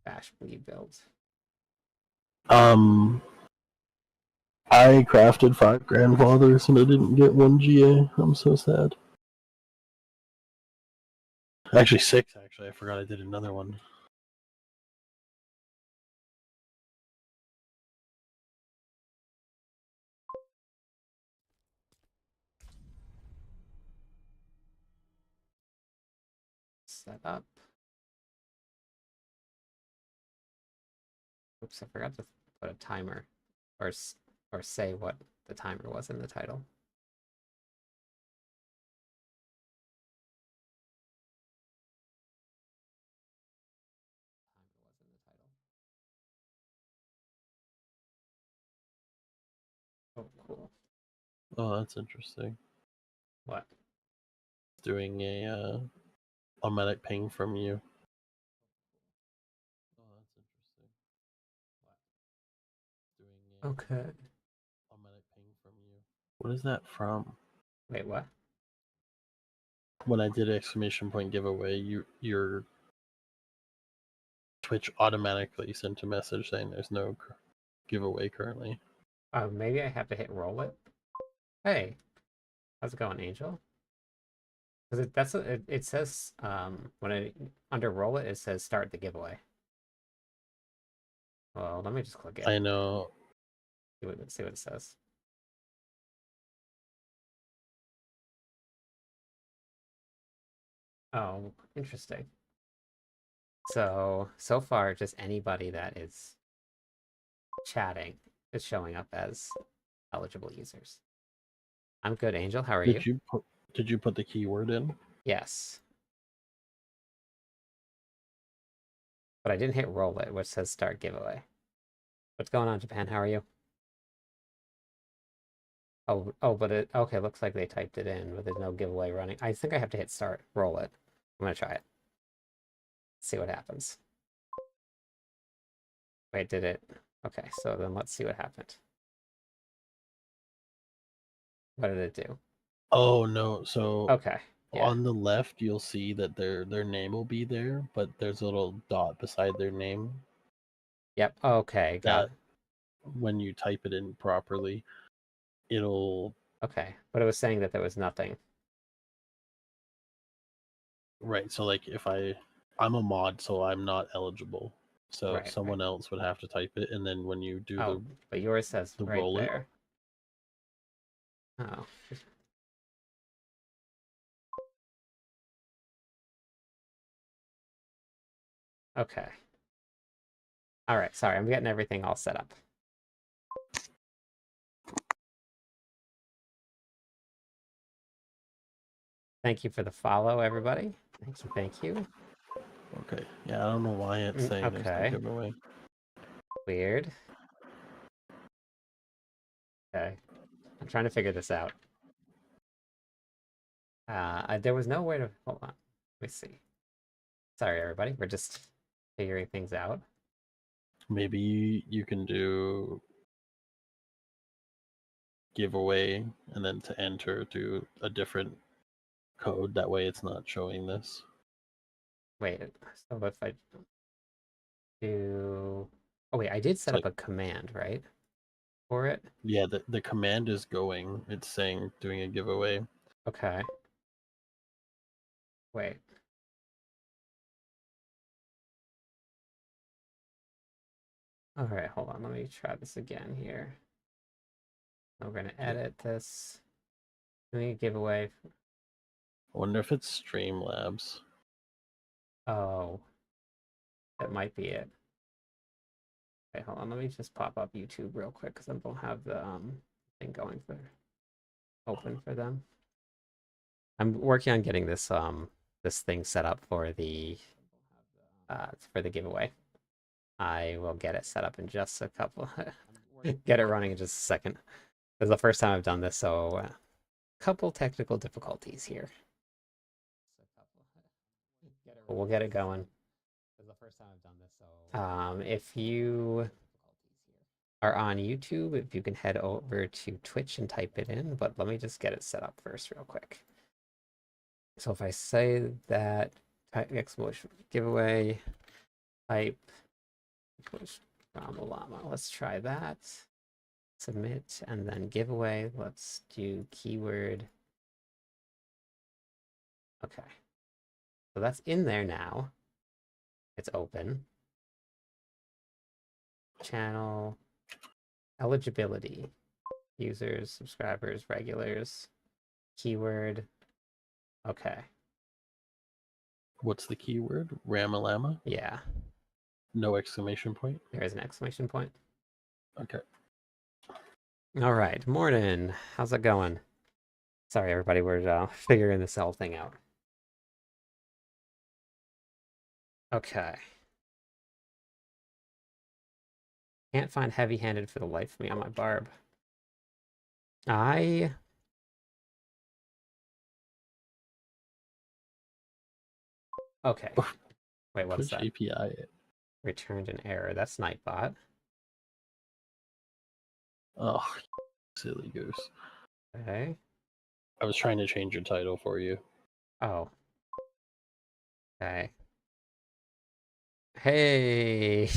Bash bleed build. I crafted 5 grandfathers and I didn't get 1 GA. I'm so sad. Actually, 6. Actually, I forgot I did another one. Set up. Oops, I forgot to put a timer, or say what the timer was in the title. Oh, cool. Oh, that's interesting. What? Doing a automatic ping from you. Oh, that's interesting. Doing a Okay. automatic ping from you. What is that from? Wait, what? When I did exclamation point giveaway, your Twitch automatically sent a message saying there's no giveaway currently. Oh, maybe I have to hit roll it. Hey, how's it going, Angel? Because it says when I under roll it, it says start the giveaway. Well, let me just click it. I know. See what it says. Oh, interesting. So far, just anybody that is chatting is showing up as eligible users. I'm good, Angel. How are you? Did you put the keyword in? Yes. But I didn't hit roll it, which says start giveaway. What's going on, Japan? How are you? Oh, but okay, looks like they typed it in, but there's no giveaway running. I think I have to hit start, roll it. I'm gonna try it. See what happens. Wait, did it? Okay, so then let's see what happened. What did it do? Oh no, so Okay, yeah. on the left you'll see that their name will be there, but there's a little dot beside their name. Yep, okay, got it. When you type it in properly, it'll... Okay, but it was saying that there was nothing. Right, so like if I'm a mod, so I'm not eligible. So Right, someone else would have to type it, and then when you do but yours says the right roll there. Oh. Okay. All right, sorry, I'm getting everything all set up. Thank you for the follow, everybody. Thank you. Okay, yeah, I don't know why it's saying there's no giveaway. Weird. Okay, I'm trying to figure this out. There was no way to... Hold on. Let me see. Sorry, everybody. We're just figuring things out. Maybe you can do giveaway and then to enter do a different code. That way it's not showing this. Wait, so if I do... Oh, wait, I did set up a command, right? For it? Yeah, the command is going. It's saying doing a giveaway. Okay. Wait. All right, hold on. Let me try this again here. We're going to edit this. Doing a giveaway. I wonder if it's Streamlabs. Oh. That might be it. Okay, hold on. Let me just pop up YouTube real quick because I don't have the thing going for open for them. I'm working on getting this this thing set up for the giveaway. I will get it set up in just a couple. Get it running in just a second. This is the first time I've done this, so a couple technical difficulties here. We'll get it going. This is the first time I've done this, so if you are on YouTube, if you can head over to Twitch and type it in, but let me just get it set up first real quick. So if I say that exclamation giveaway, type Push Llama Llama. Let's try that. Submit and then giveaway. Let's do keyword. Okay. So that's in there now. It's open. Channel. Eligibility. Users, subscribers, regulars. Keyword. Okay. What's the keyword? Ramalama? Yeah. No exclamation point? There is an exclamation point. Okay. All right. Morning. How's it going? Sorry, everybody. We're figuring this whole thing out. Okay. Can't find heavy-handed for the life of me on my barb. I okay. Wait, what's Push that? API. Returned an error. That's Nightbot. Oh, silly goose. Okay. I was trying to change your title for you. Oh. Okay. Hey.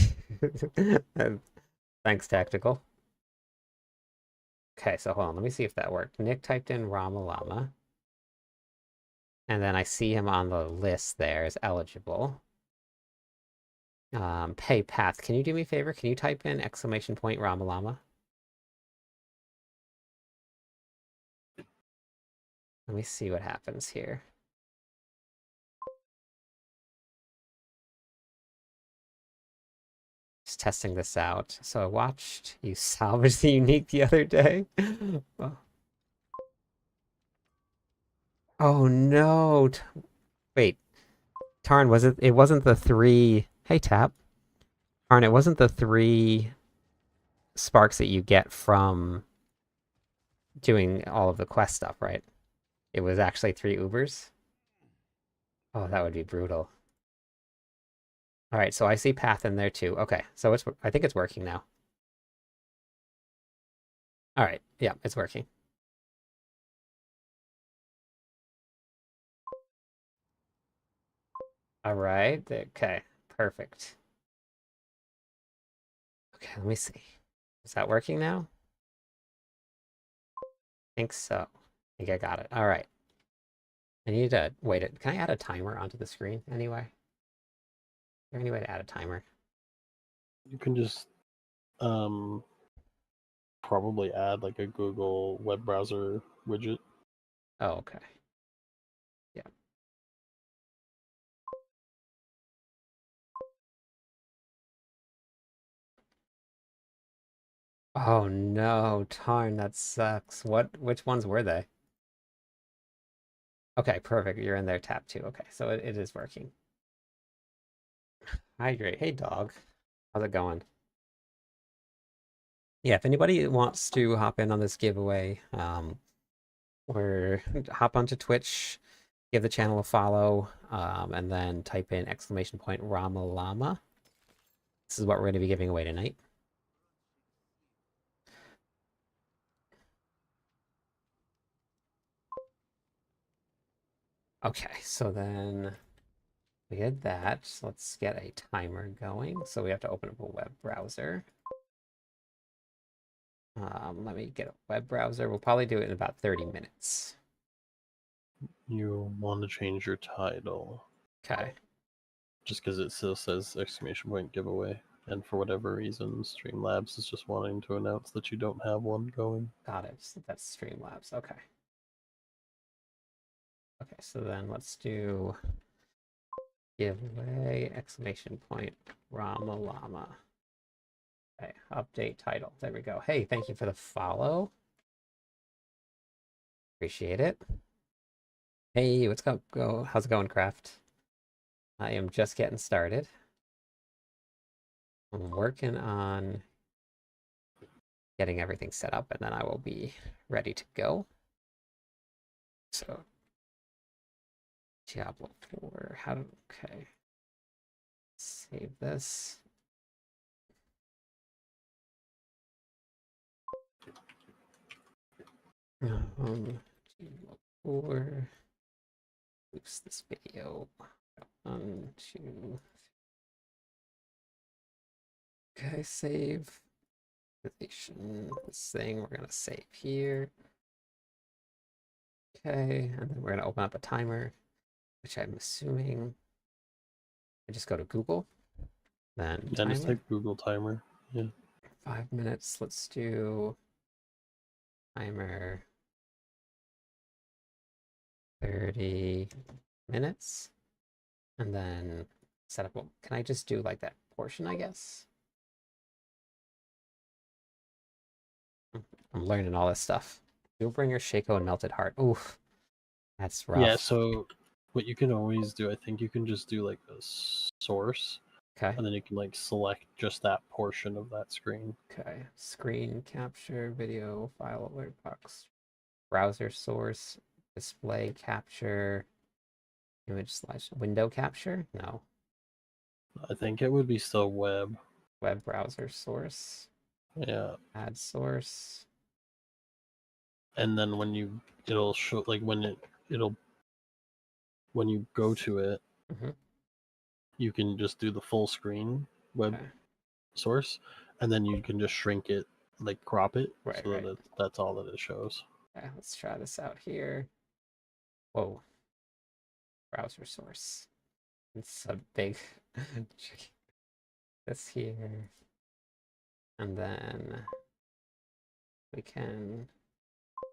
Thanks, Tactical. Okay, so hold on. Let me see if that worked. Nick typed in Ramalama. And then I see him on the list there as eligible. Hey, Path, can you do me a favor? Can you type in exclamation point Ramalama? Let me see what happens here. Just testing this out. So I watched you salvage the unique the other day. Oh, oh no. Wait. Tarn, was it? It wasn't the three. Hey, Tap. Tarn, it wasn't the three sparks that you get from doing all of the quest stuff, right? It was actually 3 Ubers. Oh, that would be brutal. All right, so I see Path in there too. Okay, so I think it's working now. All right, yeah, it's working. All right, okay, perfect. Okay, let me see. Is that working now? I think so. I think I got it. All right. I need to wait. Can I add a timer onto the screen anyway? Is there any way to add a timer? You can just probably add like a Google web browser widget. Oh, okay. Yeah. Oh no, darn, that sucks. Which ones were they? Okay, perfect. You're in there, tap two. Okay, so it is working. Hydrate. Hey, dog. How's it going? Yeah, if anybody wants to hop in on this giveaway, or hop onto Twitch, give the channel a follow, and then type in exclamation point Ramalama. This is what we're going to be giving away tonight. Okay, so then we did that. So let's get a timer going. So we have to open up a web browser. Let me get a web browser. We'll probably do it in about 30 minutes. You want to change your title. Okay. Just because it still says exclamation point giveaway. And for whatever reason, Streamlabs is just wanting to announce that you don't have one going. Got it. So that's Streamlabs. Okay. Okay, so then let's do giveaway exclamation point Ramalama. Okay, update title. There we go. Hey, thank you for the follow. Appreciate it. Hey, what's go? How's it going, Craft? I am just getting started. I'm working on getting everything set up, and then I will be ready to go. So, Diablo 4. Okay. Save this. Diablo 4. Oops, this video. 1, 2. Okay, save. Position. This thing we're gonna save here. Okay, and then we're gonna open up a timer, which I'm assuming I just go to Google, then Yeah, just timer. type Google timer. Yeah. 5 minutes. Let's do timer 30 minutes. And then set up. Can I just do like that portion, I guess? I'm learning all this stuff. Dealbringer, Shaco, and Melted Heart. Oof, that's Yeah, rough. so what you can always do, I think you can just do like a source, Okay. and then you can like select just that portion of that screen. Okay. Screen capture, video, file alert box, browser source, display capture, image slash window capture. No, I think it would be still web. web browser source, Yeah. add source. And then when you it'll show like it'll when you go to it, Hmm. you can just do the full screen web Okay. source, and then you can just shrink it, like crop it, Right, so that right. that's all that it shows. Okay, let's try this out here. Whoa, browser source. It's a big this here. And then we can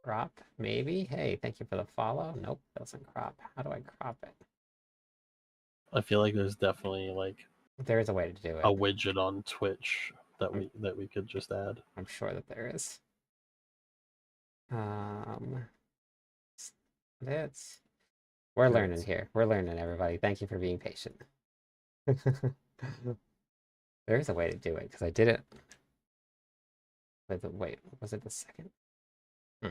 crop, maybe. Hey, thank you for the follow. Nope, doesn't crop. How do I crop it? I feel like there's definitely like There is a way to do a it. widget on Twitch that I'm, we could just add. I'm sure that there is. Um, it's we're learning Yes. here. We're learning, everybody. Thank you for being patient. There is a way to do it because I did it with the wait. Was it the second? Hmm.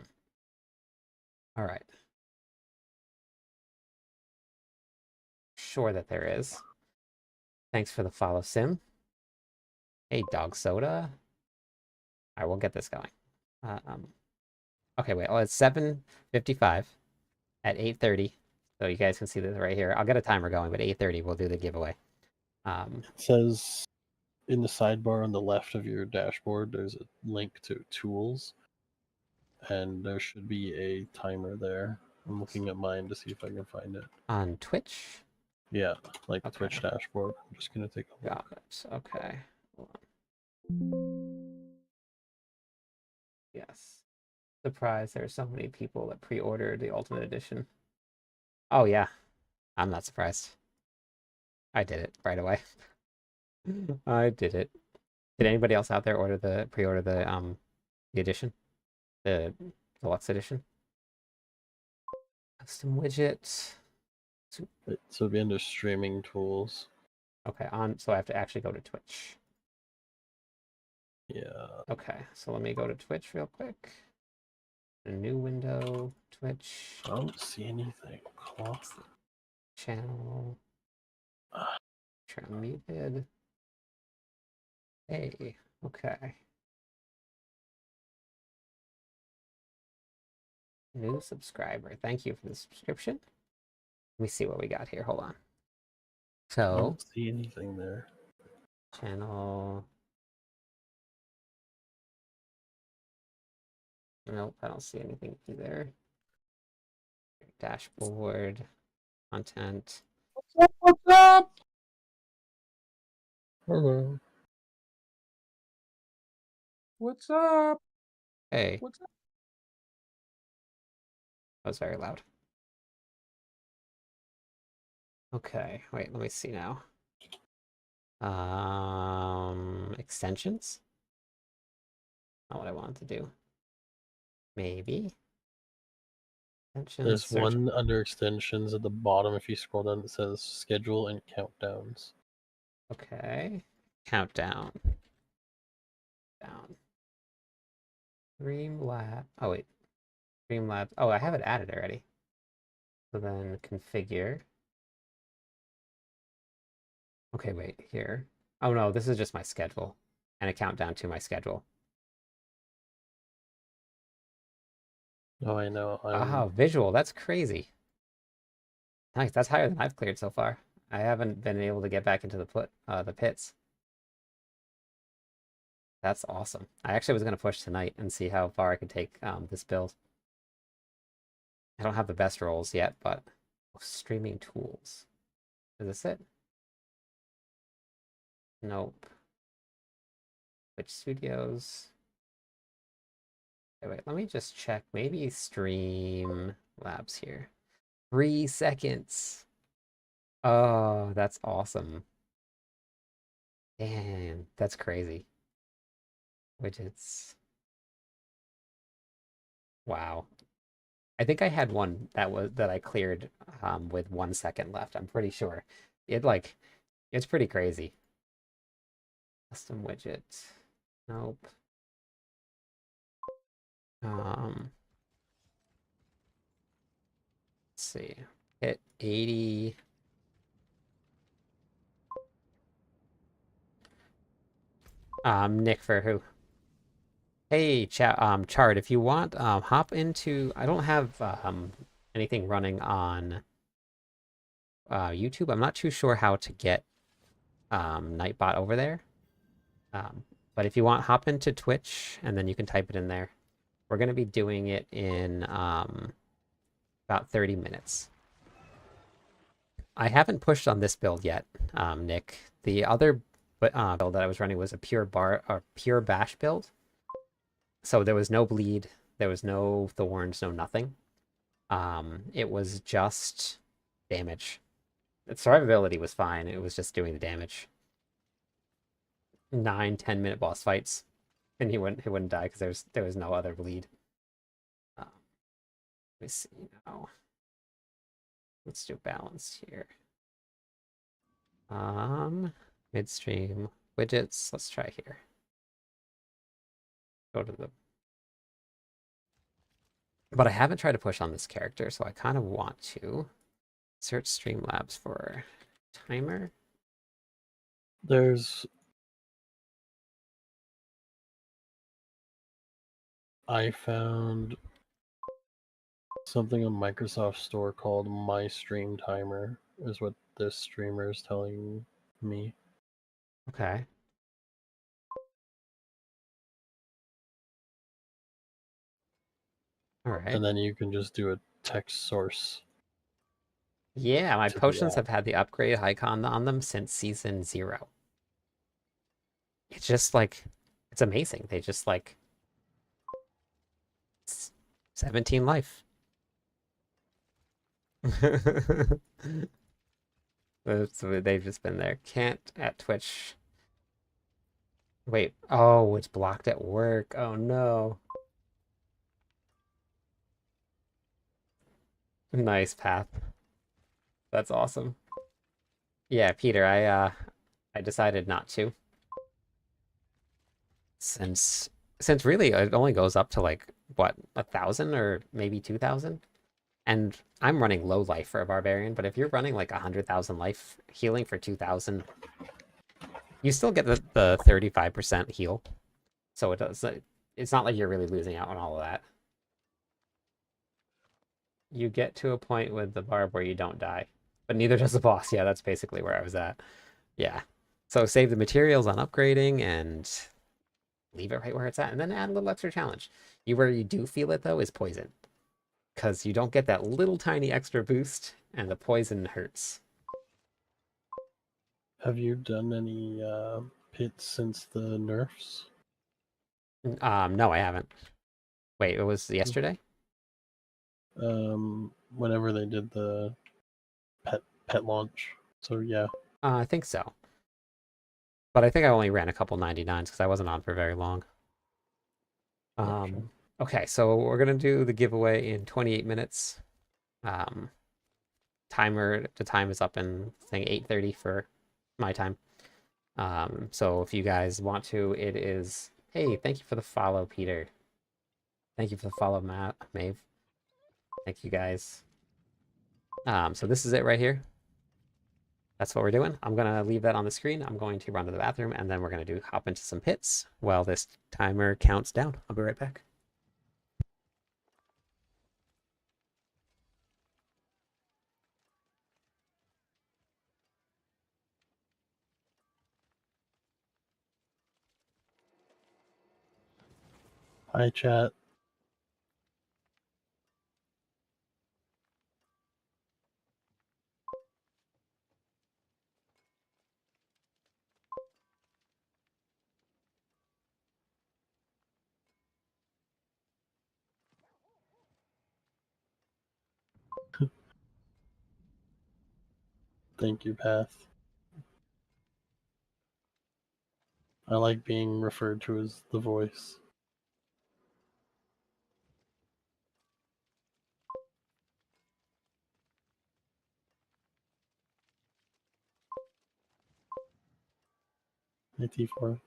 All right. Sure that there is. Thanks for the follow, Sim. Hey, Dog Soda. All right, we'll get this going. Um, okay, wait. Oh, it's 7:55 at 8:30. So you guys can see this right here. I'll get a timer going, but 8:30 we'll do the giveaway. It says in the sidebar on the left of your dashboard, there's a link to tools, and there should be a timer there. I'm looking at mine to see if I can find it. On Twitch. Yeah, like the Twitch Okay, dashboard. I'm just gonna take a got look. it. Okay. Hold on. Yes. Surprised there's so many people that pre-ordered the Ultimate Edition. Oh yeah, I'm not surprised. I did it right away. I did it. Did anybody else out there pre-order the edition? The deluxe edition? Custom widget. So it'd be under streaming tools. Okay, so I have to actually go to Twitch. Yeah. Okay, so let me go to Twitch real quick. A new window, Twitch, I don't see anything. Cloth. channel, muted. Hey, okay. New subscriber. Thank you for the subscription. Let me see what we got here. Hold on. I So, don't see anything there. channel. Nope, I don't see anything either. Dashboard, content. What's up? Hello. What's up? Hey, What's up? that was very loud. Okay, wait, let me see now. Extensions? Not what I wanted to do. Maybe. Extensions, There's search. one under extensions at the bottom. If you scroll down, it says schedule and countdowns. Okay. Countdown. Down. Streamlab. Oh, wait. Streamlabs. Oh, I have it added already. So then configure. Okay, wait, here. Oh no, this is just my schedule. And a countdown to my schedule. Oh, I know. Ah, visual. That's crazy. Nice. That's higher than I've cleared so far. I haven't been able to get back into the pits. That's awesome. I actually was going to push tonight and see how far I could take this build. I don't have the best rolls yet, but streaming tools. Is this it? Nope. Which studios? Okay, wait, let me just check. Maybe Stream Labs here. 3 seconds. Oh, that's awesome. Damn, that's crazy. Widgets. Wow. I think I had one that I cleared with 1 second left. I'm pretty sure. It like it's pretty crazy. Custom widget. Nope. Let's see. Hit 80. Nick for who? Hey, Chart, if you want, hop into. I don't have anything running on YouTube. I'm not too sure how to get Nightbot over there. But if you want, hop into Twitch and then you can type it in there. We're gonna be doing it in about 30 minutes. I haven't pushed on this build yet, Nick. The other build that I was running was a pure bash build. So there was no bleed, there was no thorns, no nothing. It was just damage. Its survivability was fine. It was just doing the damage. 9-10 minute boss fights, and he wouldn't die because there was no other bleed. Let me see now. Let's do balanced here. Midstream widgets. Let's try here. Go to the. But I haven't tried to push on this character, so I kind of want to search Streamlabs for timer. I found something on Microsoft Store called My Stream Timer, is what this streamer is telling me. Okay. All right. And then you can just do a text source. Yeah, my to the potions app. have had the upgrade icon on them since season 0. It's just like, it's amazing. They just like 17 life. So they've just been there. Can't at Twitch. Wait, oh, it's blocked at work. Oh no. Nice path. That's awesome. Yeah, Peter, I decided not to. Since really it only goes up to like what, 1,000 or maybe 2,000? And I'm running low life for a barbarian, but if you're running like 100,000 life healing for 2,000, you still get the 35% heal. So it's not like you're really losing out on all of that. You get to a point with the barb where you don't die, but neither does the boss. Yeah, that's basically where I was at. Yeah. So save the materials on upgrading and leave it right where it's at, and then add a little extra challenge. Where you do feel it though is poison, because you don't get that little tiny extra boost, and the poison hurts. Have you done any pits since the nerfs? No, I haven't. Wait, it was yesterday? Whenever they did the pet launch. So yeah. I think so. But I think I only ran a couple 99s because I wasn't on for very long. Gotcha. Okay, so we're gonna do the giveaway in 28 minutes. The time is up in thing 8:30 for my time. So if you guys want to, it is. Hey, thank you for the follow, Peter. Thank you for the follow, Maeve. Thank you guys. So this is it right here. That's what we're doing. I'm gonna leave that on the screen. I'm going to run to the bathroom, and then we're gonna hop into some pits while this timer counts down. I'll be right back. Hi, chat. Thank you, Path. I like being referred to as the voice. Hey, T4.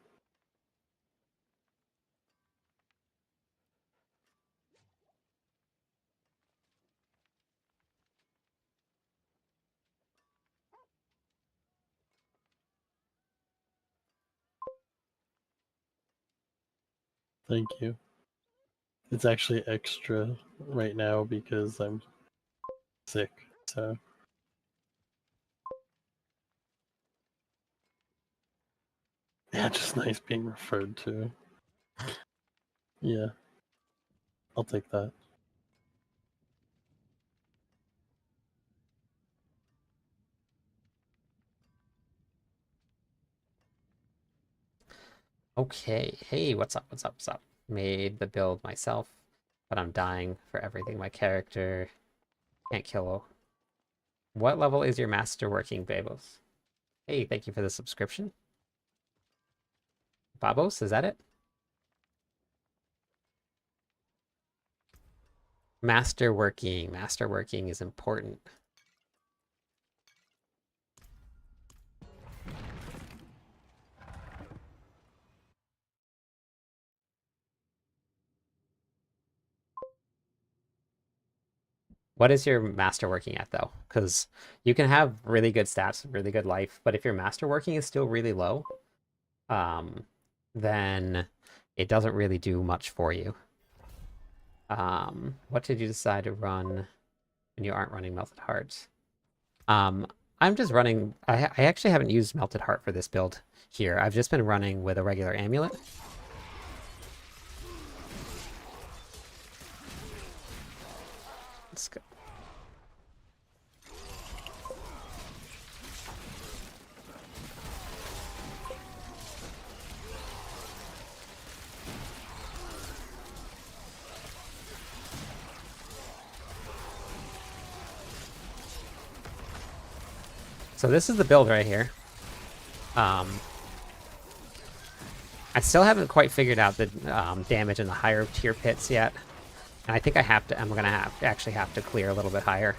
Thank you. It's actually extra right now because I'm sick, so. Yeah, just nice being referred to. Yeah, I'll take that. Okay. Hey, what's up? What's up? What's up? Made the build myself, but I'm dying for everything. My character can't kill. What level is your Masterworking, Babos? Hey, thank you for the subscription. Babos, is that it? Masterworking. Masterworking is important. What is your masterworking at though? Because you can have really good stats, really good life, but if your masterworking is still really low, then it doesn't really do much for you. What did you decide to run when you aren't running Melted Heart? I'm just running. I actually haven't used Melted Heart for this build here. I've just been running with a regular amulet. Let's go. So this is the build right here. I still haven't quite figured out the damage in the higher tier pits yet. And I think I'm gonna actually have to clear a little bit higher.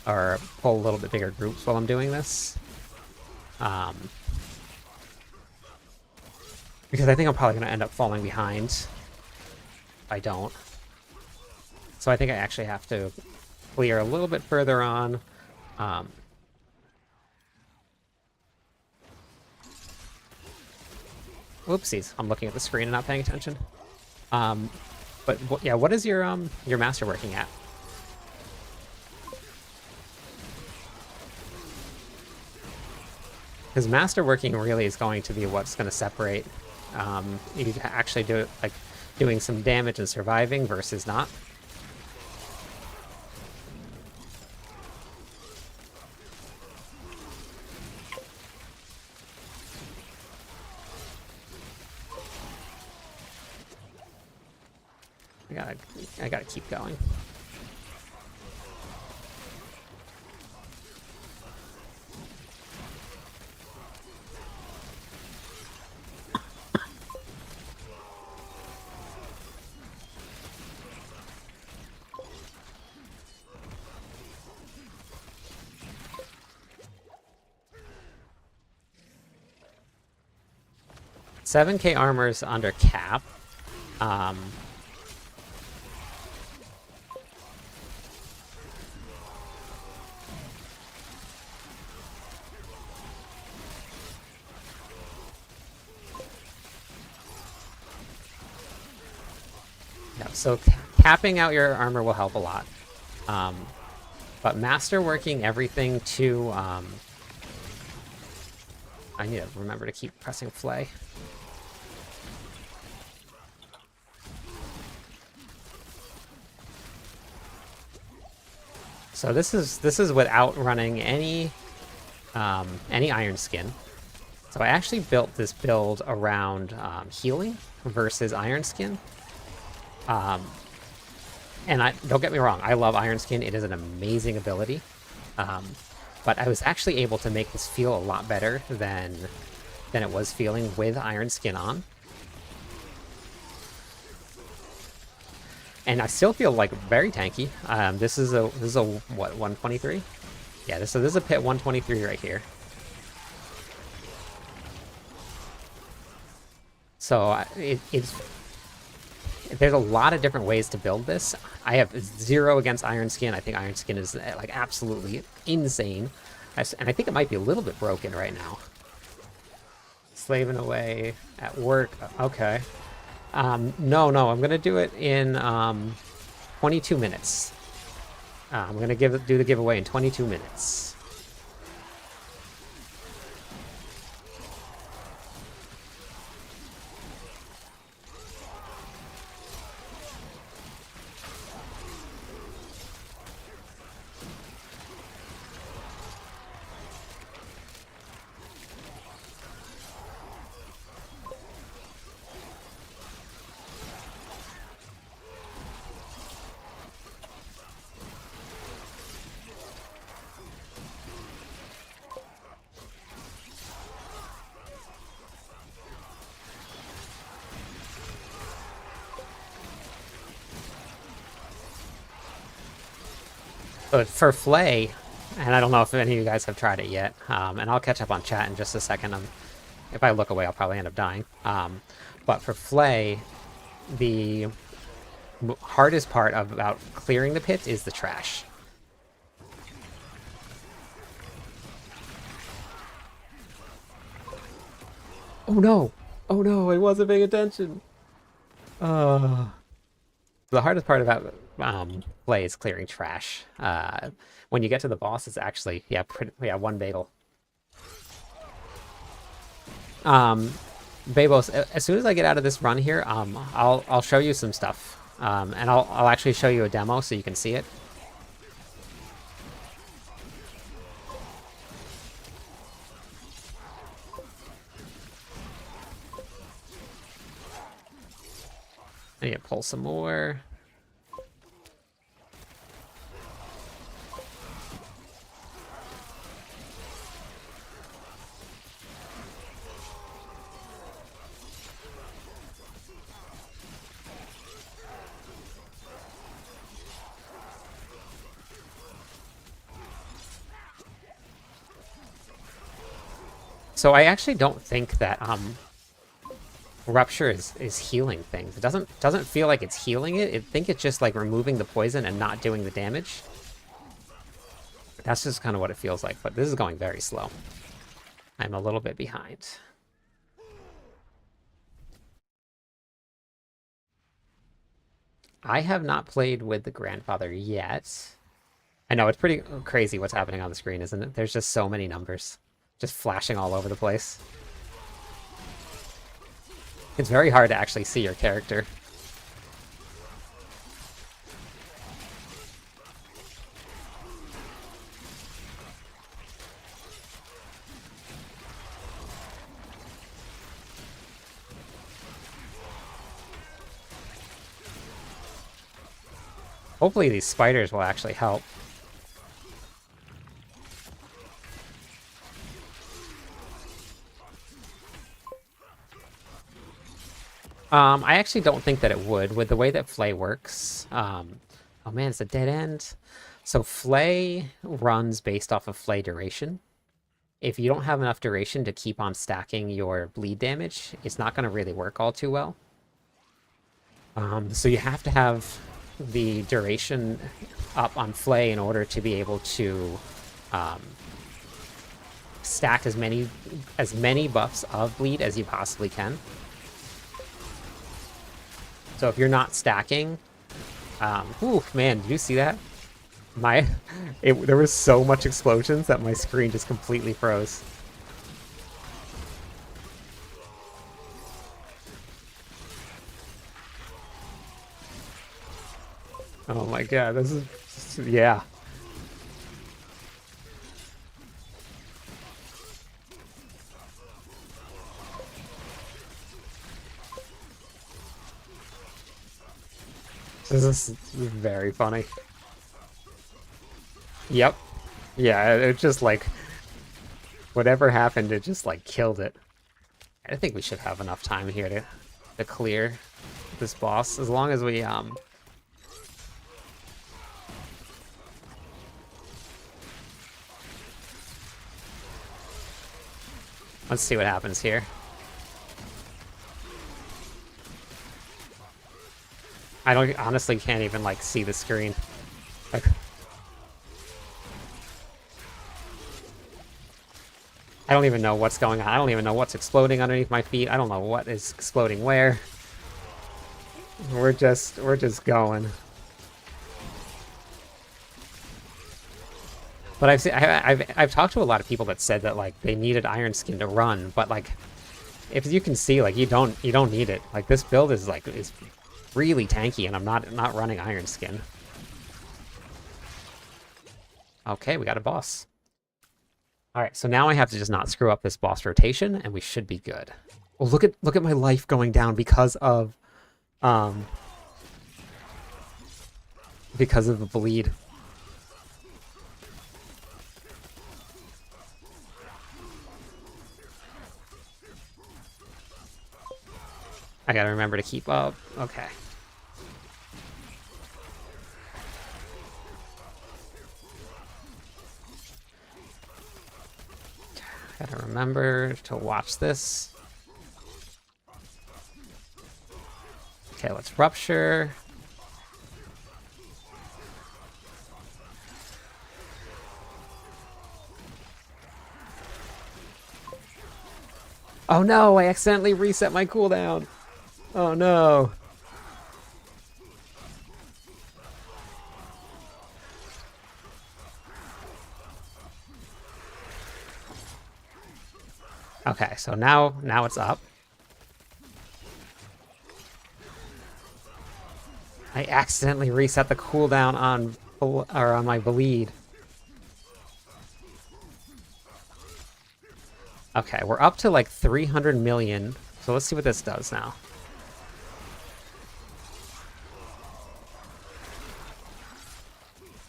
Or pull a little bit bigger groups while I'm doing this. Because I think I'm probably gonna end up falling behind if I don't. So I think I actually have to clear a little bit further on. Oopsies, I'm looking at the screen and not paying attention. But yeah, what is your masterworking at? Because masterworking really is going to be what's going to separate you actually doing some damage and surviving versus not. I gotta keep going. $7K armor's under cap. Yeah, so capping out your armor will help a lot. But masterworking everything to I need to remember to keep pressing Flay. So this is without running any iron skin. So I actually built this build around healing versus iron skin. And don't get me wrong, I love iron skin. It is an amazing ability. But I was actually able to make this feel a lot better than it was feeling with iron skin on. And I still feel like very tanky. This is a what, 123? Yeah, this is a pit 123 right here. So there's a lot of different ways to build this. I have 0 against iron skin. I think iron skin is like absolutely insane, and I think it might be a little bit broken right now. Slaving away at work. Okay. No, I'm gonna do it in 22 minutes. I'm gonna do the giveaway in 22 minutes. But for Flay, and I don't know if any of you guys have tried it yet, and I'll catch up on chat in just a second. If I look away, I'll probably end up dying. But for Flay, the hardest part about clearing the pits is the trash. Oh no! Oh no, I wasn't paying attention! The hardest part about Flay is clearing trash. When you get to the boss, it's actually, one bagel. Babos, as soon as I get out of this run here, I'll show you some stuff. And I'll actually show you a demo so you can see it. I need to pull some more. So I actually don't think that Rupture is healing things. It doesn't feel like it's healing it. I think it's just like removing the poison and not doing the damage. That's just kind of what it feels like, but this is going very slow. I'm a little bit behind. I have not played with the grandfather yet. I know, it's pretty crazy what's happening on the screen, isn't it? There's just so many numbers just flashing all over the place. It's very hard to actually see your character. Hopefully these spiders will actually help. I actually don't think that it would, with the way that Flay works. Oh man, it's a dead end. So Flay runs based off of Flay duration. If you don't have enough duration to keep on stacking your bleed damage, it's not going to really work all too well. So you have to have the duration up on Flay in order to be able to stack as many buffs of bleed as you possibly can. So if you're not stacking, ooh, man, did you see that? There was so much explosions that my screen just completely froze. Oh my god, this is, yeah. This is very funny. Yep. Yeah, it just like whatever happened, it just like killed it. I think we should have enough time here to clear this boss as long as we let's see what happens here. I don't honestly can't even like see the screen. Like, I don't even know what's going on. I don't even know what's exploding underneath my feet. I don't know what is exploding where. We're just going. But I've talked to a lot of people that said that like they needed Iron Skin to run, but like if you can see, like you don't need it. Like this build is really tanky, and I'm not running Iron Skin. Okay, we got a boss. All right, so now I have to just not screw up this boss rotation, and we should be good. Well, look at my life going down because of the bleed. I gotta remember to keep up. Okay. Gotta remember to watch this. Okay, let's rupture. Oh no, I accidentally reset my cooldown. Oh no. Okay, so now it's up. I accidentally reset the cooldown on my bleed. Okay, we're up to like 300 million. So let's see what this does now.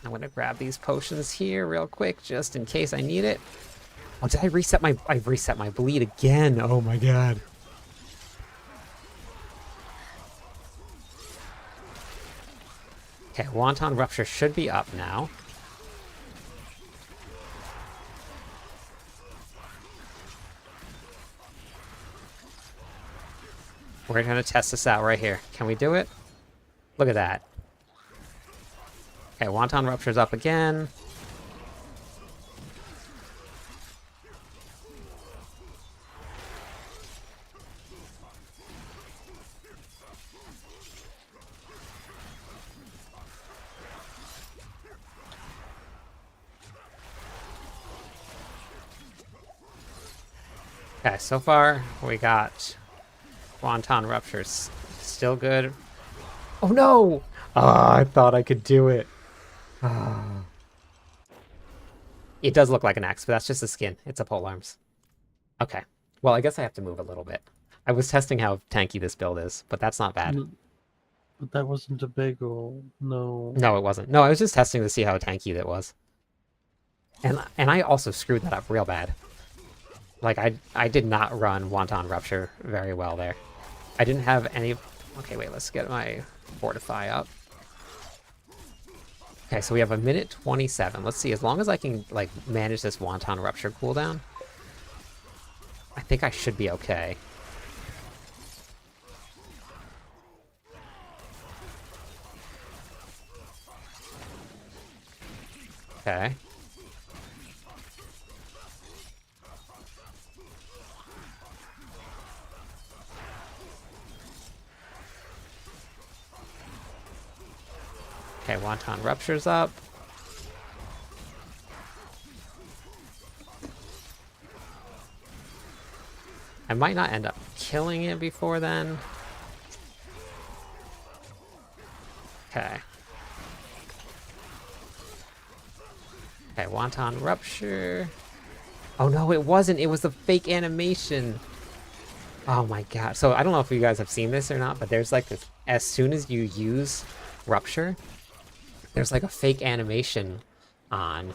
I'm gonna grab these potions here real quick just in case I need it. Oh, did I reset my bleed again? Oh my god. Okay, Wonton Rupture should be up now. We're gonna test this out right here. Can we do it? Look at that. Okay, Wonton Rupture's up again. Okay, so far we got Wonton Ruptures still good. Oh no! Ah, I thought I could do it. Ah. It does look like an axe, but that's just the skin. It's a polearms. Okay. Well, I guess I have to move a little bit. I was testing how tanky this build is, but that's not bad. But that wasn't a big ol'... No. No, it wasn't. No, I was just testing to see how tanky it was. And I also screwed that up real bad. Like, I did not run Wonton Rupture very well there. I didn't have any... Okay, wait, let's get my Fortify up. Okay, so we have a minute 27. Let's see, as long as I can, like, manage this Wonton Rupture cooldown, I think I should be okay. Okay. Okay, Wonton Rupture's up. I might not end up killing it before then. Okay. Okay, Wonton Rupture. Oh no, it wasn't. It was the fake animation. Oh my god. So I don't know if you guys have seen this or not, but there's like this, as soon as you use Rupture, there's like a fake animation on.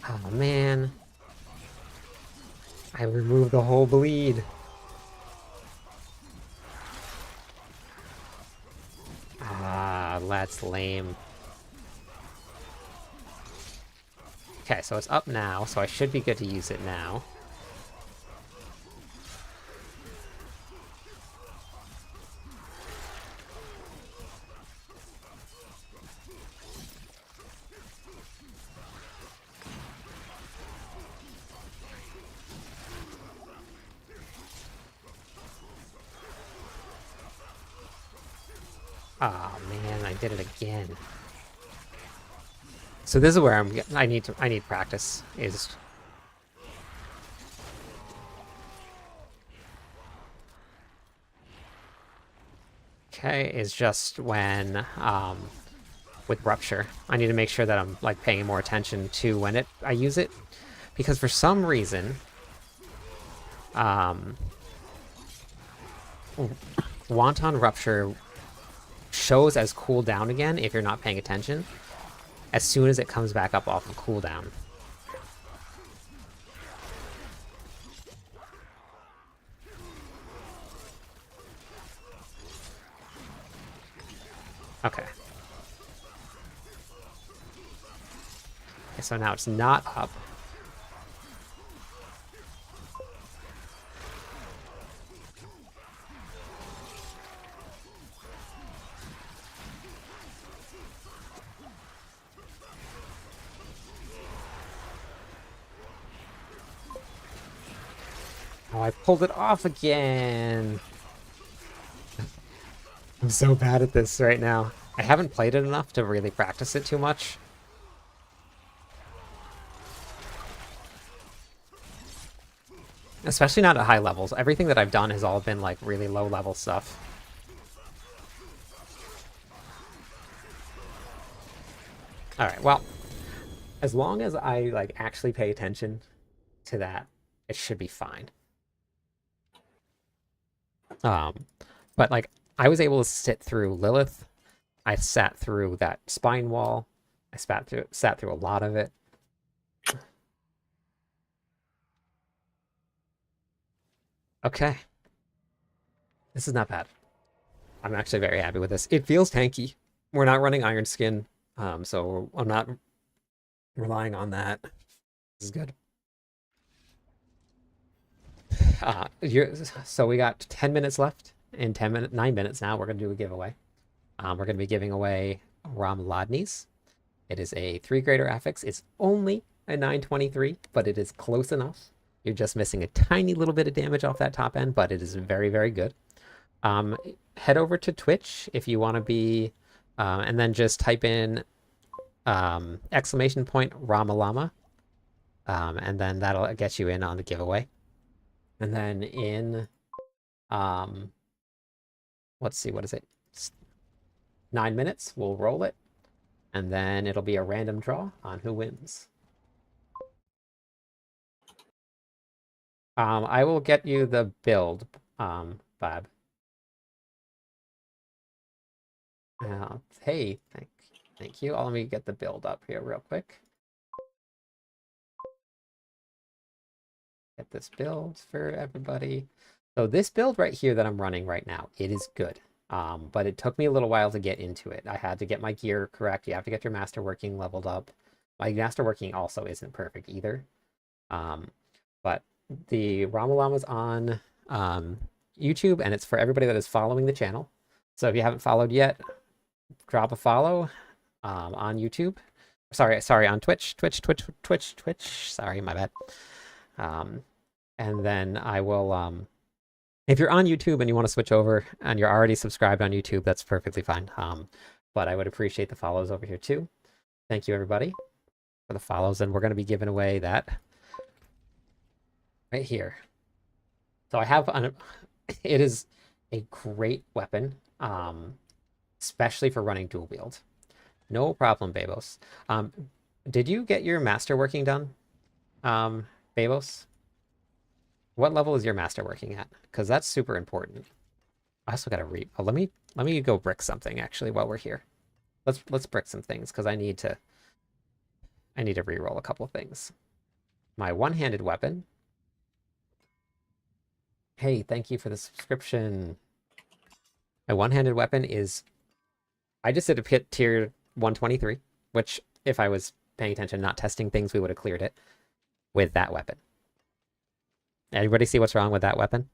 Oh man. I removed the whole bleed. Ah, that's lame. Okay, so it's up now, so I should be good to use it now. Oh man, I did it again. So this is where I need practice. Is okay, is just when with Rupture, I need to make sure that I'm like paying more attention to when I use it, because for some reason, Wanton Rupture shows as cooldown again if you're not paying attention, as soon as it comes back up off of cooldown. Okay. So now it's not up. Oh, I pulled it off again. I'm so bad at this right now. I haven't played it enough to really practice it too much. Especially not at high levels. Everything that I've done has all been like really low level stuff. Alright, well, as long as I like actually pay attention to that, it should be fine. But like I was able to sit through Lilith. I sat through that spine wall. I sat through a lot of it. Okay. This is not bad. I'm actually very happy with this. It feels tanky. We're not running Iron Skin, so I'm not relying on that. This is good. So we got 10 minutes left. In 9 minutes now, we're going to do a giveaway. We're going to be giving away Rom-Ladnies. It is a 3-grader affix. It's only a 923, but it is close enough. You're just missing a tiny little bit of damage off that top end, but it is very, very good. Head over to Twitch if you want to be, and then just type in !Ramalama, and then that'll get you in on the giveaway. And then in, let's see, what is it? 9 minutes, we'll roll it, and then it'll be a random draw on who wins. I will get you the build, Bob. Hey, thank you. Let me get the build up here real quick. Get this build for everybody. So this build right here that I'm running right now, it is good. But it took me a little while to get into it. I had to get my gear correct. You have to get your Masterworking leveled up. My Masterworking also isn't perfect either. But the Ramalama's on YouTube, and it's for everybody that is following the channel. So if you haven't followed yet, drop a follow on YouTube. Sorry, on Twitch. Sorry, my bad. And then I will, if you're on YouTube and you want to switch over and you're already subscribed on YouTube, that's perfectly fine. But I would appreciate the follows over here too. Thank you, everybody, for the follows. And we're going to be giving away that right here. So I have it is a great weapon, especially for running dual wield. No problem, Babos. Did you get your Masterworking done, Babos? What level is your Masterworking at? Because that's super important. I also got to let me go brick something actually while we're here. let's brick some things because I need to reroll a couple things. My one-handed weapon. Hey, thank you for the subscription. My one-handed weapon is, I just did a pit tier 123, which if I was paying attention, not testing things, we would have cleared it with that weapon. Everybody see what's wrong with that weapon?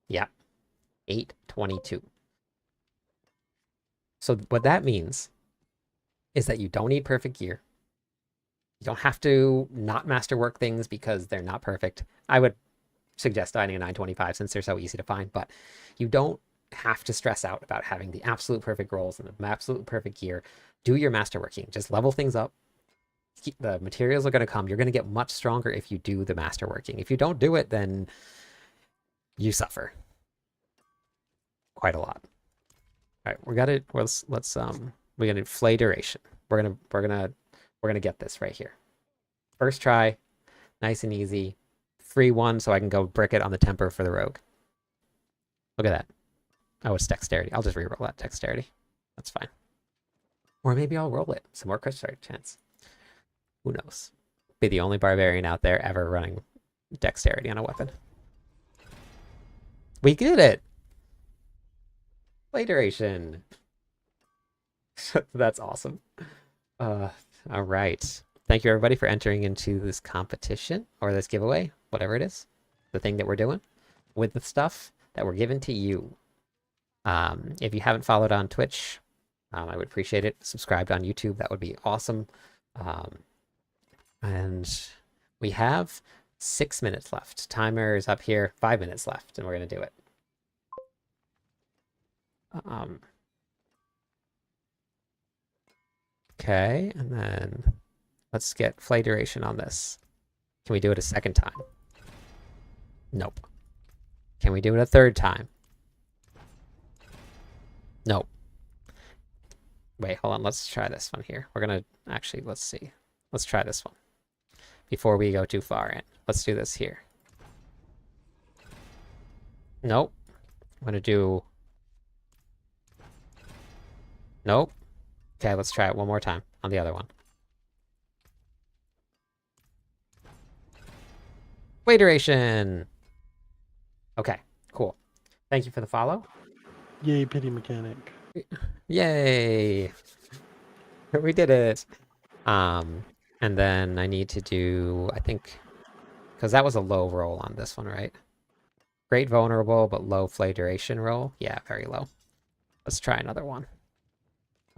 Yeah, 822. So what that means is that you don't need perfect gear. You don't have to not masterwork things because they're not perfect. I would suggest finding a 925 since they're so easy to find, but you don't have to stress out about having the absolute perfect rolls and the absolute perfect gear. Do your masterworking. Just level things up. The materials are going to come. You're going to get much stronger if you do the masterworking. If you don't do it, then you suffer quite a lot. All right, we got it. We're gonna Flay duration. We're gonna get this right here. First try, nice and easy. Free one, so I can go brick it on the temper for the rogue. Look at that. Oh, it's dexterity. I'll just reroll that dexterity. That's fine. Or maybe I'll roll it. Some more crit strike chance. Who knows? Be the only barbarian out there ever running dexterity on a weapon. We did it! Play duration. That's awesome. All right. Thank you everybody for entering into this competition or this giveaway, whatever it is, the thing that we're doing with the stuff that we're giving to you. If you haven't followed on Twitch, I would appreciate it. Subscribed on YouTube, that would be awesome. And we have 6 minutes left. Timer is up here, 5 minutes left, and we're gonna do it. Okay, and then let's get Flay duration on this. Can we do it a second time? Nope. Can we do it a third time? Nope. Wait, hold on. Let's try this one here. We're gonna actually, let's see. Let's try this one before we go too far in. Let's do this here. Nope. I'm gonna do... Nope. Okay, let's try it one more time on the other one. Play duration. Okay, cool. Thank you for the follow. Yay, pity mechanic. Yay. We did it. And then I need to do, I think, because that was a low roll on this one, right? Great vulnerable, but low Flay duration roll. Yeah, very low. Let's try another one.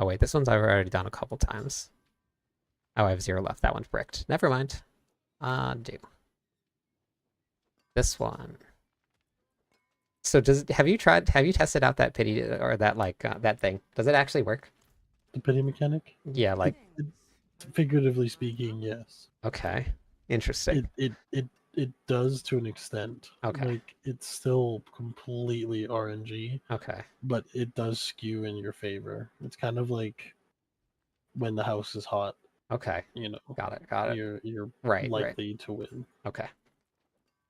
Oh wait, this one's I've already done a couple times. Oh, I have 0 left. That one's bricked. Never mind. Do this one. So have you tested out that pity or that that thing? Does it actually work? The pity mechanic? Yeah, like figuratively speaking, yes. Okay. Interesting. It does to an extent. Okay. Like it's still completely RNG. Okay. But it does skew in your favor. It's kind of like when the house is hot. Okay. You know. Got it. You're right, likely to win. Okay.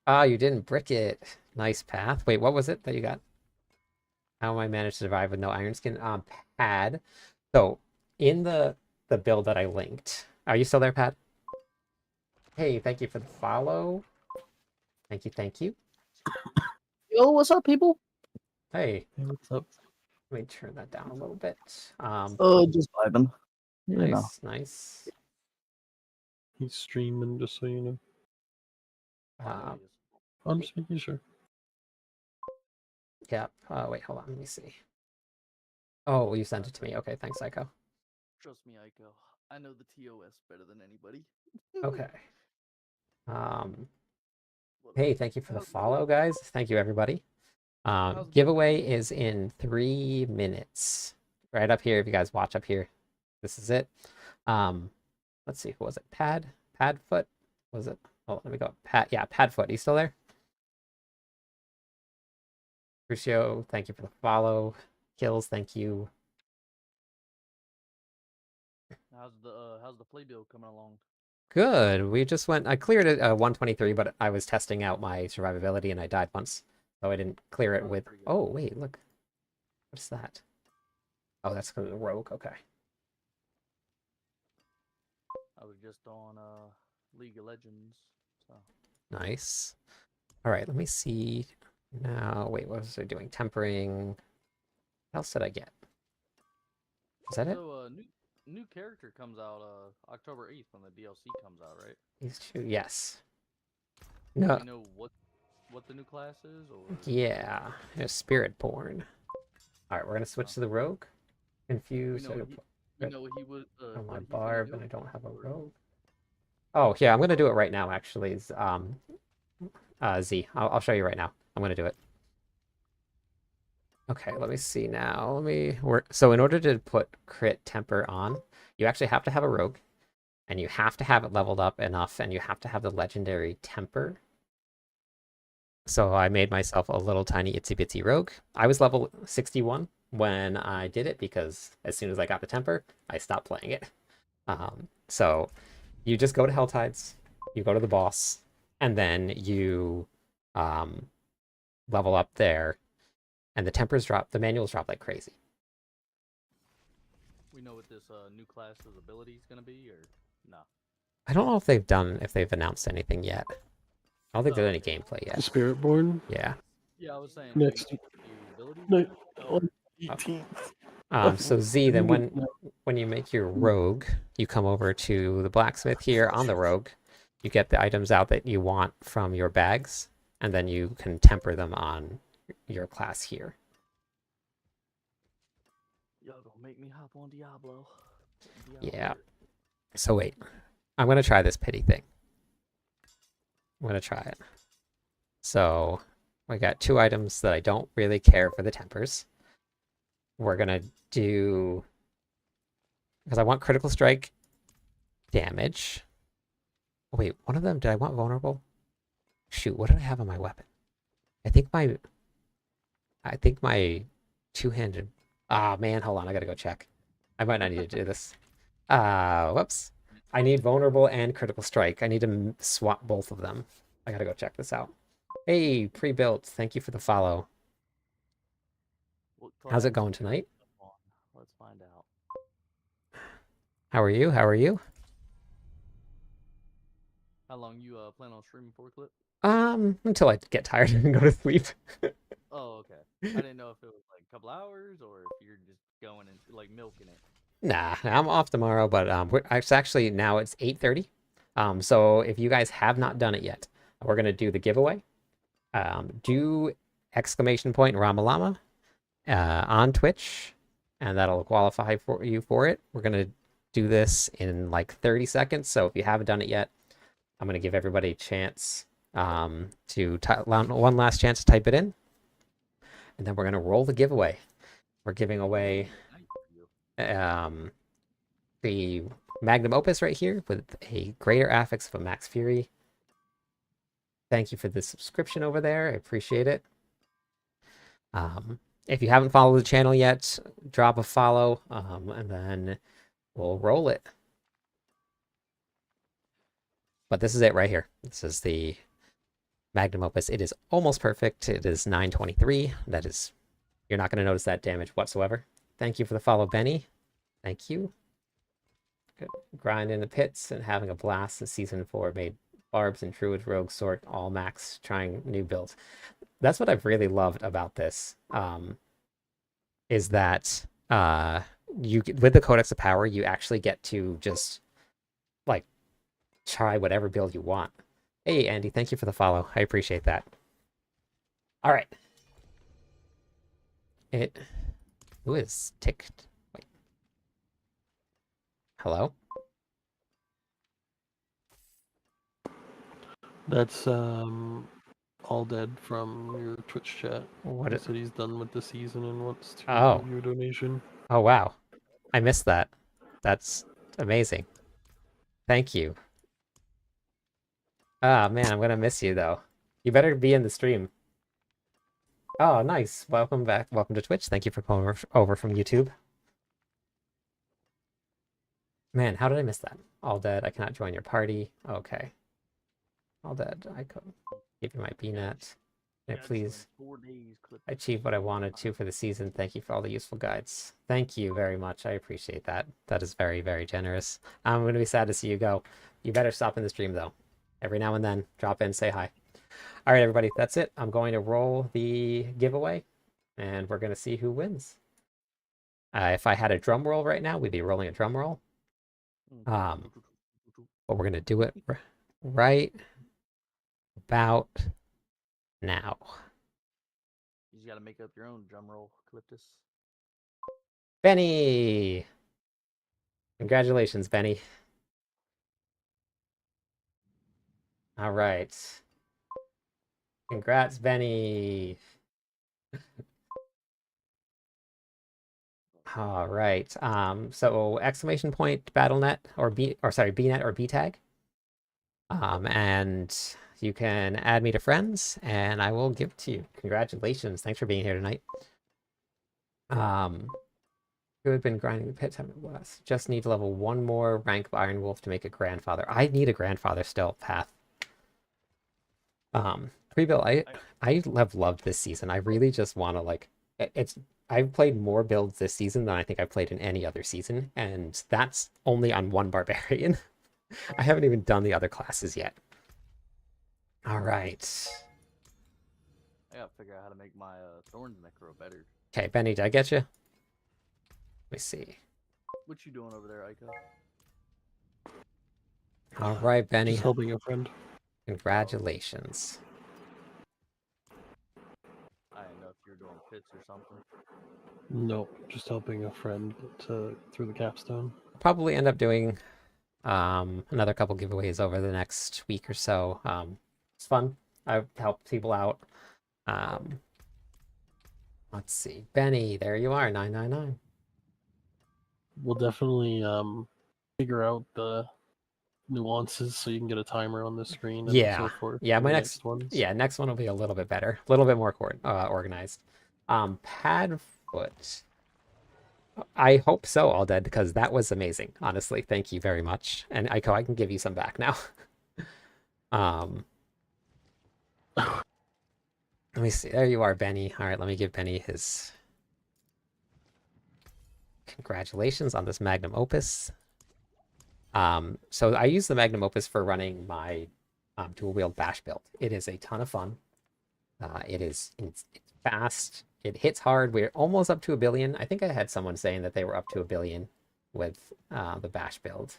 Ah, you didn't brick it. Nice path. Wait, what was it that you got? How am I managed to survive with no iron skin? Pad. So in the build that I linked, are you still there, Pat? Hey, thank you for the follow. Thank you. Yo, what's up, people? Hey, What's up? let me turn that down a little bit. Just vibing. You know. Nice. He's streaming, just so you know. I'm just making sure. Yep. Wait, hold on. Let me see. Oh, you sent it to me. Okay, thanks, Psycho. Trust me, Aiko. I know the TOS better than anybody. Okay. Hey, thank you for the follow, guys. Thank you, everybody. Giveaway is in 3 minutes. Right up here, if you guys watch up here. This is it. Let's see, who was it? Padfoot? Was it? Oh, let me go. Padfoot. You still there? Crucio, thank you for the follow. Kills, thank you. How's the playbill coming along? Good. I cleared it 123, but I was testing out my survivability and I died once. So I didn't clear it with... Oh, wait, look. What's that? Oh, that's because of the rogue. Okay. I was just on League of Legends. So Nice. All right, let me see. Now, wait, what was I doing? Tempering. What else did I get? Is that it? so new character comes out October 8th when the DLC comes out, right? These two, yes. Do No, we know what the new class is, or yeah, Spirit Born. All right, we're gonna switch to the rogue. we Confused. know I he was on my what he's gonna barb, do? and I don't have a or- rogue. Oh, yeah, I'm gonna do it right now. Actually, Z. I'll show you right now. I'm gonna do it. Okay, let me see now. Let me work. So in order to put crit temper on, you actually have to have a rogue, and you have to have it leveled up enough, and you have to have the legendary temper. So I made myself a little tiny itsy bitsy rogue. I was level 61 when I did it because as soon as I got the temper, I stopped playing it. So you just go to Helltides, you go to the boss, and then you level up there, and the tempers drop, the manuals drop like crazy. We know what this new class's ability is gonna be, or no? I don't know if they've announced anything yet. I don't think there's any Okay. gameplay The yet. Spirit Born Yeah, I was saying next new abilities. no, or- on 18th. So Z, then Maybe when you make your rogue, you come over to the blacksmith here on the rogue. You get the items out that you want from your bags, and then you can temper them on your class here. Y'all gonna make me hop on Diablo. Yeah. Diablo. So wait, I'm gonna try this pity thing. I'm gonna try it. So we got two items that I don't really care for the tempers. We're gonna do, because I want critical strike damage. Wait, one of them, did I want vulnerable? Shoot, what did I have on my weapon? I think my two-handed. Ah, man, hold on, I gotta go check. I might not need to do this. Whoops. I need vulnerable and critical strike. I need to swap both of them. I gotta go check this out. Hey, pre-built. Thank you for the follow. What How's it class going do you tonight? want? Let's find out. How are you? How are you? How long you plan on streaming for, Clip? Until I get tired and go to sleep. Oh, okay. I didn't know if it was like a couple hours or if you're just going and like milking it. Nah, I'm off tomorrow, but it's actually now it's 8:30. So if you guys have not done it yet, we're gonna do the giveaway. Do exclamation point Ramalama on Twitch, and that'll qualify for you for it. We're gonna do this in like 30 seconds. So if you haven't done it yet, I'm gonna give everybody a chance to one last chance to type it in, and then we're gonna roll the giveaway. We're giving away Nice for you. the Magnum Opus right here with a greater affix of a Max Fury. Thank you for the subscription over there. I appreciate it. If you haven't followed the channel yet, drop a follow, and then we'll roll it. But this is it right here. This is the Magnum Opus. It is almost perfect. It is 923. That is, you're not going to notice that damage whatsoever. Thank you for the follow, Benny. Thank you. Good. Grind in the pits and having a blast. The season 4 made barbs and druid rogue sort all max, trying new builds. That's what I've really loved about this. Is that you with the Codex of Power, you actually get to just like try whatever build you want. Hey Andy, thank you for the follow. I appreciate that. All right. Who is ticked? Wait. Hello? That's all dead from your Twitch chat. What? He said he's done with the season and wants to Oh. give you a donation. Oh wow. I missed that. That's amazing. Thank you. Ah man, I'm gonna miss you though. You better be in the stream. Oh, nice. Welcome back. Welcome to Twitch. Thank you for coming over from YouTube. Man, how did I miss that? All dead. I cannot join your party. Okay. All dead. I could give you my BNet. Yeah, Got you in please 4 days clip. achieve what I wanted to for the season. Thank you for all the useful guides. Thank you very much. I appreciate that. That is very, very generous. I'm going to be sad to see you go. You better stop in the stream, though. Every now and then, drop in, say hi. All right, everybody, that's it. I'm going to roll the giveaway, and we're going to see who wins. If I had a drum roll right now, we'd be rolling a drum roll. But we're going to do it right about now. You just gotta make up your own drum roll, Cliptus. Benny! Congratulations, Benny. All right. Congrats, Benny. All right. So exclamation point BattleNet or BNet or BTag. And you can add me to friends and I will give it to you. Congratulations. Thanks for being here tonight. Who had been grinding the pit time it was. Just need to level one more rank of Iron Wolf to make a grandfather. I need a grandfather still, Path. Pre-built, I have loved this season. I really just want to like I've played more builds this season than I think I've played in any other season, and that's only on one barbarian. I haven't even done the other classes yet. All right. I gotta figure out how to make my Thorns Necro better. Okay, Benny, did I get you? Let me see. What you doing over there, Aiko? All right, Benny. Just helping a friend. Congratulations. I didn't know if you were doing pits or something. Nope, just helping a friend through the capstone. I'll probably end up doing another couple giveaways over the next week or so. It's fun. I've helped people out. Let's see. Benny, there you are, 999. We'll definitely figure out the nuances so you can get a timer on the screen and Yeah. so forth. Yeah, for my the next ones. Yeah, next one will be a little bit better. A little bit more organized. Padfoot. I hope so, All Dead, because that was amazing. Honestly, thank you very much. And Aiko, I can give you some back now. Let me see. There you are, Benny. All right, let me give Benny his congratulations on this magnum opus. So I use the magnum opus for running my dual wield bash build. It is a ton of fun. It's fast. It hits hard. We're almost up to 1 billion. I think I had someone saying that they were up to 1 billion with the bash build.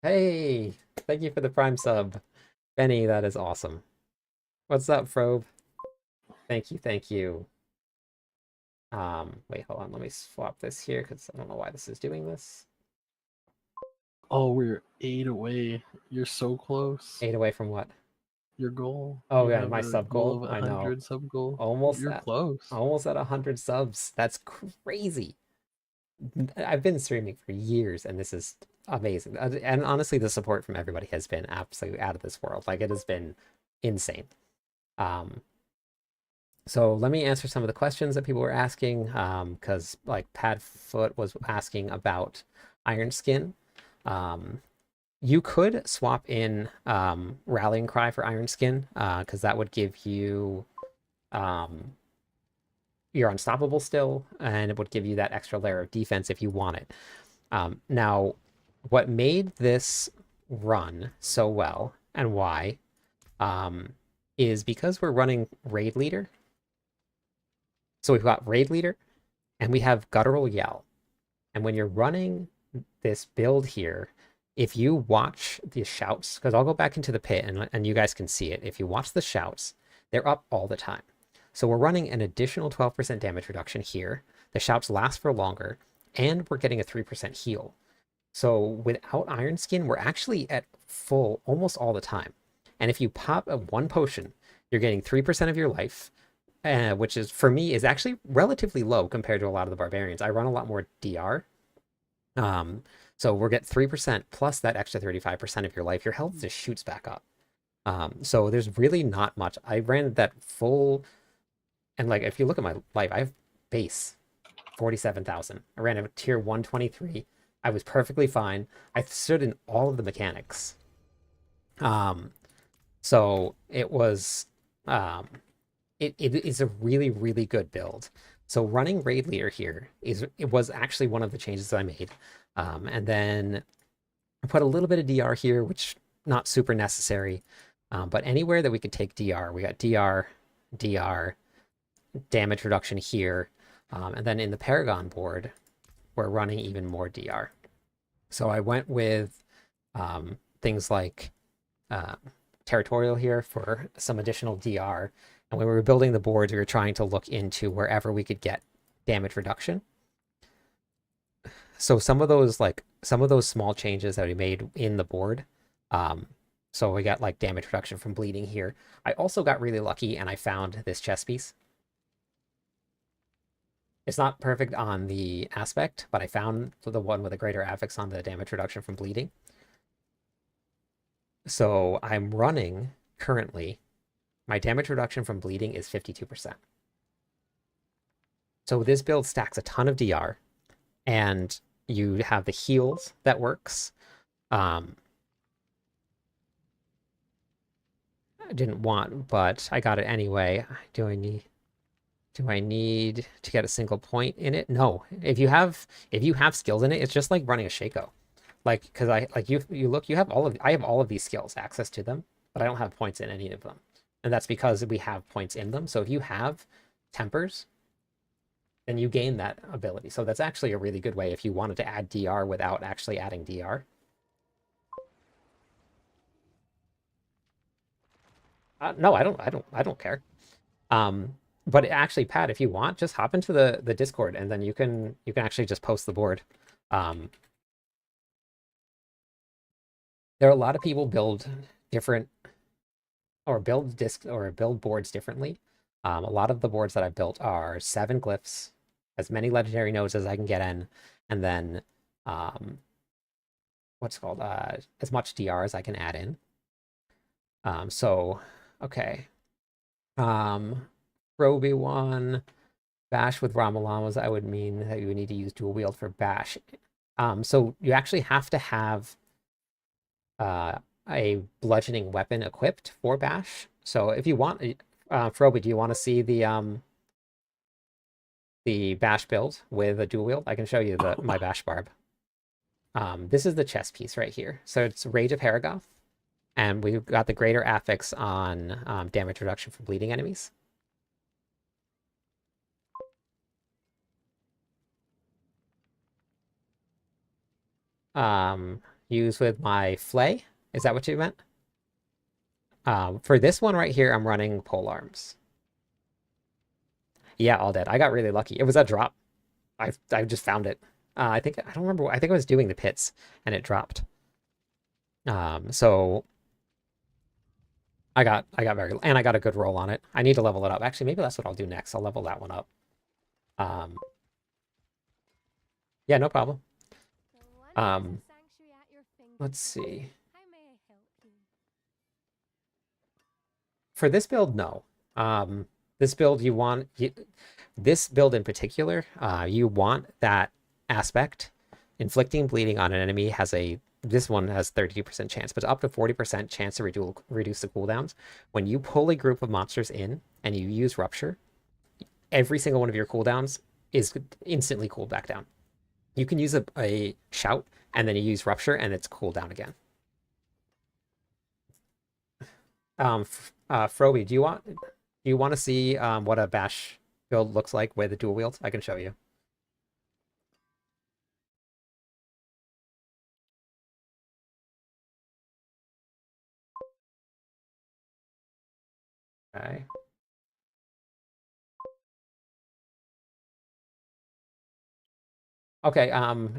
Hey, thank you for the prime sub, Benny. That is awesome. What's up, Frobe? Thank you, thank you. Wait, hold on. Let me swap this here because I don't know why this is doing this. Oh, we're 8 away. You're so close. 8 away from what? Your goal. Oh You yeah, have my a sub goal. of I know. 100 sub goal. Almost You're close. Almost at 100 subs. That's crazy. I've been streaming for years, and this is amazing. And honestly, the support from everybody has been absolutely out of this world. Like, it has been insane. So let me answer some of the questions that people were asking. Because like Padfoot was asking about Iron Skin. You could swap in Rallying Cry for Iron Skin, because that would give you you're unstoppable still, and it would give you that extra layer of defense if you want it. Now, what made this run so well and why is because we're running Raid Leader. So we've got Raid Leader and we have Guttural Yell. And when you're running this build here, if you watch the shouts, because I'll go back into the pit and you guys can see it. If you watch the shouts, they're up all the time. So we're running an additional 12% damage reduction here. The shouts last for longer, and we're getting a 3% heal. So without Iron Skin, we're actually at full almost all the time. And if you pop a 1 potion, you're getting 3% of your life, which is, for me, is actually relatively low compared to a lot of the barbarians. I run a lot more DR. So we're get 3% plus that extra 35% of your life. Your health just shoots back up. So there's really not much. I ran that full, and like if you look at my life, I have base 47,000. I ran a tier 123. I was perfectly fine. I stood in all of the mechanics. So it was, it is a really, really good build. So running Raid Leader here it was actually one of the changes that I made. And then I put a little bit of DR here, which not super necessary. But anywhere that we could take DR, we got DR, damage reduction here. And then in the Paragon board, we're running even more DR. So I went with things like territorial here for some additional DR. And when we were building the boards, we were trying to look into wherever we could get damage reduction. So some of those small changes that we made in the board. So we got like damage reduction from bleeding here. I also got really lucky and I found this chest piece. It's not perfect on the aspect, but I found the one with a greater affix on the damage reduction from bleeding. So I'm running currently, my damage reduction from bleeding is 52%. So this build stacks a ton of DR, and you have the heals that works. I didn't want, but I got it anyway. Do I need to get a single point in it? No. If you have skills in it, it's just like running a Shaco. Like, because I have all of these skills, access to them, but I don't have points in any of them. And that's because we have points in them. So if you have tempers, then you gain that ability. So that's actually a really good way if you wanted to add DR without actually adding DR. No, I don't care. But actually, Pat, if you want, just hop into the Discord and then you can actually just post the board. There are a lot of people build different or build boards differently. A lot of the boards that I've built are 7 glyphs, as many legendary nodes as I can get in, and then what's called as much DR as I can add in. So okay. Roby 1, Bash with Ramalamas, I would mean that you would need to use dual wield for Bash. So you actually have to have a bludgeoning weapon equipped for Bash. So if you want, Froby, do you want to see the Bash build with a dual wield? I can show you my Bash barb. This is the chest piece right here. So it's Rage of Haragoth, and we've got the greater affix on damage reduction from bleeding enemies. Use with my Flay. Is that what you meant? For this one right here, I'm running pole arms. Yeah, all dead. I got really lucky. It was a drop. I just found it. I don't remember. I think I was doing the pits and it dropped. So I got I got a good roll on it. I need to level it up. Actually, maybe that's what I'll do next. I'll level that one up. Yeah, no problem. Let's see. For this build, no. This build this build in particular, you want that aspect. Inflicting bleeding on an enemy this one has 32% chance, but up to 40% chance to reduce the cooldowns. When you pull a group of monsters in and you use Rupture, every single one of your cooldowns is instantly cooled back down. You can use a shout and then you use Rupture and it's cooled down again. Froby, do you want to see what a Bash build looks like with the dual wield? I can show you. Okay. Okay,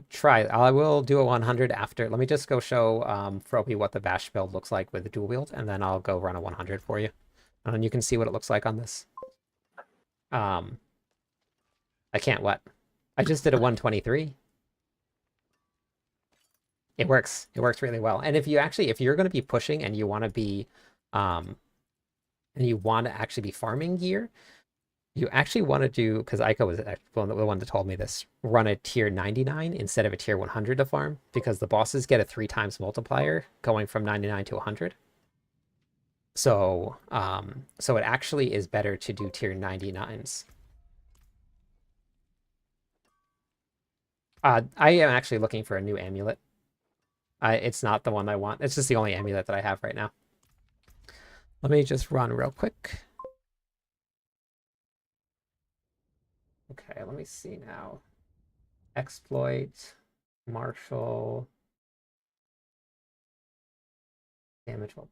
try. I will do a 100 after. Let me just go show Froby what the Bash build looks like with the dual wield, and then I'll go run a 100 for you. And then you can see what it looks like on this. I can't what? I just did a 123. It works. It works really well. And if you're going to be pushing and you want to be actually be farming gear, you actually want to do, because Aiko was the one that told me this, run a tier 99 instead of a tier 100 to farm, because the bosses get a 3 times multiplier going from 99 to 100. So so it actually is better to do tier 99s. I am actually looking for a new amulet. It's not the one I want. It's just the only amulet that I have right now. Let me just run real quick. Okay, let me see now. Exploit, martial, damage level.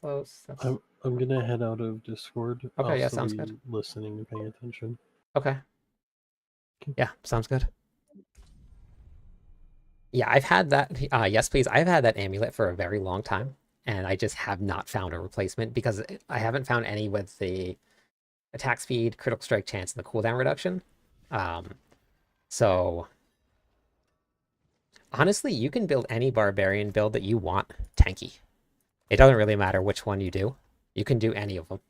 Close. That's... I'm gonna head out of Discord. Okay, I'll yeah, still sounds be good. listening and paying attention. Okay. Yeah, sounds good. Yeah, I've had that. Yes, please. I've had that amulet for a very long time, and I just have not found a replacement because I haven't found any with the attack speed, critical strike chance, and the cooldown reduction. So honestly, you can build any barbarian build that you want tanky. It doesn't really matter which one you do. You can do any of them.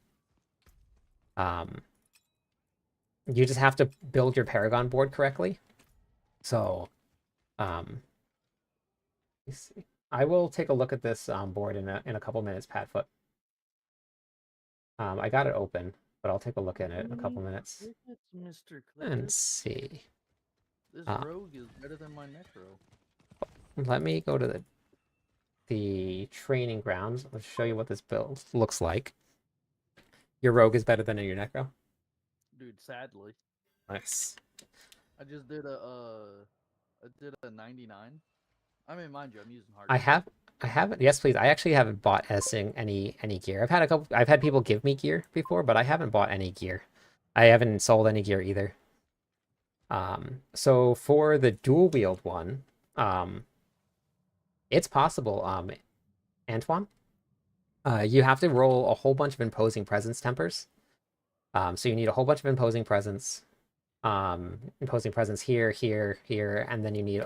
You just have to build your Paragon board correctly. So, let me see. I will take a look at this board in a couple minutes, Padfoot. I got it open, but I'll take a look at it in a couple minutes Mr. and see. This rogue is better than my necro. Let me go to the training grounds. Let's show you what this build looks like. Your rogue is better than your necro. Dude, sadly. Nice. I just did a 99. I mean, mind you, I'm using hard. I haven't. Yes, please. I actually haven't bought any gear. I've had people give me gear before, but I haven't bought any gear. I haven't sold any gear either. So for the dual wield one, it's possible, Antoine. You have to roll a whole bunch of imposing presence tempers. So you need a whole bunch of imposing presence. Imposing presence here, here, here, and then you need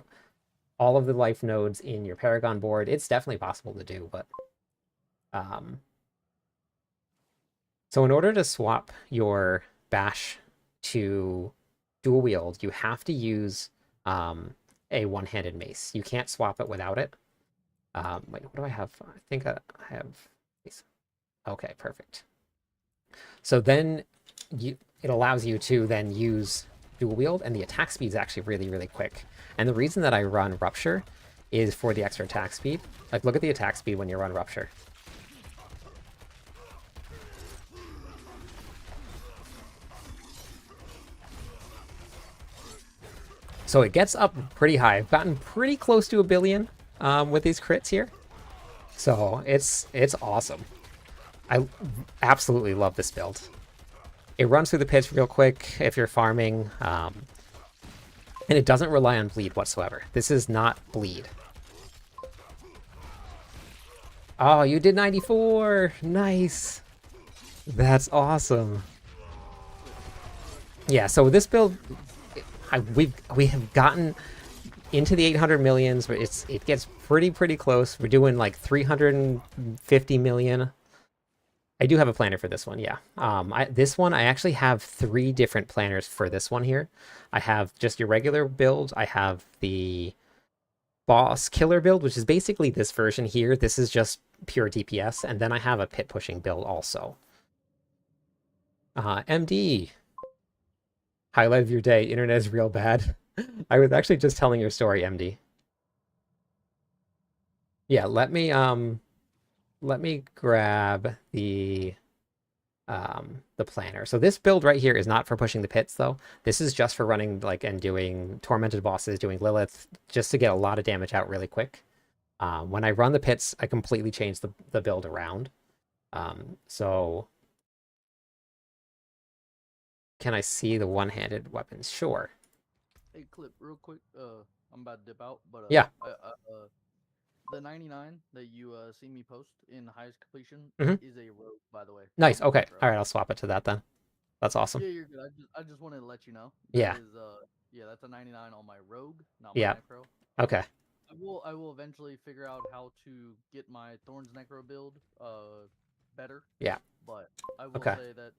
all of the life nodes in your Paragon board. It's definitely possible to do, but so in order to swap your bash to dual wield, you have to use a one-handed mace. You can't swap it without it. Wait, what do I have? I think I have these. Okay, perfect. So then it allows you to then use dual wield, and the attack speed is actually really, really quick. And the reason that I run Rupture is for the extra attack speed. Like, look at the attack speed when you run Rupture. So it gets up pretty high. I've gotten pretty close to 1 billion with these crits here. So it's awesome. I absolutely love this build. It runs through the pits real quick if you're farming. And it doesn't rely on bleed whatsoever. This is not bleed. Oh, you did 94. Nice. That's awesome. Yeah, so this build, we have gotten into the 800 millions. It gets pretty close. We're doing like 350 million. I do have a planner for this one, yeah. This one, I actually have 3 different planners for this one here. I have just your regular build. I have the boss killer build, which is basically this version here. This is just pure DPS. And then I have a pit pushing build also. MD. Highlight of your day. Internet is real bad. I was actually just telling your story, MD. Yeah, let me grab the planner. So this build right here is not for pushing the pits though. This is just for running like and doing tormented bosses, doing Lilith, just to get a lot of damage out really quick. When I run the pits, I completely change the build around. So can I see the one-handed weapons? Sure. Hey, Clip, real quick. I'm about to dip out, but Yeah. The 99 that you see me post in highest completion Mhm. is a rogue, by the way. Nice. not Okay. necro. All right. I'll swap it to that then. That's awesome. Yeah, you're good. I just wanted to let you know. Yeah. That is, yeah, that's a 99 on my rogue, not Yeah. my necro. Okay. I will eventually figure out how to get my Thorns necro build better. Yeah. But I will Okay. say that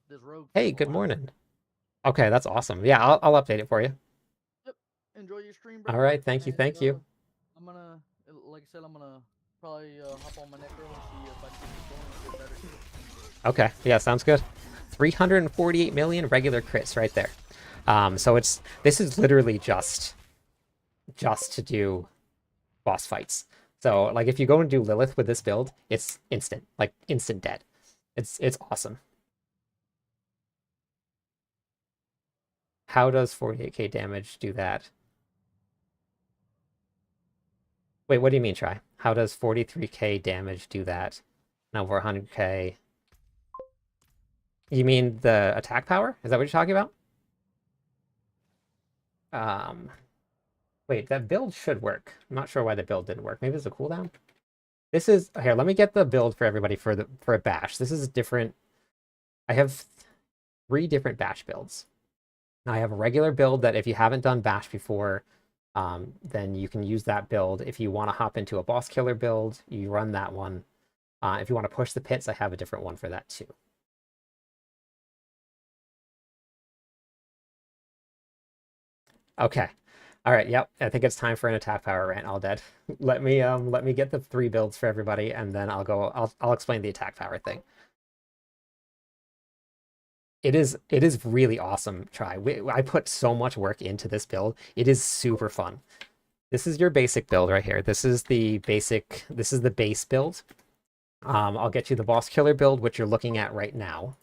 this rogue. Hey, good morning. Okay, that's awesome. Yeah, I'll update it for you. Yep. Enjoy your stream, bro. All right. Thank you. And, Thank you. I'm gonna, like I said, I'm gonna probably hop on my necro and see if I can keep going a bit better. Okay, yeah, sounds good. 348 million regular crits right there. So this is literally just to do boss fights. So like if you go and do Lilith with this build, it's instant, like instant dead. It's awesome. How does 48k damage do that? Wait, what do you mean, Try? How does 43k damage do that? And over 100k. You mean the attack power? Is that what you're talking about? Wait, that build should work. I'm not sure why the build didn't work. Maybe it's a cooldown. This is here. Let me get the build for everybody for a bash. This is different. I have 3 different bash builds. Now I have a regular build that if you haven't done bash before, then you can use that build. If you want to hop into a boss killer build, you run that one. If you want to push the pits, I have a different one for that too. Okay. All right. Yep. I think it's time for an attack power rant. All dead. Let me get the 3 builds for everybody, and then I'll explain the attack power thing. It is really awesome. I put so much work into this build. It is super fun. This is your basic build right here. This is the base build. I'll get you the boss killer build, which you're looking at right now.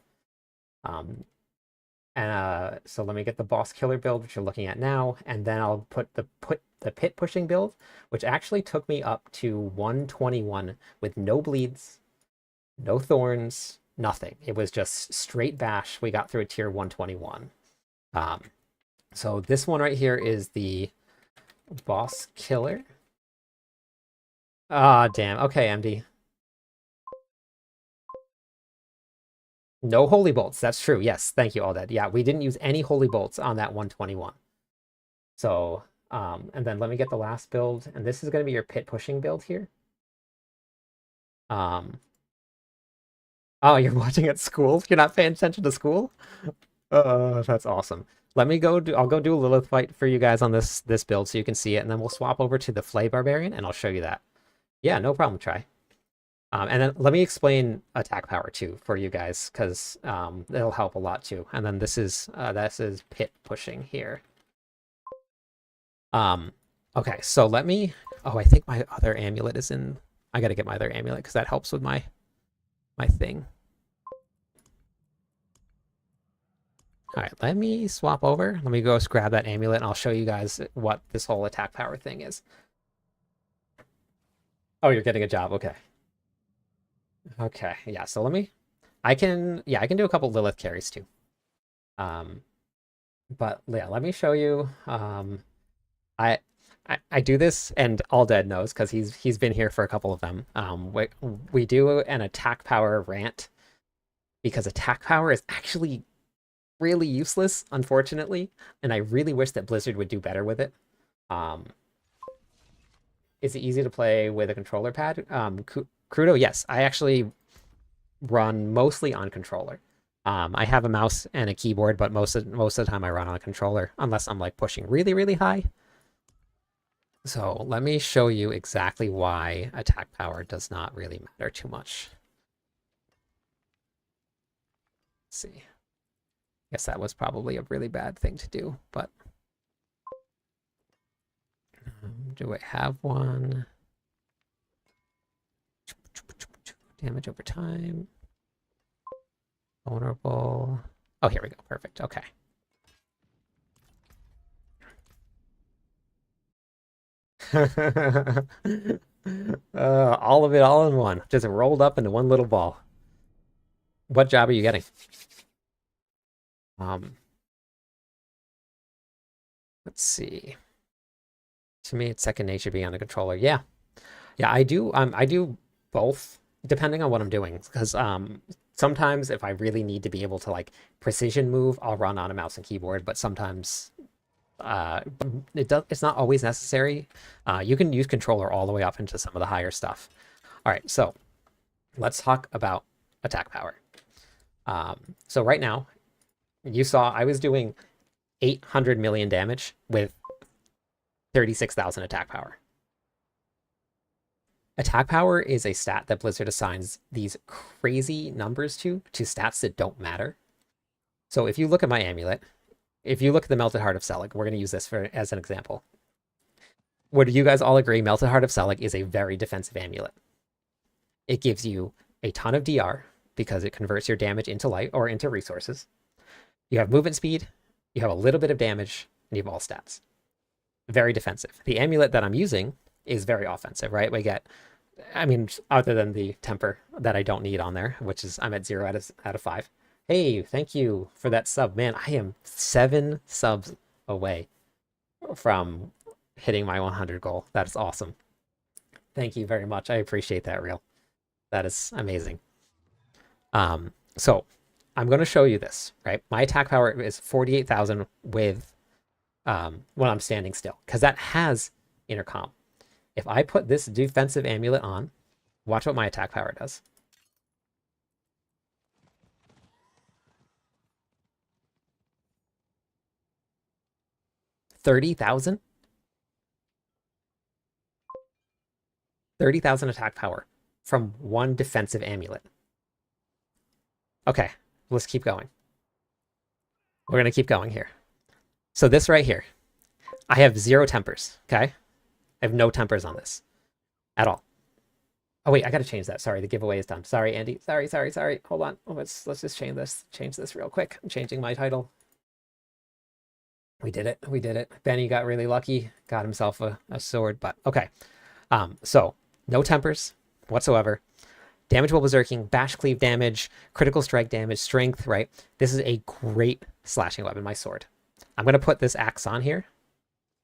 So let me get the boss killer build, which you're looking at now, and then I'll put the pit pushing build, which actually took me up to 121 with no bleeds, no thorns, nothing. It was just straight bash. We got through a tier 121. So this one right here is the boss killer. Ah, damn. Okay, MD. No holy bolts. That's true. Yes. Thank you, all that. Yeah, we didn't use any holy bolts on that 121. So, and then let me get the last build. And this is going to be your pit pushing build here. Oh, you're watching at school? You're not paying attention to school? That's awesome. Let me go I'll go do a Lilith fight for you guys on this build so you can see it, and then we'll swap over to the Flay Barbarian and I'll show you that. Yeah, no problem, Try. And then let me explain attack power too for you guys, because it'll help a lot too. And then this is pit pushing here. Okay, so let me. Oh, I think my other amulet is in. I gotta get my other amulet because that helps with my thing. All right, let me swap over. Let me go grab that amulet, and I'll show you guys what this whole attack power thing is. Oh, you're getting a job. Okay. Okay, yeah, so I can do a couple Lilith carries too. But yeah, let me show you. I do this, and All Dead knows because he's been here for a couple of them. We do an attack power rant because attack power is actually really useless, unfortunately, and I really wish that Blizzard would do better with it. Is it easy to play with a controller pad? Crudo, yes. I actually run mostly on controller. I have a mouse and a keyboard, but most of the time I run on a controller, unless I'm like pushing really, really high. So let me show you exactly why attack power does not really matter too much. Let's see. Guess that was probably a really bad thing to do, but do I have one? Damage over time. Vulnerable. Oh, here we go. Perfect. Okay. All of it all in one. Just rolled up into one little ball. What job are you getting? Let's see. To me, it's second nature being on a controller. Yeah. Yeah, I do both depending on what I'm doing. Because sometimes if I really need to be able to like precision move, I'll run on a mouse and keyboard, but sometimes it's not always necessary. You can use controller all the way up into some of the higher stuff. All right, so let's talk about attack power. So right now, you saw I was doing 800 million damage with 36,000 attack power. Attack power is a stat that Blizzard assigns these crazy numbers to stats that don't matter. So if you look at my amulet, if you look at the Melted Heart of Selig, we're going to use this as an example. Would you guys all agree Melted Heart of Selig is a very defensive amulet? It gives you a ton of DR because it converts your damage into light or into resources. You have movement speed, you have a little bit of damage, and you have all stats. Very defensive. The amulet that I'm using is very offensive, right? We get, I mean, other than the temper that I don't need on there, which is I'm at 0 out of 5. Hey, thank you for that sub. Man, I am 7 subs away from hitting my 100 goal. That is awesome. Thank you very much. I appreciate that, Real. That is amazing. So I'm going to show you this, right? My attack power is 48,000 with when I'm standing still, because that has intercom. If I put this defensive amulet on, watch what my attack power does. 30,000? 30,000 attack power from one defensive amulet. Okay, let's keep going. We're going to keep going here. So this right here, I have 0 tempers, okay? I have no tempers on this at all. Oh wait, I got to change that. Sorry, the giveaway is done. Sorry, Andy. Sorry. Hold on. Let's just change this real quick. I'm changing my title. We did it. Benny got really lucky, got himself a sword, but okay. So no tempers whatsoever. Damage while berserking, bash cleave damage, critical strike damage, strength, right? This is a great slashing weapon, my sword. I'm going to put this axe on here.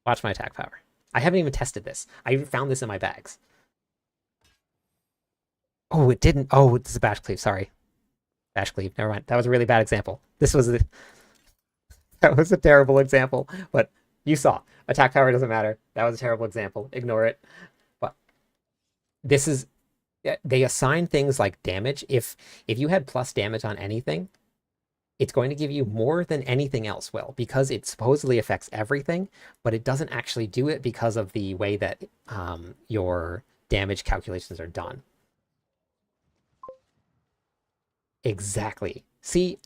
Watch my attack power. I haven't even tested this. I even found this in my bags. Oh, it didn't. Oh, it's a bash cleave. Sorry. Bash cleave. Never mind. That was a really bad example. That was a terrible example, but you saw. Attack power doesn't matter. That was a terrible example. Ignore it. But this is, they assign things like damage. If you had plus damage on anything, it's going to give you more than anything else will, because it supposedly affects everything, but it doesn't actually do it because of the way that your damage calculations are done. Exactly. See,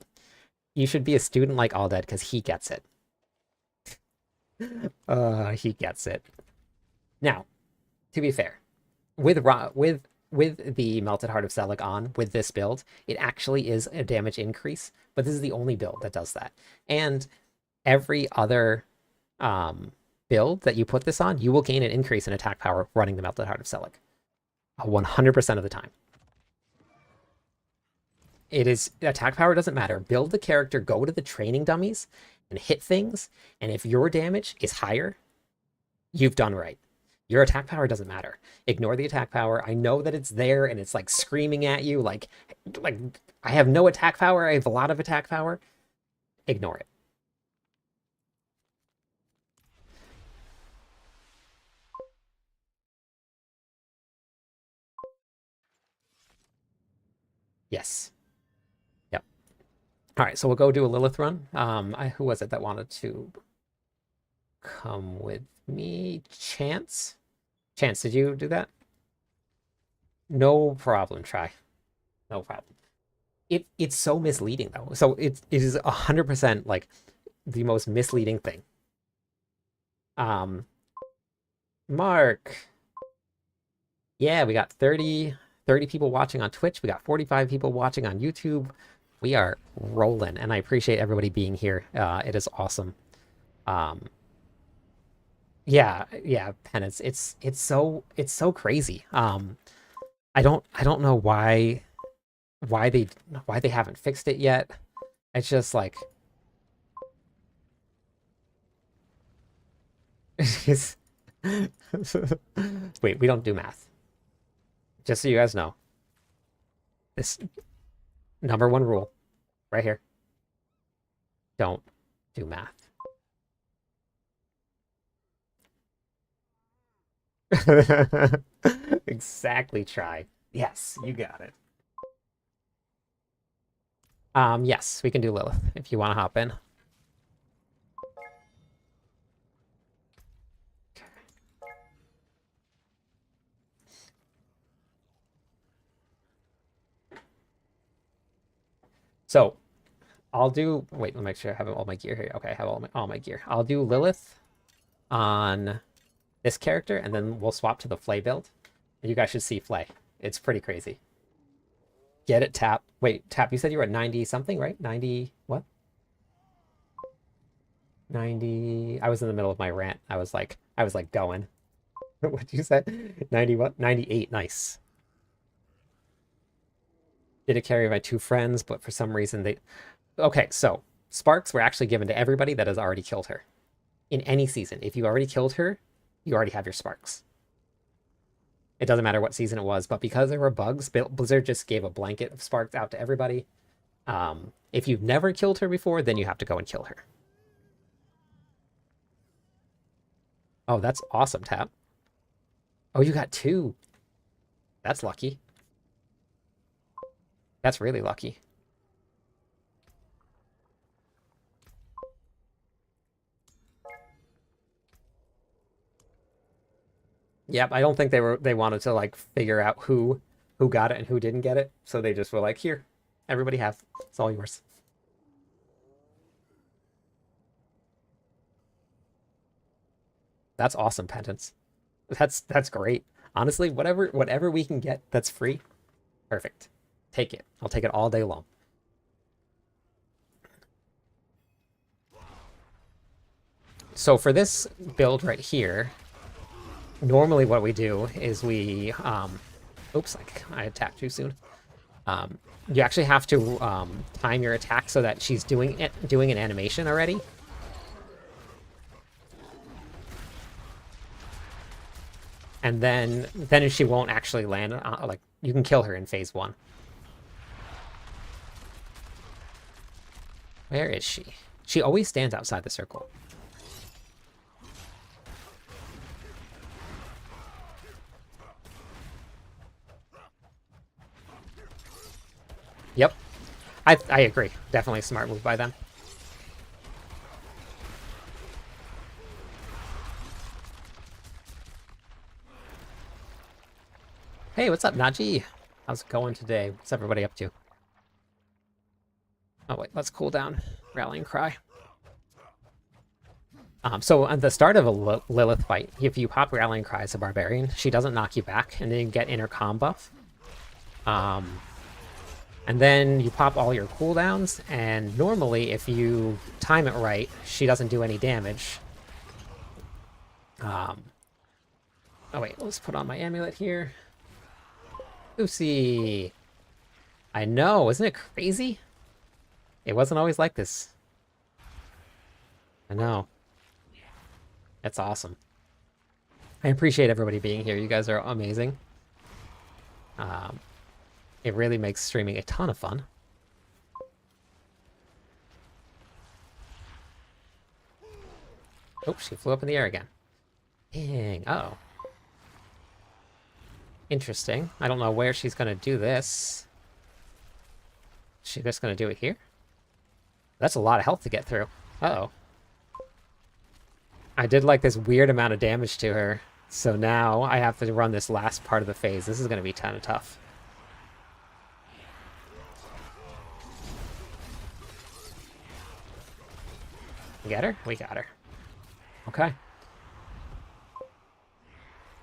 you should be a student like Alded because he gets it. He gets it. Now, to be fair, with the Melted Heart of Selig on, with this build, it actually is a damage increase, but this is the only build that does that. And every other build that you put this on, you will gain an increase in attack power running the Melted Heart of Selig. 100% of the time. It is, attack power doesn't matter. Build the character, go to the training dummies, and hit things, and if your damage is higher, you've done right. Your attack power doesn't matter. Ignore the attack power. I know that it's there, and it's like screaming at you, like I have no attack power, I have a lot of attack power. Ignore it. Yes. Yep. All right, so we'll go do a Lilith run. Who was it that wanted to come with me? Chance? Chance, did you do that? No problem, try. No problem. It's so misleading though. So it is 100% like the most misleading thing. Mark. Yeah, we got 30 people watching on Twitch. We got 45 people watching on YouTube. We are rolling, and I appreciate everybody being here. It is awesome. Yeah, Penance. It's so crazy. I don't know why they haven't fixed it yet. It's just like wait, we don't do math. Just so you guys know. This #1 rule right here. Don't do math. Exactly, try. Yes, you got it. Yes, we can do Lilith if you want to hop in. So I'll do. Wait, let me make sure I have all my gear here. Okay, I have all my gear. I'll do Lilith on this character, and then we'll swap to the Flay build. You guys should see Flay. It's pretty crazy. Get it, Tap. Wait, Tap, you said you were at 90 something, right? 90 what? 90. I was in the middle of my rant. I was like going. What'd you say? 90 what? 98. Nice. Did it carry my two friends, but for some reason they... Okay, so sparks were actually given to everybody that has already killed her. In any season. If you already killed her, you already have your sparks. It doesn't matter what season it was, but because there were bugs, Blizzard just gave a blanket of sparks out to everybody. If you've never killed her before, then you have to go and kill her. Oh, that's awesome, Tap. Oh, you got 2. That's lucky. That's really lucky. Yep, I don't think they wanted to like figure out who got it and who didn't get it, so they just were like, here, everybody have. It's all yours. That's awesome, Penance. That's great. Honestly, whatever we can get that's free, perfect. Take it. I'll take it all day long. So for this build right here, normally what we do is we oops, I attacked too soon. You actually have to time your attack so that she's doing an animation already. And then she won't actually land. Like, you can kill her in phase 1. Where is she? She always stands outside the circle. Yep. I agree. Definitely a smart move by them. Hey, what's up, Najee? How's it going today? What's everybody up to? Oh, wait, let's cool down. Rallying cry. So at the start of a Lilith fight, if you pop Rallying Cry as a Barbarian, she doesn't knock you back, and then you get inner comm buff. And then you pop all your cooldowns, and normally, if you time it right, she doesn't do any damage. Oh wait, let's put on my amulet here. Oopsie. I know, isn't it crazy? It wasn't always like this. I know. That's awesome. I appreciate everybody being here. You guys are amazing. It really makes streaming a ton of fun. Oh, she flew up in the air again. Dang. Uh-oh. Interesting. I don't know where she's going to do this. Is she just going to do it here? That's a lot of health to get through. Uh-oh. I did like this weird amount of damage to her. So now I have to run this last part of the phase. This is going to be kind of tough. Get her? We got her. Okay.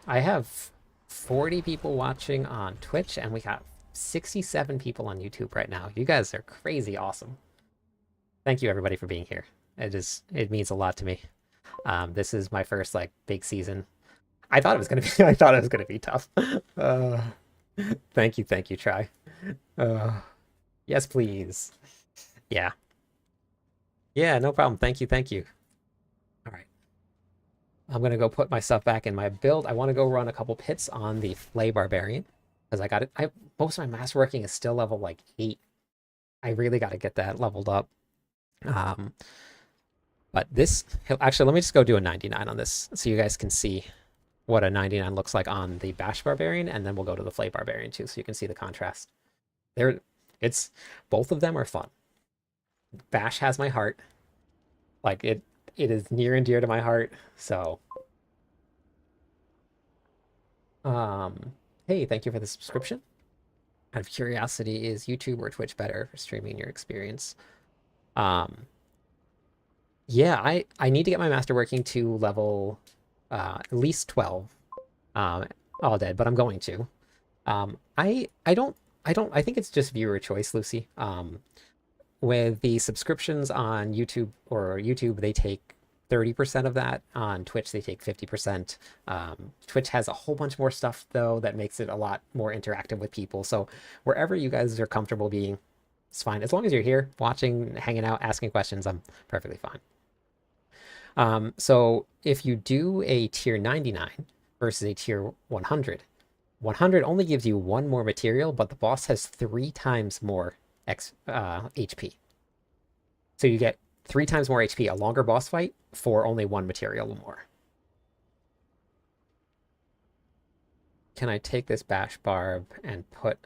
I have 40 people watching on Twitch, and we got 67 people on YouTube right now. You guys are crazy awesome. Thank you, everybody, for being here. It means a lot to me. This is my first like big season. I thought it was gonna be tough. Thank you, Try. Yes, please. Yeah. Yeah, no problem. Thank you. All right. I'm going to go put my stuff back in my build. I want to go run a couple pits on the Flay Barbarian because I got it. Most of my Masterworking is still level like 8. I really got to get that leveled up. But this, actually, let me just go do a 99 on this so you guys can see what a 99 looks like on the Bash Barbarian, and then we'll go to the Flay Barbarian too so you can see the contrast. Both of them are fun. Bash has my heart. Like, it is near and dear to my heart, so... Hey, thank you for the subscription. out of curiosity, is YouTube or Twitch better for streaming your experience? Yeah, I need to get my Masterworking to level at least 12 all dead, but I'm going to. I think it's just viewer choice, Lucy. With the subscriptions on YouTube or YouTube, they take 30% of that. On Twitch, they take 50%. Twitch has a whole bunch more stuff though that makes it a lot more interactive with people. So wherever you guys are comfortable being, it's fine. As long as you're here watching, hanging out, asking questions, I'm perfectly fine. So if you do a tier 99 versus a tier 100, 100 only gives you one more material, but the boss has 3 times more HP. So you get 3 times more HP, a longer boss fight for only 1 material more. Can I take this bash barb and put...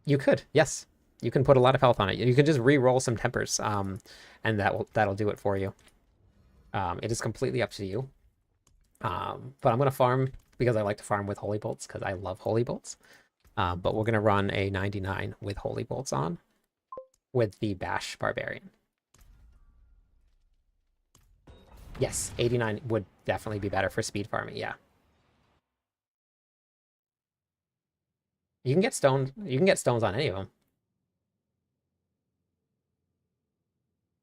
You could, yes. You can put a lot of health on it. You can just re-roll some tempers, and that'll do it for you. It is completely up to you. But I'm going to farm because I like to farm with holy bolts because I love holy bolts. But we're going to run a 99 with holy bolts on with the bash barbarian. Yes, 89 would definitely be better for speed farming, yeah. You can get stones on any of them.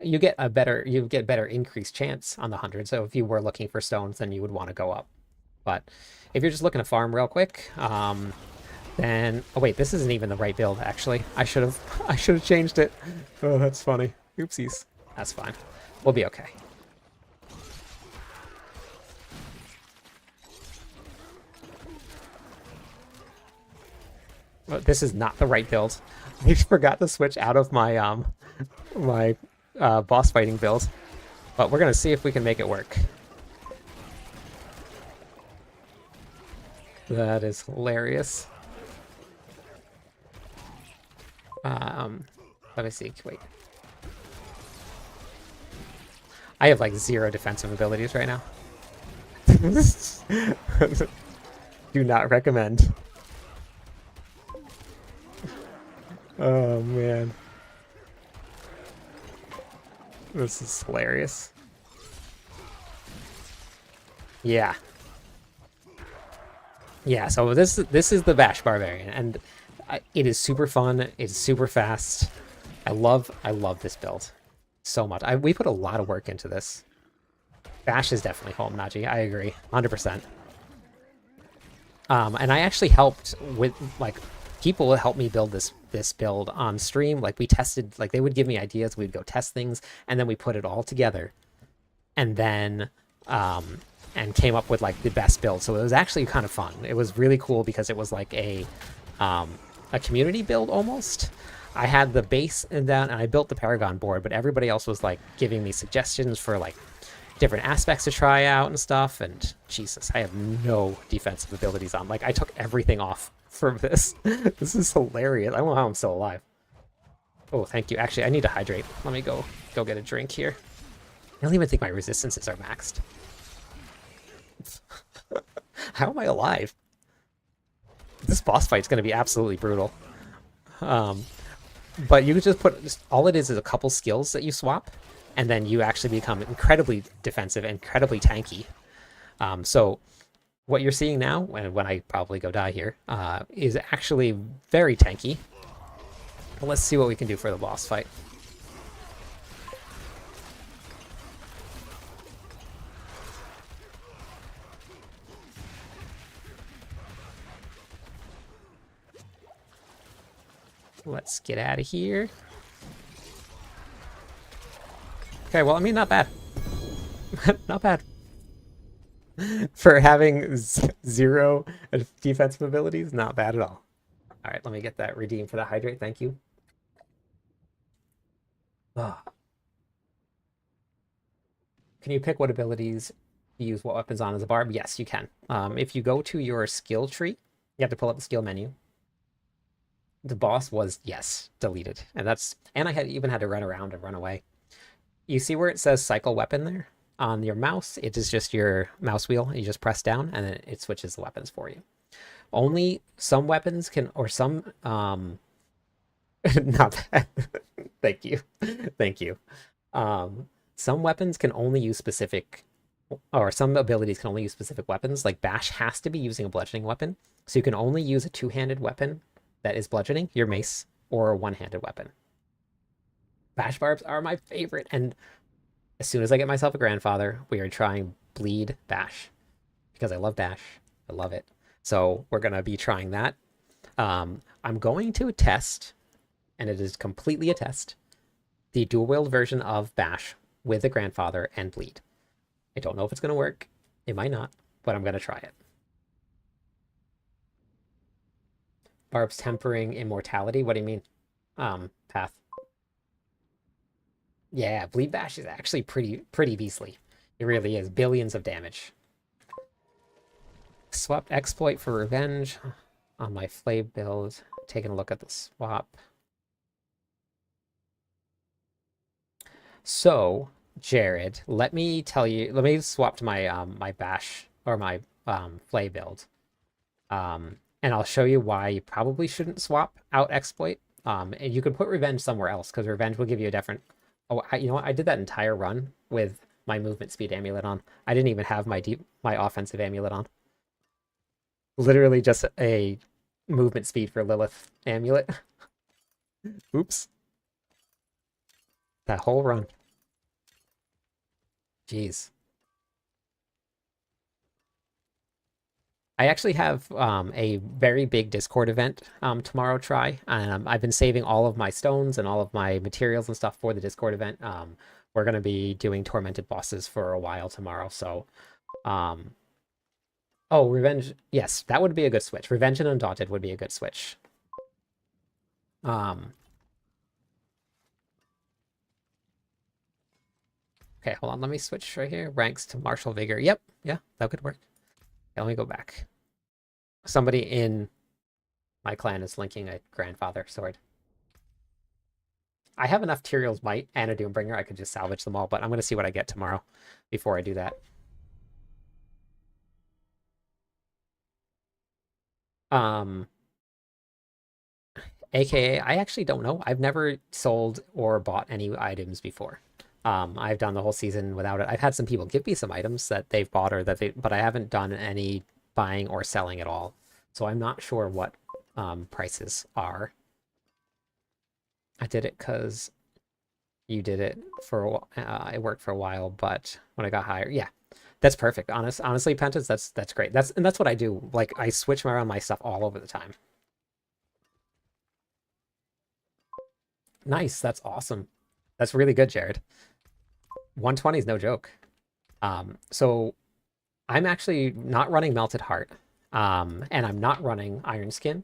You get better increased chance on the 100. So if you were looking for stones, then you would want to go up. But if you're just looking to farm real quick, then oh wait, this isn't even the right build actually. I should have changed it. Oh, that's funny. Oopsies. That's fine. We'll be okay. Well, this is not the right build. I forgot to switch out of my my boss fighting build, but we're gonna see if we can make it work. That is hilarious. Let me see. Wait. I have like 0 defensive abilities right now. Do not recommend. Oh man. This is hilarious. Yeah. Yeah, so this is the Bash Barbarian, and it is super fun. It's super fast. I love this build so much. We put a lot of work into this. Bash is definitely home, Najee. I agree, 100%. And I actually helped with people helped me build this build on stream. Like we tested, like they would give me ideas, we'd go test things, and then we put it all together, and then and came up with like the best build. So it was actually kind of fun. It was really cool because it was like a community build almost. I had the base and down, and I built the Paragon board, but everybody else was like giving me suggestions for like different aspects to try out and stuff. And Jesus, I have no defensive abilities on. Like I took everything off for this. This is hilarious. I don't know how I'm still alive. Oh, thank you. Actually, I need to hydrate. Let me go get a drink here. I don't even think my resistances are maxed. How am I alive? This boss fight's going to be absolutely brutal. But you can just all it is a couple skills that you swap, and then you actually become incredibly defensive, incredibly tanky. So what you're seeing now, when I probably go die here, is actually very tanky. But let's see what we can do for the boss fight. Let's get out of here. Okay, well, I mean, not bad. Not bad. For having 0 defensive abilities, not bad at all. All right, let me get that redeemed for the hydrate. Thank you. Ah. Can you pick what abilities you use what weapons on as a barb? Yes, you can. If you go to your skill tree, you have to pull up the skill menu. The boss was, yes, deleted. And I even had to run around and run away. You see where it says cycle weapon there? On your mouse, it is just your mouse wheel. You just press down and then it switches the weapons for you. Only some weapons can, or some Not that. Thank you. Thank you. Some weapons can only use specific, or some abilities can only use specific weapons. Like Bash has to be using a bludgeoning weapon. So you can only use a two-handed weapon that is bludgeoning, your mace, or a one-handed weapon. Bash barbs are my favorite. And as soon as I get myself a grandfather, we are trying bleed Bash because I love Bash. I love it. So we're going to be trying that. I'm going to test, and it is completely a test, the dual wield version of Bash with a grandfather and bleed. I don't know if it's going to work. It might not, but I'm going to try it. Barb's tempering immortality. What do you mean? Path. Yeah, bleed Bash is actually pretty beastly. It really is. Billions of damage. Swapped exploit for revenge on my Flay build. Taking a look at the swap. So, Jared, let me swap to my my Bash or my Flay build. And I'll show you why you probably shouldn't swap out exploit. And you can put revenge somewhere else because revenge will give you a different. Oh, you know what? I did that entire run with my movement speed amulet on. I didn't even have my offensive amulet on. Literally just a movement speed for Lilith amulet. Oops. That whole run. Jeez. I actually have a very big Discord event tomorrow, and I've been saving all of my stones and all of my materials and stuff for the Discord event. We're going to be doing tormented bosses for a while tomorrow, so oh, revenge, yes, that would be a good switch. Revenge and Undaunted would be a good switch. Okay, hold on, let me switch right here. Ranks to Martial Vigor. Yep, yeah, that could work. Okay, let me go back. Somebody in my clan is linking a grandfather sword. I have enough Tyrael's Might and a Doombringer. I could just salvage them all, but I'm going to see what I get tomorrow before I do that. AKA, I actually don't know. I've never sold or bought any items before. I've done the whole season without it. I've had some people give me some items that they've bought but I haven't done any buying or selling at all. So I'm not sure what prices are. I did it because you did it for a while. It worked for a while, but when I got higher, yeah, that's perfect. Honestly, Pentas, that's great. That's what I do. Like I switch around my stuff all over the time. Nice, that's awesome. That's really good, Jared. 120 is no joke. So I'm actually not running Melted Heart, and I'm not running Iron Skin,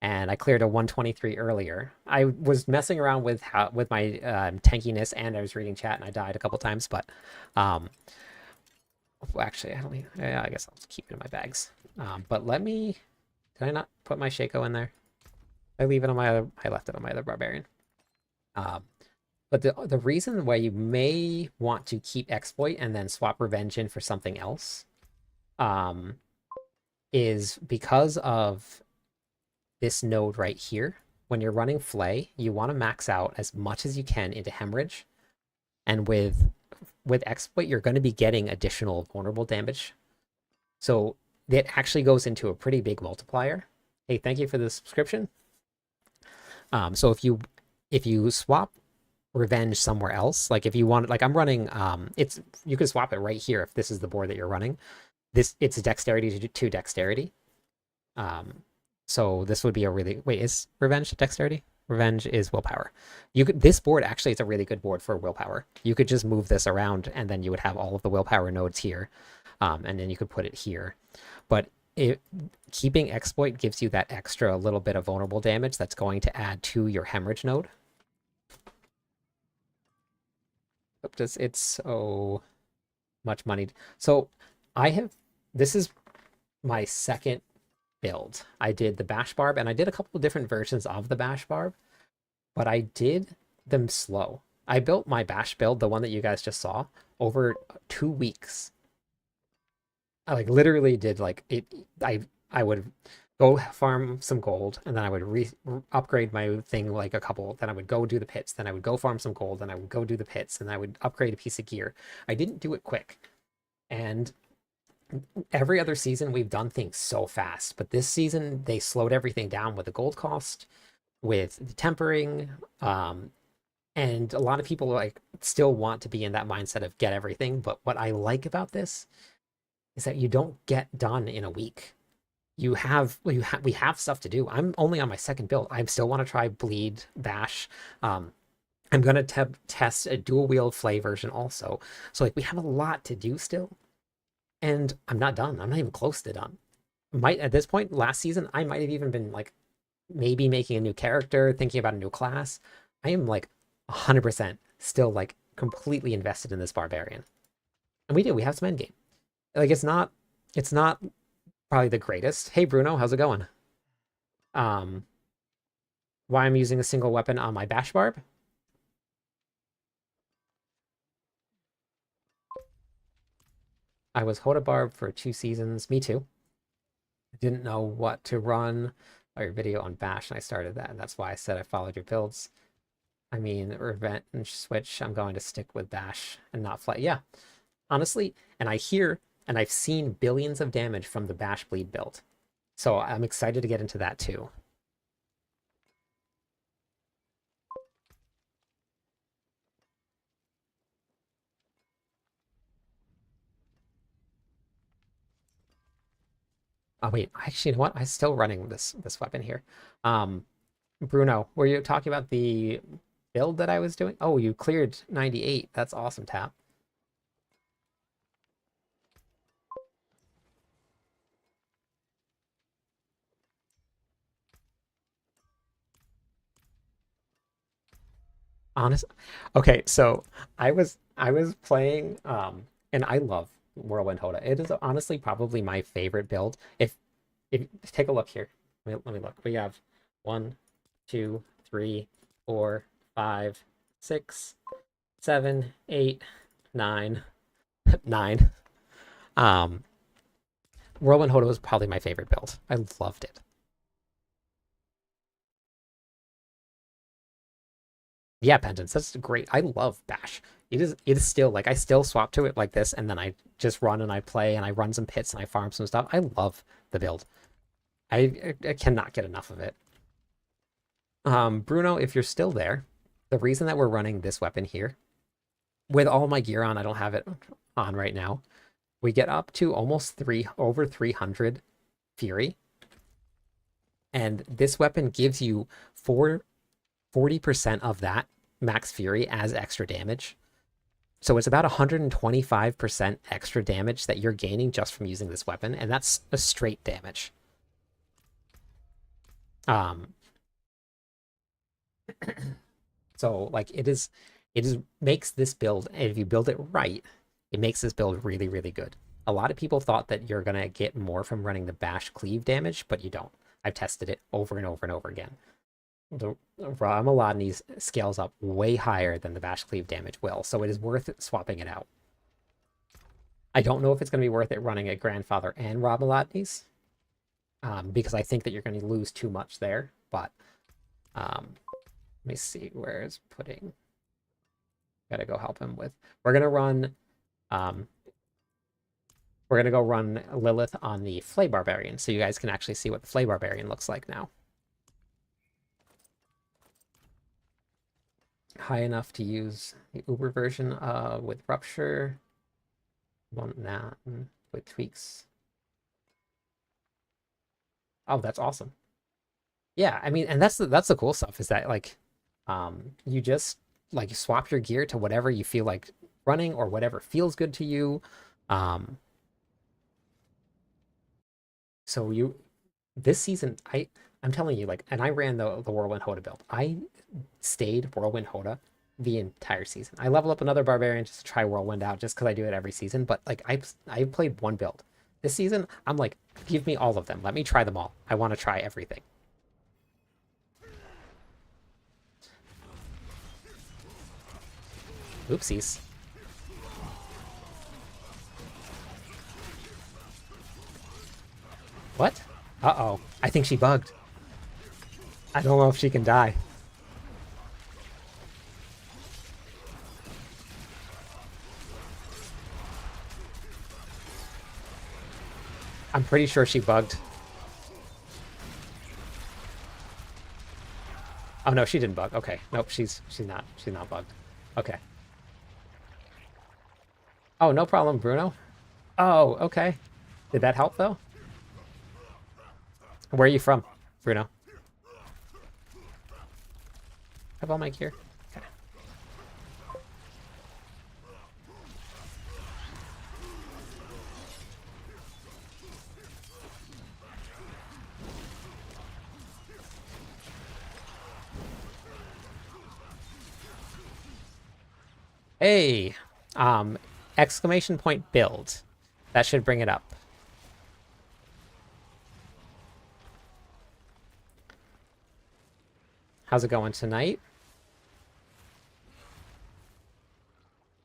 and I cleared a 123 earlier. I was messing around with my tankiness, and I was reading chat, and I died a couple times, but actually, I guess I'll just keep it in my bags. But did I not put my Shaco in there? I leave it on I left it on my other Barbarian. But the reason why you may want to keep exploit and then swap revenge in for something else is because of this node right here. When you're running Flay, you want to max out as much as you can into hemorrhage, and with exploit you're going to be getting additional vulnerable damage, so it actually goes into a pretty big multiplier. Hey, thank you for the subscription. So if you swap revenge somewhere else, like if you want, like I'm running, you can swap it right here if this is the board that you're running. It's a dexterity to dexterity. So this would be is revenge dexterity? Revenge is willpower. This board actually is a really good board for willpower. You could just move this around and then you would have all of the willpower nodes here. And then you could put it here. But keeping exploit gives you that extra little bit of vulnerable damage that's going to add to your hemorrhage node. It's so much money. So this is my second build. I did the Bash Barb, and I did a couple of different versions of the Bash Barb, but I did them slow. I built my Bash build, the one that you guys just saw, over 2 weeks. I literally did it. I would go farm some gold, and then I would upgrade my thing like a couple. Then I would go do the pits. Then I would go farm some gold. Then I would go do the pits, and I would upgrade a piece of gear. I didn't do it quick, and every other season we've done things so fast, but this season they slowed everything down with the gold cost, with the tempering, and a lot of people like still want to be in that mindset of get everything. But what I like about this is that you don't get done in a week. We have stuff to do. I'm only on my second build. I still want to try bleed bash. I'm gonna test a dual wield Flay version also. So like we have a lot to do still, and I'm not done. I'm not even close to done. At this point last season I might have even been like maybe making a new character, thinking about a new class. I am like 100% still like completely invested in this barbarian, and we have some endgame. Like it's not probably the greatest. Hey Bruno, how's it going? Why I'm using a single weapon on my bash barb? I was Hoda barb for 2 seasons. Me too. I didn't know what to run. Your video on bash, and I started that, and that's why I said I followed your builds. I mean, revenge switch. I'm going to stick with bash and not Flay. Yeah, honestly, and I hear and I've seen billions of damage from the bash bleed build, so I'm excited to get into that too. Oh wait, actually, you know what? I'm still running this weapon here. Bruno, were you talking about the build that I was doing? Oh, you cleared 98. That's awesome, Tap. Honest. Okay, so I was playing and I love Whirlwind Hoda. It is honestly probably my favorite build. If take a look here. Let me look. We have 1, 2, 3, 4, 5, 6, 7, 8, 9, 9. Whirlwind Hoda was probably my favorite build. I loved it. Yeah, Pendants, that's great. I love Bash. It is still like I still swap to it like this, and then I just run and I play and I run some pits and I farm some stuff. I love the build. I cannot get enough of it. Bruno, if you're still there, the reason that we're running this weapon here, with all my gear on, I don't have it on right now. We get up to almost over 300 Fury, and this weapon gives you 40% of that max Fury as extra damage. So it's about 125% extra damage that you're gaining just from using this weapon, and that's a straight damage. So like it is makes this build, and if you build it right, it makes this build really, really good. A lot of people thought that you're gonna get more from running the bash cleave damage, but you don't. I've tested it over and over and over again. The raw Melodines scales up way higher than the bash cleave damage will, so it is worth swapping it out. I don't know if it's going to be worth it running a Grandfather and raw Melodines, because I think that you're going to lose too much there, but let me see where it's putting. Gotta go help him with. We're gonna go run Lilith on the Flay Barbarian, so you guys can actually see what the Flay Barbarian looks like now. High enough to use the Uber version with Rupture. Want that with tweaks. Oh, that's awesome. Yeah, I mean, and that's the cool stuff is that like, you just like swap your gear to whatever you feel like running or whatever feels good to you. So this season, I'm telling you, like, and I ran the Whirlwind Hoda build. I stayed Whirlwind Hoda the entire season. I level up another Barbarian just to try Whirlwind out just because I do it every season. But like I played one build. This season, I'm like, give me all of them. Let me try them all. I want to try everything. Oopsies. What? Uh-oh. I think she bugged. I don't know if she can die. I'm pretty sure she bugged. Oh no, she didn't bug. Okay. Nope, she's not bugged. Okay. Oh, no problem, Bruno. Oh, okay. Did that help though? Where are you from, Bruno? Have all my gear. Okay. Hey, exclamation point build. That should bring it up. How's it going tonight?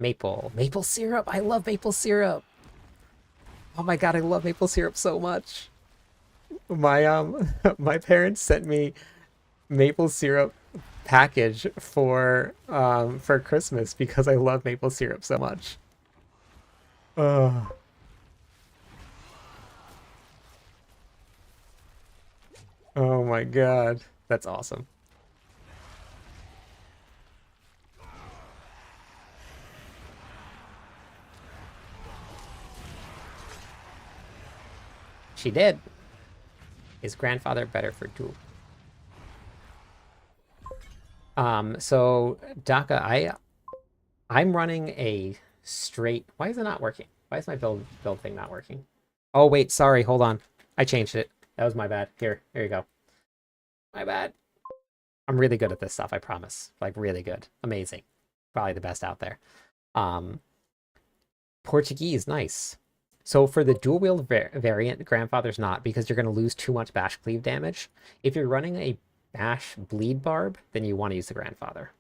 Maple syrup. I love maple syrup. Oh my god, I love maple syrup so much. My my parents sent me maple syrup package for Christmas because I love maple syrup so much. Oh. Oh my god. That's awesome. She did. Is grandfather better for duel? So Daka, I'm running a straight. Why is it not working? Why is my build thing not working? Oh wait, sorry, hold on. I changed it. That was my bad. Here you go. My bad. I'm really good at this stuff, I promise. Like really good. Amazing. Probably the best out there. Portuguese, nice. So for the dual wield variant, grandfather's not, because you're going to lose too much bash cleave damage. If you're running a bash bleed barb, then you want to use the grandfather.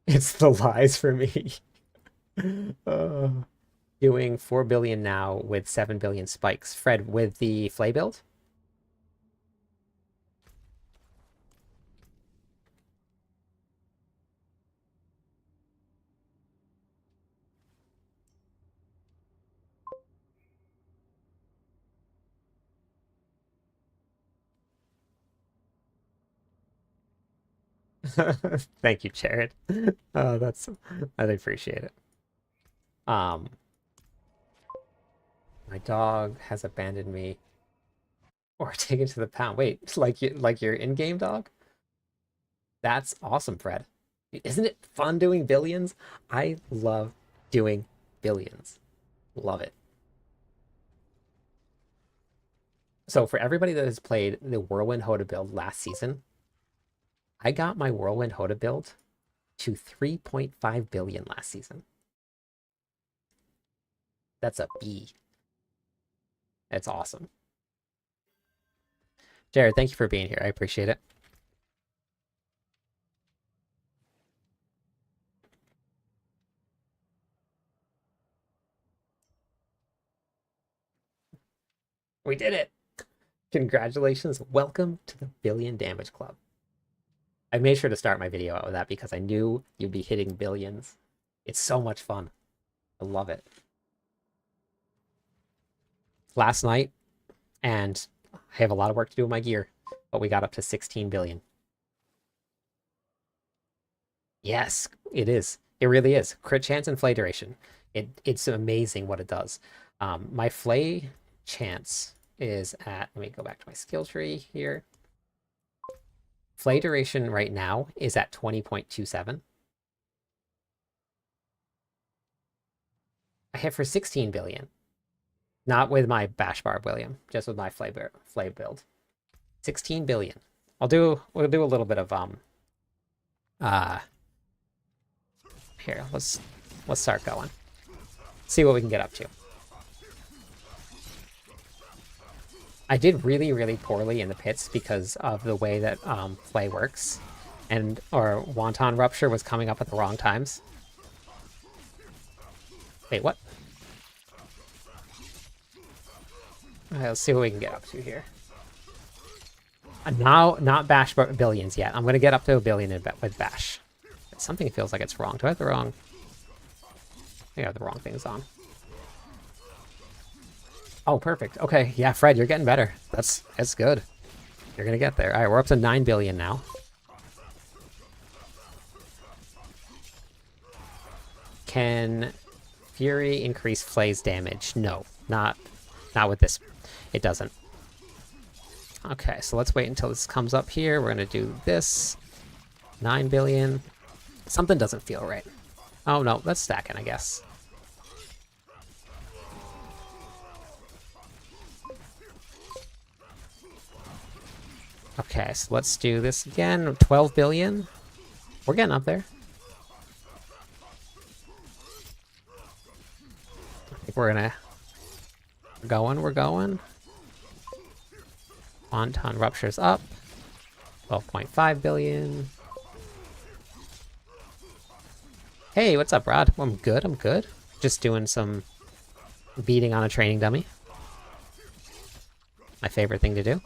It's the lies for me. Doing 4 billion now with 7 billion spikes. Fred, with the Flay build? Thank you, Jared. I appreciate it. My dog has abandoned me or taken to the pound. Wait, like your in-game dog? That's awesome, Fred. Isn't it fun doing billions? I love doing billions. Love it. So for everybody that has played the Whirlwind Hoda build last season, I got my Whirlwind Hoda build to 3.5 billion last season. That's a B. That's awesome. Jared, thank you for being here. I appreciate it. We did it. Congratulations. Welcome to the Billion Damage Club. I made sure to start my video out with that because I knew you'd be hitting billions. It's so much fun. I love it. Last night, and I have a lot of work to do with my gear, but we got up to 16 billion. Yes, it is. It really is. Crit chance and flay duration. It's amazing what it does. My flay chance is at, let me go back to my skill tree here. Flay duration right now is at 20.27. I hit for 16 billion. Not with my bash barb, William, just with my flay build. 16 billion. We'll do a little bit of here, let's start going. See what we can get up to. I did really, really poorly in the pits because of the way that Flay works, or Wonton Rupture was coming up at the wrong times. Wait, what? Let's see what we can get up to here. Now, not bash billions yet. I'm gonna get up to a billion with bash. Something feels like it's wrong. Do I have the wrong? I think I have the wrong things on. Oh, perfect. Okay, yeah, Fred, you're getting better. That's good. You're gonna get there. All right, we're up to 9 billion now. Can Fury increase Flay's damage? No, not with this. It doesn't. Okay, so let's wait until this comes up here. We're gonna do this. 9 billion. Something doesn't feel right. Oh no, that's stacking, I guess. Okay, so let's do this again. 12 billion. We're getting up there. I think we're gonna... We're going. Wonton ruptures up. 12.5 billion. Hey, what's up, Rod? I'm good. Just doing some beating on a training dummy. My favorite thing to do.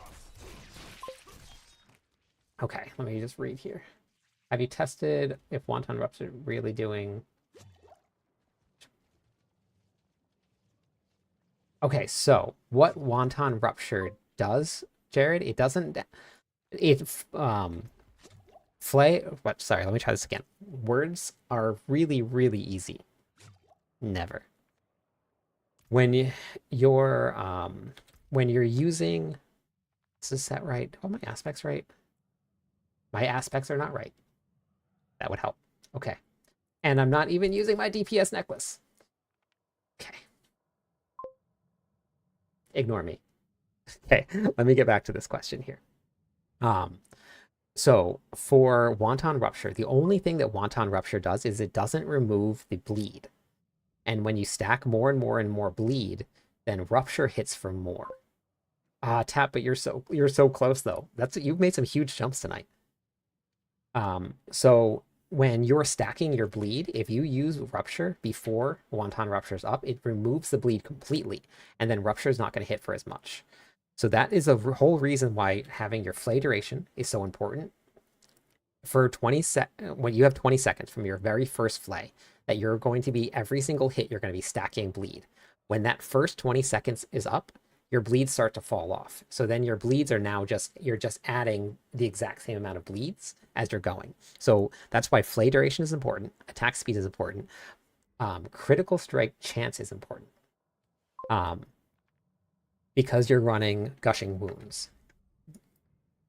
Okay, let me just read here. Have you tested if Wonton Rupture really doing... Okay, so what Wonton Rupture does, Jared, it doesn't... Flay... What? Sorry, let me try this again. Words are really, really easy. Never. When you're using... Is this set right? Oh, my aspects right? My aspects are not right. That would help. Okay. And I'm not even using my DPS necklace. Okay. Ignore me. Okay, let me get back to this question here. So for Wonton Rupture, the only thing that Wonton Rupture does is it doesn't remove the bleed. And when you stack more and more and more bleed, then Rupture hits for more. Tap, but you're so close though. You've made some huge jumps tonight. So when you're stacking your bleed, if you use Rupture before Wonton Rupture's up, it removes the bleed completely, and then Rupture is not going to hit for as much. So that is a whole reason why having your Flay duration is so important. For 20 when you have 20 seconds from your very first Flay, that you're going to be, every single hit, you're going to be stacking bleed. When that first 20 seconds is up, your bleeds start to fall off. So then your bleeds are now you're just adding the exact same amount of bleeds as you're going. So that's why Flay duration is important, attack speed is important, critical strike chance is important. Because you're running gushing wounds.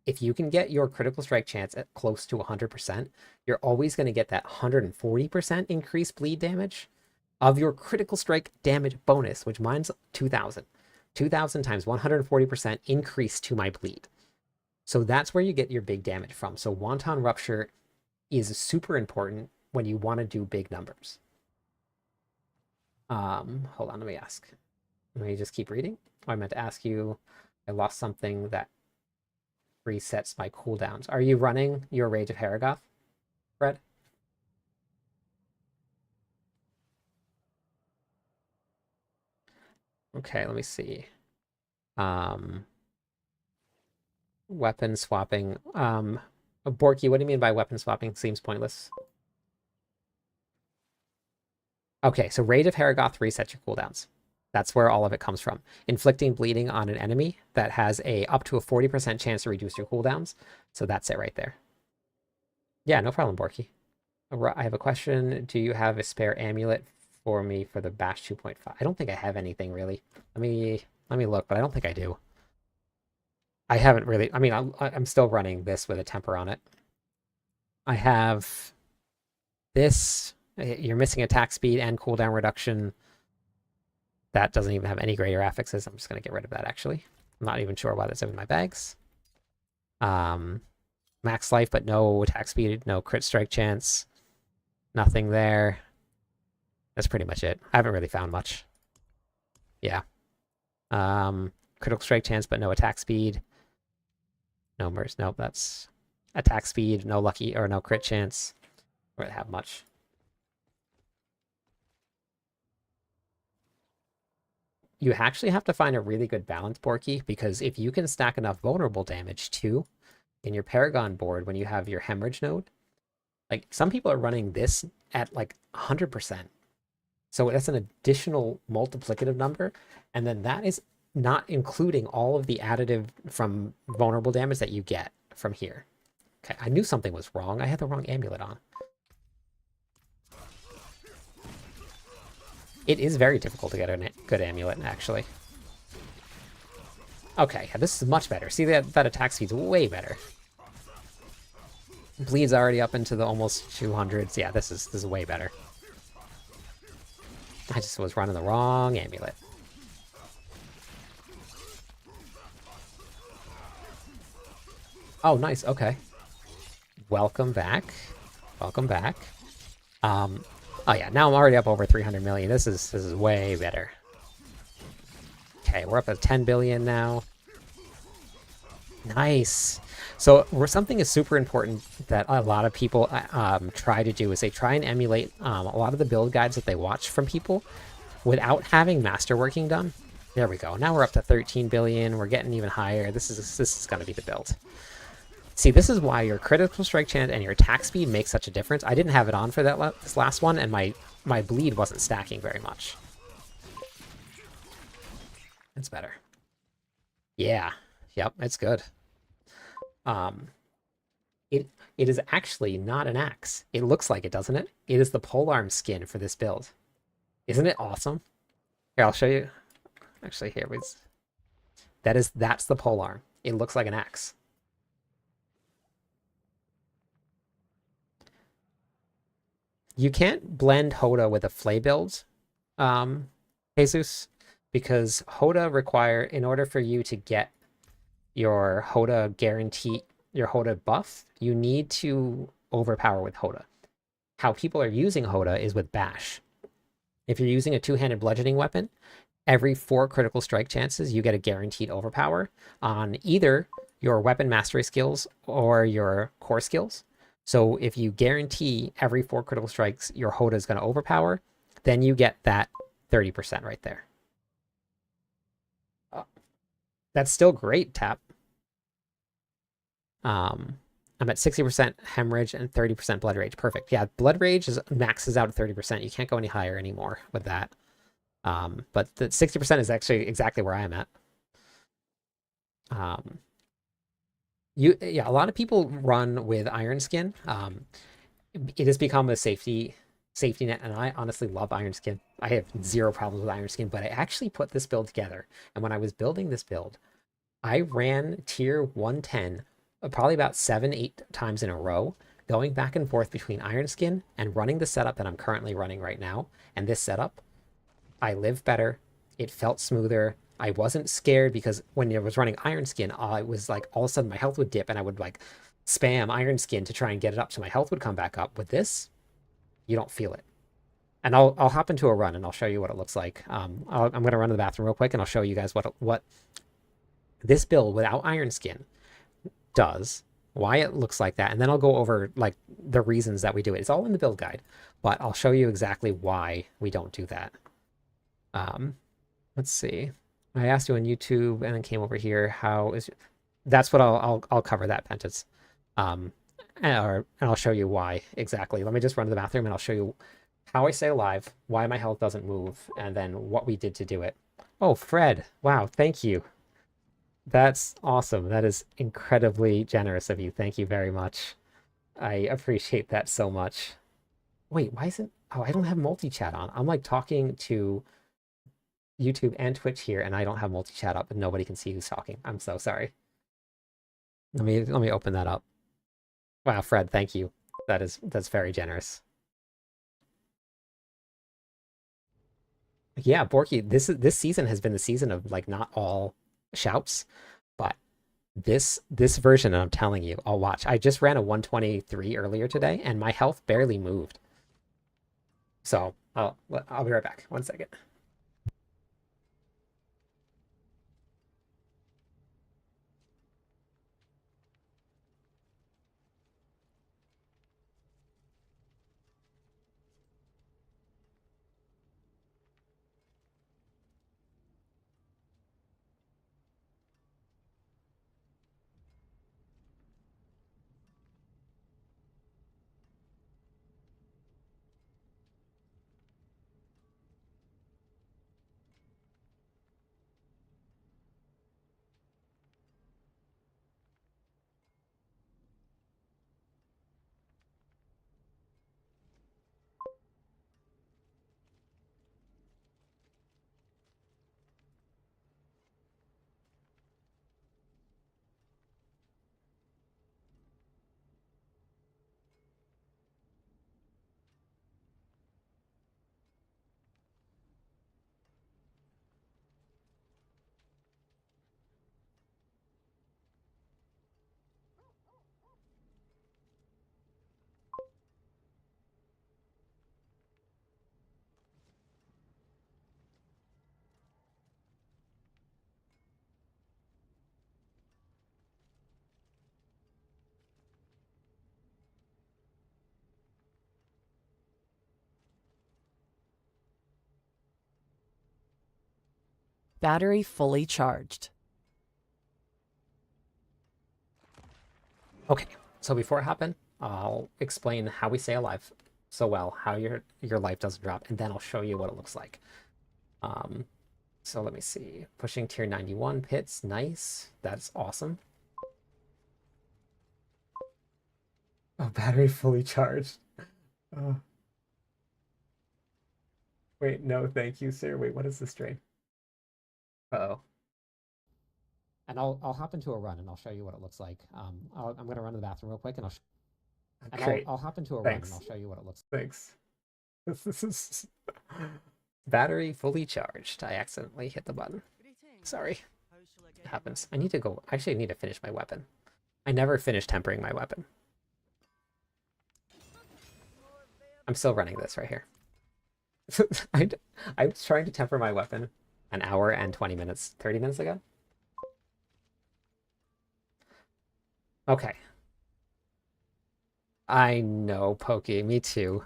If you can get your critical strike chance at close to 100%, you're always going to get that 140% increased bleed damage of your critical strike damage bonus, which mine's 2,000. 2,000 times 140% increase to my bleed. So that's where you get your big damage from. So Wonton Rupture is super important when you want to do big numbers. Hold on, let me ask. Let me just keep reading. Oh, I meant to ask you, I lost something that resets my cooldowns. Are you running your Rage of Haragoth, Fred? Okay, let me see. Weapon swapping. Borky, what do you mean by weapon swapping? Seems pointless. Okay, so Rage of Haragoth resets your cooldowns. That's where all of it comes from. Inflicting bleeding on an enemy that has up to a 40% chance to reduce your cooldowns. So that's it right there. Yeah, no problem, Borky. I have a question. Do you have a spare amulet for me for the Bash 2.5? I don't think I have anything really. Let me look, but I don't think I do. I haven't really. I mean, I'm still running this with a temper on it. I have this. You're missing attack speed and cooldown reduction. That doesn't even have any greater affixes. I'm just going to get rid of that, actually. I'm not even sure why that's in my bags. Max life, but no attack speed, no crit strike chance. Nothing there. That's pretty much it. I haven't really found much. Yeah. Critical strike chance, but no attack speed. No mercy. Nope, that's attack speed, no lucky, or no crit chance. I don't really have much. You actually have to find a really good balance, Borky, because if you can stack enough vulnerable damage too, in your Paragon board, when you have your hemorrhage node, like some people are running this at like 100%. So that's an additional multiplicative number. And then that is not including all of the additive from vulnerable damage that you get from here. Okay, I knew something was wrong. I had the wrong amulet on. It is very difficult to get a good amulet, actually. Okay, yeah, this is much better. See, that attack speed's way better. Bleed's already up into the almost 200s. Yeah, this is way better. I just was running the wrong amulet. Oh, nice. Okay. Welcome back. Welcome back. Oh yeah, now I'm already up over 300 million. This is way better. Okay, we're up at 10 billion now. Nice. So something is super important that a lot of people try to do is they try and emulate a lot of the build guides that they watch from people without having masterworking done. There we go. Now we're up to 13 billion. We're getting even higher. This is going to be the build. See, this is why your critical strike chance and your attack speed makes such a difference. I didn't have it on for this last one, and my bleed wasn't stacking very much. It's better. Yeah. Yep, it's good. It is actually not an axe. It looks like it, doesn't it? It is the polearm skin for this build. Isn't it awesome? Here, I'll show you. Actually, here was. That's the polearm. It looks like an axe. You can't blend Hoda with a Flay build, Jesus, because Hoda require, in order for you to get your Hoda guarantee, your Hoda buff, you need to overpower with Hoda. How people are using Hoda is with Bash. If you're using a two-handed bludgeoning weapon, every 4 critical strike chances, you get a guaranteed overpower on either your weapon mastery skills or your core skills. So if you guarantee every 4 critical strikes your Hoda is going to overpower, then you get that 30% right there. That's still great, Tap. I'm at 60% hemorrhage and 30% blood rage. Perfect. Yeah, blood rage maxes out at 30%. You can't go any higher anymore with that. But the 60% is actually exactly where I am at. A lot of people run with Iron Skin. It has become a safety net, and I honestly love Iron Skin. I have 0 problems with Iron Skin, but I actually put this build together. And when I was building this build, I ran tier 110 probably about 7-8 times in a row, going back and forth between Iron Skin and running the setup that I'm currently running right now. And this setup, I live better. It felt smoother. I wasn't scared because when I was running Iron Skin, I was like, all of a sudden my health would dip and I would like spam Iron Skin to try and get it up so my health would come back up. With this, you don't feel it. And I'll hop into a run and I'll show you what it looks like. I'm going to run to the bathroom real quick and I'll show you guys what this build without Iron Skin does, why it looks like that, and then I'll go over like the reasons that we do it. It's all in the build guide, but I'll show you exactly why we don't do that. Let's see. I asked you on YouTube and then came over here. How is that's what I'll cover that, Pentas. And I'll show you why exactly. Let me just run to the bathroom and I'll show you how I stay alive, why my health doesn't move, and then what we did to do it. Oh, Fred. Wow, thank you. That's awesome. That is incredibly generous of you. Thank you very much. I appreciate that so much. Wait, why isn't... Oh, I don't have multi-chat on. I'm like talking to YouTube and Twitch here, and I don't have multi-chat up, and nobody can see who's talking. I'm so sorry. Let me open that up. Wow, Fred, thank you. That's very generous. Yeah, Borky, this season has been the season of like not all shouts, but this version, I'm telling you, I'll watch. I just ran a 123 earlier today, and my health barely moved. So I'll be right back. 1 second. Battery fully charged. Okay, so before I hop in, I'll explain how we stay alive so well, how your life doesn't drop, and then I'll show you what it looks like. So let me see. Pushing tier 91 pits, nice. That's awesome. Oh, battery fully charged. Oh. Wait, no, thank you, sir. Wait, what is this drain? Uh-oh. And I'll hop into a run and I'll show you what it looks like. I'm gonna run to the bathroom real quick and I'll hop into a run and I'll show you what it looks like. Thanks. This is battery fully charged. I accidentally hit the button. Sorry. It happens. I need to go. Actually, I need to finish my weapon. I never finished tempering my weapon. I'm still running this right here. I was trying to temper my weapon an hour and 20 minutes, 30 minutes ago. Okay. I know, Pokey, me too.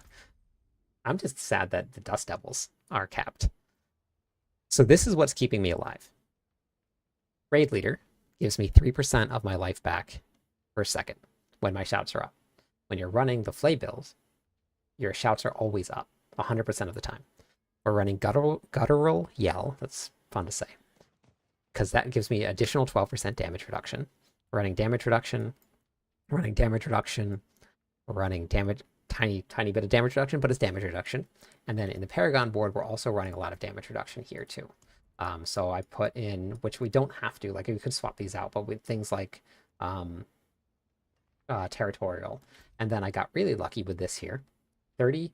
I'm just sad that the Dust Devils are capped. So this is what's keeping me alive. Raid Leader gives me 3% of my life back per second when my shouts are up. When you're running the Flay build, your shouts are always up 100% of the time. We're running Guttural Yell. That's fun to say. Because that gives me additional 12% damage reduction. We're running damage reduction. We're running damage reduction. We're running damage, tiny bit of damage reduction, but it's damage reduction. And then in the Paragon board, we're also running a lot of damage reduction here too. So I put in, which we don't have to, like we could swap these out, but with things like Territorial. And then I got really lucky with this here. 30%,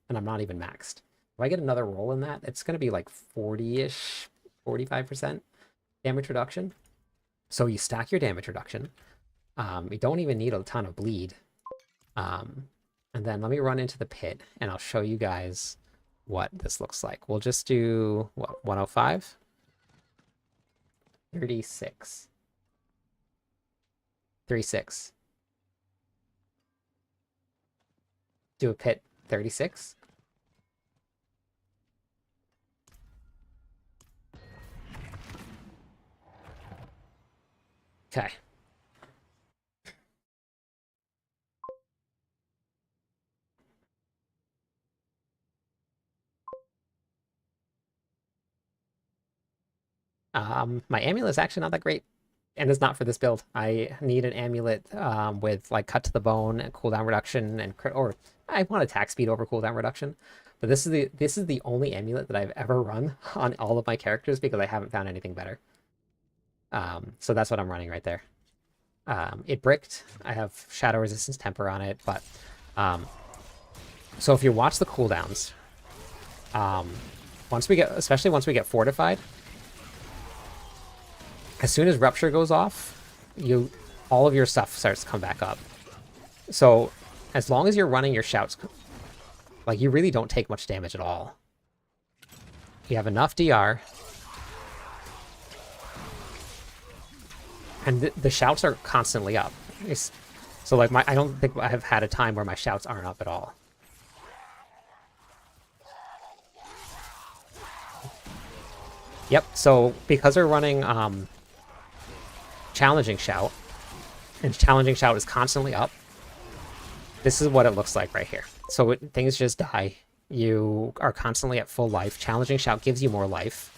and I'm not even maxed. If I get another roll in that, it's going to be like 40-ish, 45% damage reduction. So you stack your damage reduction. You don't even need a ton of bleed. And then let me run into the pit, and I'll show you guys what this looks like. We'll just do, what, 105? 36. 36. Do a pit 36. Okay. My amulet is actually not that great, and it's not for this build. I need an amulet with like cut to the bone and cooldown reduction, and or I want attack speed over cooldown reduction. But this is the only amulet that I've ever run on all of my characters because I haven't found anything better. So that's what I'm running right there. It bricked. I have shadow resistance temper on it, but so if you watch the cooldowns, especially once we get fortified, as soon as rupture goes off, all of your stuff starts to come back up. So as long as you're running your shouts, like you really don't take much damage at all. You have enough DR. And the shouts are constantly up. So like I don't think I have had a time where my shouts aren't up at all. Yep, so because we're running Challenging Shout, and Challenging Shout is constantly up, this is what it looks like right here. So things just die. You are constantly at full life. Challenging Shout gives you more life.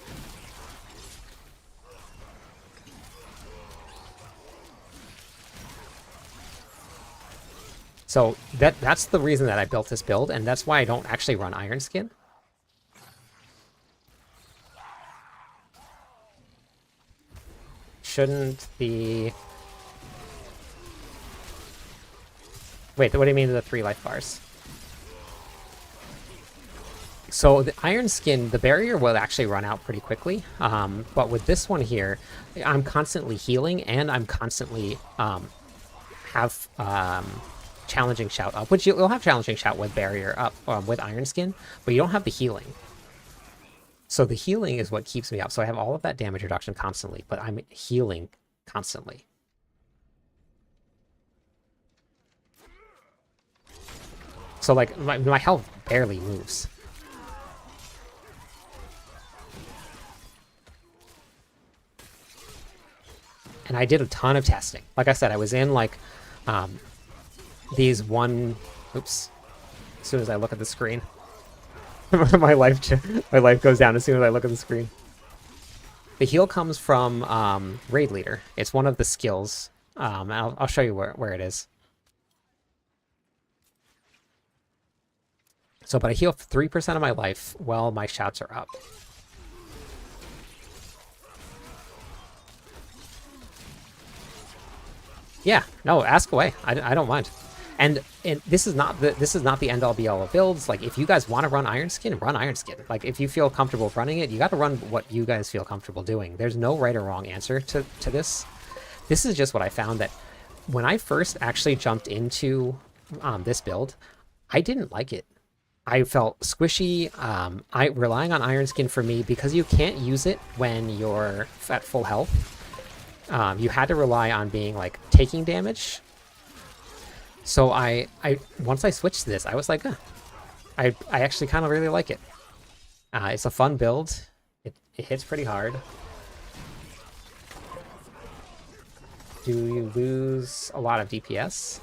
So that's the reason that I built this build, and that's why I don't actually run Iron Skin. Shouldn't the... Wait, what do you mean the 3 life bars? So the Iron Skin, the barrier will actually run out pretty quickly. But with this one here, I'm constantly healing, and I'm constantly have Challenging Shout up, which you'll have Challenging Shout with barrier up with Iron Skin, but you don't have the healing. So the healing is what keeps me up. So I have all of that damage reduction constantly, but I'm healing constantly. So like my health barely moves. and I did a ton of testing. Like I said, I was in like these one. Oops. As soon as I look at the screen, my life goes down as soon as I look at the screen. The heal comes from Raid Leader. It's one of the skills. I'll show you where it is. So, but I heal 3% of my life while my shouts are up. Yeah, no, ask away. I don't mind. And this is not the end all be all of builds. Like, if you guys want to run Iron Skin, run Iron Skin. Like, if you feel comfortable running it, you got to run what you guys feel comfortable doing. There's no right or wrong answer to this. This is just what I found, that when I first actually jumped into this build, I didn't like it. I felt squishy. Relying on Iron Skin for me, because you can't use it when you're at full health. You had to rely on being like taking damage. So I once I switched to this, I was like, I actually kind of really like it. It's a fun build. It hits pretty hard. Do you lose a lot of DPS?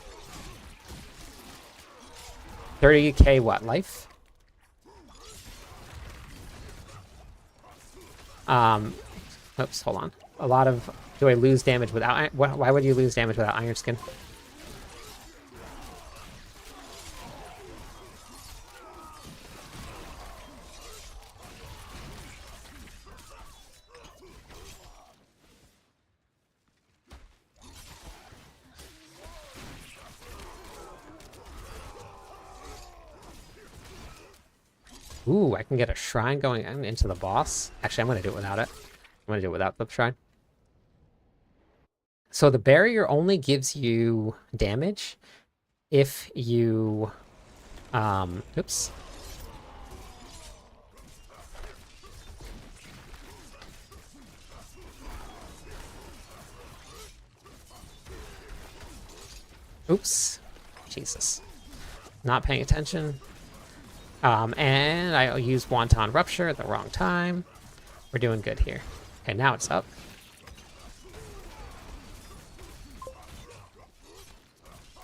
30k what, life? Oops, hold on. A lot of... Do I lose damage without... Why would you lose damage without Iron Skin? Ooh, I can get a shrine going into the boss. Actually, I'm going to do it without it. I'm going to do it without the shrine. So the barrier only gives you damage if you... Oops. Oops. Jesus. Not paying attention. And I use Wanton Rupture at the wrong time. We're doing good here. Okay, now it's up.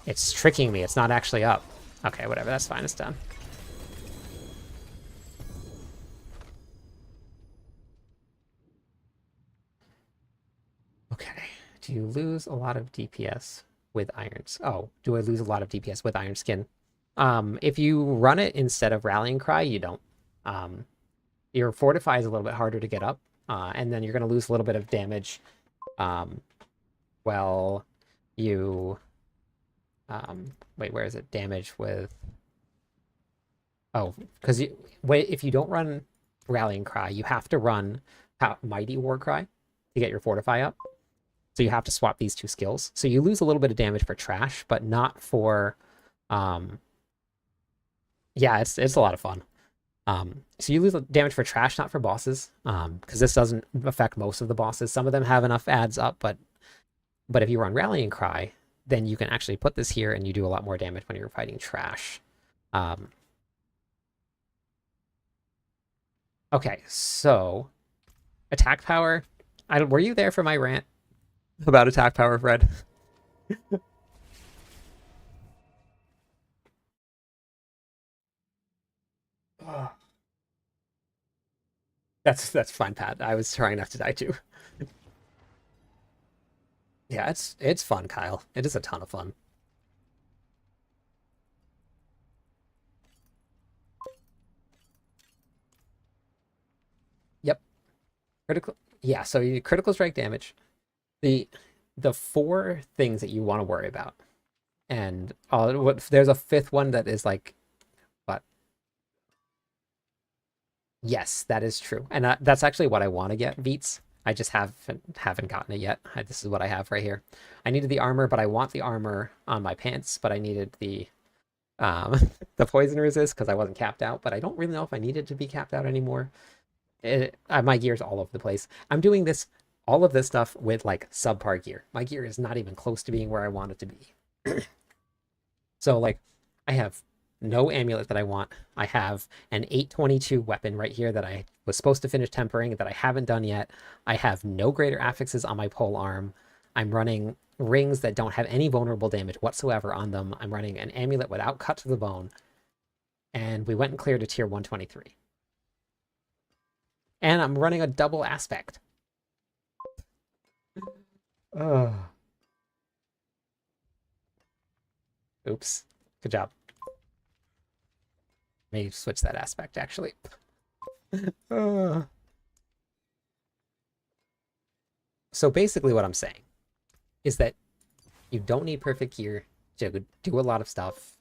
It's tricking me. It's not actually up. Okay, whatever. That's fine. It's done. Okay. Do you lose a lot of DPS with irons? Oh, do I lose a lot of DPS with Iron Skin? If you run it instead of Rallying Cry, you don't. Your Fortify is a little bit harder to get up, and then you're going to lose a little bit of damage. Well, you... wait, where is it? Damage with... Oh, because if you don't run Rallying Cry, you have to run Mighty War Cry to get your Fortify up. So you have to swap these two skills. So you lose a little bit of damage for trash, but not for... Yeah, it's a lot of fun. So you lose damage for trash, not for bosses, because this doesn't affect most of the bosses. Some of them have enough adds up, but if you run Rallying Cry, then you can actually put this here and you do a lot more damage when you're fighting trash. Okay, so attack power. Were you there for my rant about attack power, Fred? That's fine, Pat. I was trying not to die too. Yeah, it's fun, Kyle. It is a ton of fun. Yep. Critical. Yeah, so you critical strike damage. The 4 things that you want to worry about. And there's a 5th one that is like, what? Yes, that is true. And that's actually what I want to get, Beats. I just haven't gotten it yet. This is what I have right here. I needed the armor, but I want the armor on my pants, but I needed the the poison resist because I wasn't capped out, but I don't really know if I needed to be capped out anymore. My gear's all over the place. I'm doing all of this stuff with like subpar gear. My gear is not even close to being where I want it to be. So like I have no amulet that I want. I have an 822 weapon right here that I was supposed to finish tempering that I haven't done yet. I have no greater affixes on my pole arm. I'm running rings that don't have any vulnerable damage whatsoever on them. I'm running an amulet without cut to the bone. And we went and cleared a tier 123. And I'm running a double aspect. Oh. Oops. Good job. Maybe switch that aspect, actually. So basically what I'm saying is that you don't need perfect gear to do a lot of stuff.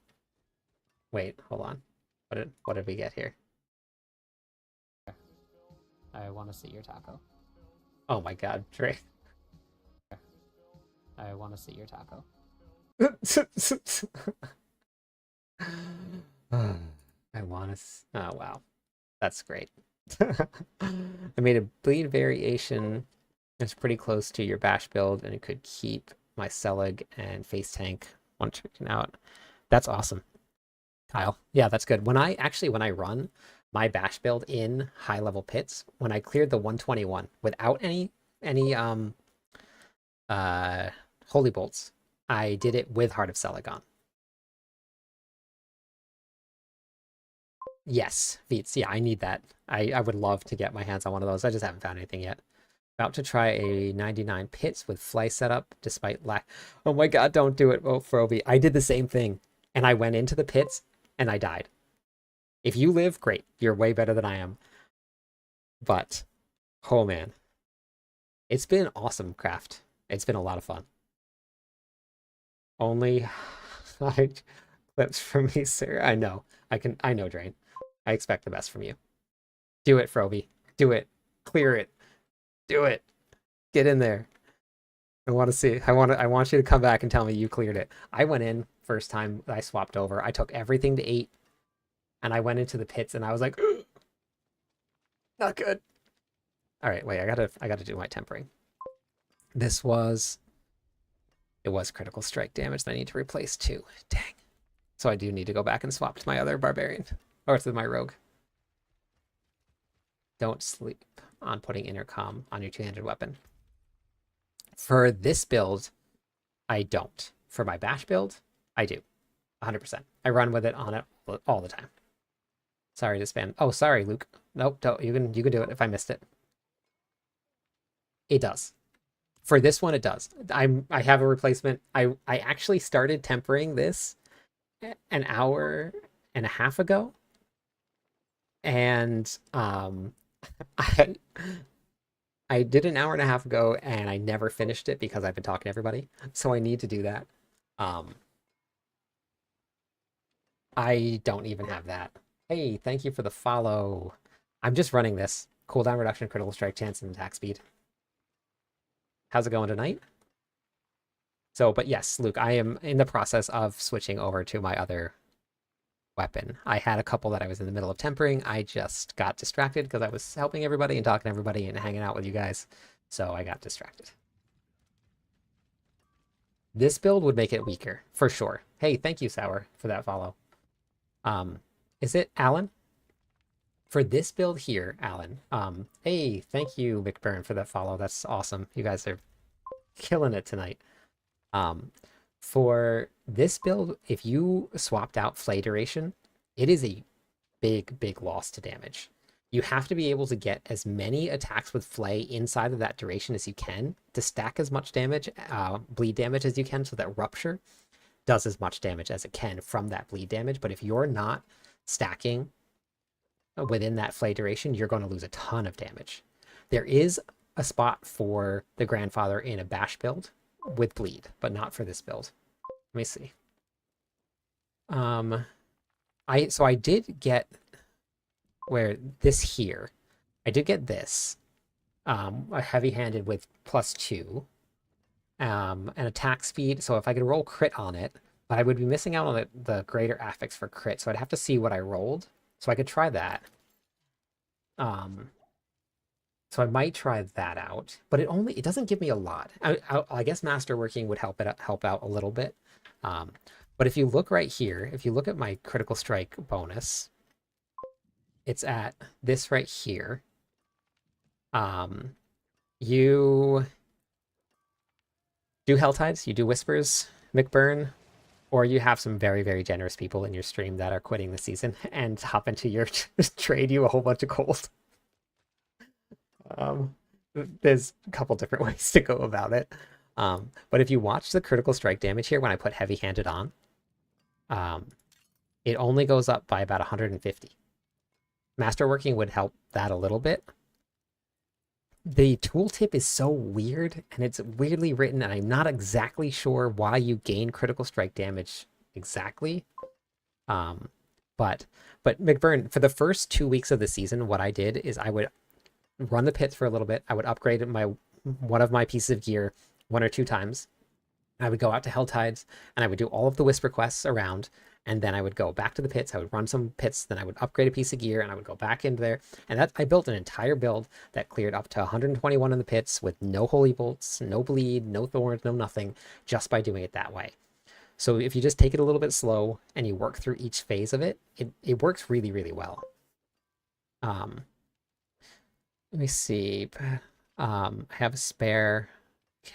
Wait, hold on. What did we get here? I want to see your taco. Oh my god, Dre. I want to see your taco. I want to. Oh wow, that's great. I made a bleed variation. It's pretty close to your bash build, and it could keep my Selig and face tank one chicken out. That's awesome, Kyle. Yeah, that's good. When I run my bash build in high level pits, when I cleared the 121 without any holy bolts, I did it with Heart of Selig. Yes, Feats. Yeah, I need that. I would love to get my hands on one of those. I just haven't found anything yet. About to try a 99 pits with Flay setup despite lack. Oh my god, don't do it, Froby. I did the same thing. And I went into the pits and I died. If you live, great. You're way better than I am. But, oh man. It's been awesome, Craft. It's been a lot of fun. Only clips from me, sir. I know. I know, Drain. I expect the best from you. Do it, Froby. Do it. Clear it. Do it. Get in there. I want to see. I want you to come back and tell me you cleared it. I went in first time I swapped over. I took everything to 8 and I went into the pits and I was like, not good. All right, wait. I gotta do my tempering. It was critical strike damage that I need to replace too. Dang. So I do need to go back and swap to my other barbarian or to my rogue. Don't sleep on putting intercom on your two-handed weapon. For this build, I don't. For my bash build, I do. 100%. I run with it on it all the time. Sorry to spam. Oh, sorry, Luke. Nope, don't. You can do it if I missed it. It does. For this one, it does. I have a replacement. I actually started tempering this an hour and a half ago. And I did an hour and a half ago and I never finished it because I've been talking to everybody. So I need to do that. I don't even have that. Hey, thank you for the follow. I'm just running this. Cooldown reduction, critical strike chance, and attack speed. How's it going tonight? So, but yes, Luke, I am in the process of switching over to my other weapon. I had a couple that I was in the middle of tempering. I just got distracted because I was helping everybody and talking to everybody and hanging out with you guys. So I got distracted. This build would make it weaker, for sure. Hey, thank you, Sour, for that follow. Is it Alan? For this build here, Alan. Hey, thank you, McBurn, for that follow. That's awesome. You guys are killing it tonight. For this build, if you swapped out Flay duration, it is a big loss to damage. You have to be able to get as many attacks with Flay inside of that duration as you can to stack as much damage, bleed damage as you can, so that Rupture does as much damage as it can from that bleed damage. But if you're not stacking within that Flay duration, you're going to lose a ton of damage. There is a spot for the Grandfather in a bash build with bleed, but not for this build. Let me see. I did get where this here. I did get this. A heavy-handed with +2. An attack speed. So if I could roll crit on it, but I would be missing out on the greater affix for crit. So I'd have to see what I rolled. So I could try that. So I might try that out, but it doesn't give me a lot. I guess Masterworking would help out a little bit. But if you look right here, if you look at my critical strike bonus, it's at this right here. You do Helltides, you do Whispers, McBurn, or you have some very, very generous people in your stream that are quitting the season and hop into your trade you a whole bunch of gold. There's a couple different ways to go about it. But if you watch the critical strike damage here, when I put heavy-handed on, it only goes up by about 150. Masterworking would help that a little bit. The tooltip is so weird, and it's weirdly written, and I'm not exactly sure why you gain critical strike damage exactly. But McBurn, for the first 2 weeks of the season, what I did is I would run the pits for a little bit. I would upgrade one of my pieces of gear 1 or 2 times. I would go out to Helltides, and I would do all of the Whisper quests around, and then I would go back to the pits. I would run some pits, then I would upgrade a piece of gear, and I would go back into there. And I built an entire build that cleared up to 121 in the pits with no holy bolts, no bleed, no thorns, no nothing, just by doing it that way. So if you just take it a little bit slow and you work through each phase of it, it works really, really well. Let me see. I have a spare. Which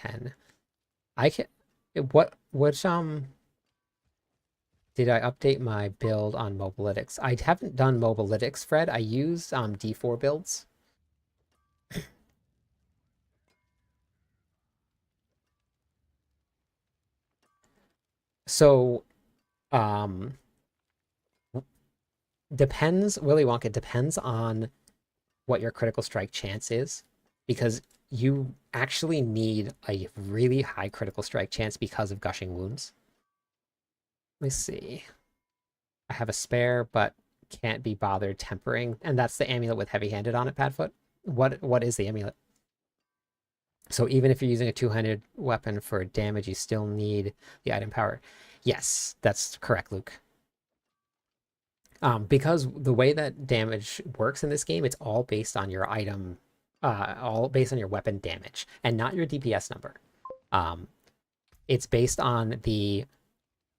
did I update my build on Mobalytics? I haven't done Mobalytics, Fred. I use D4 builds. So, depends, Willy Wonka, depends on what your critical strike chance is, because you actually need a really high critical strike chance because of gushing wounds. Let me see. I have a spare, but can't be bothered tempering, and that's the amulet with heavy-handed on it, Padfoot. What is the amulet? So even if you're using a two-handed weapon for damage, you still need the item power. Yes, that's correct, Luke. Because the way that damage works in this game, it's all based on your item, all based on your weapon damage, and not your DPS number. It's based on the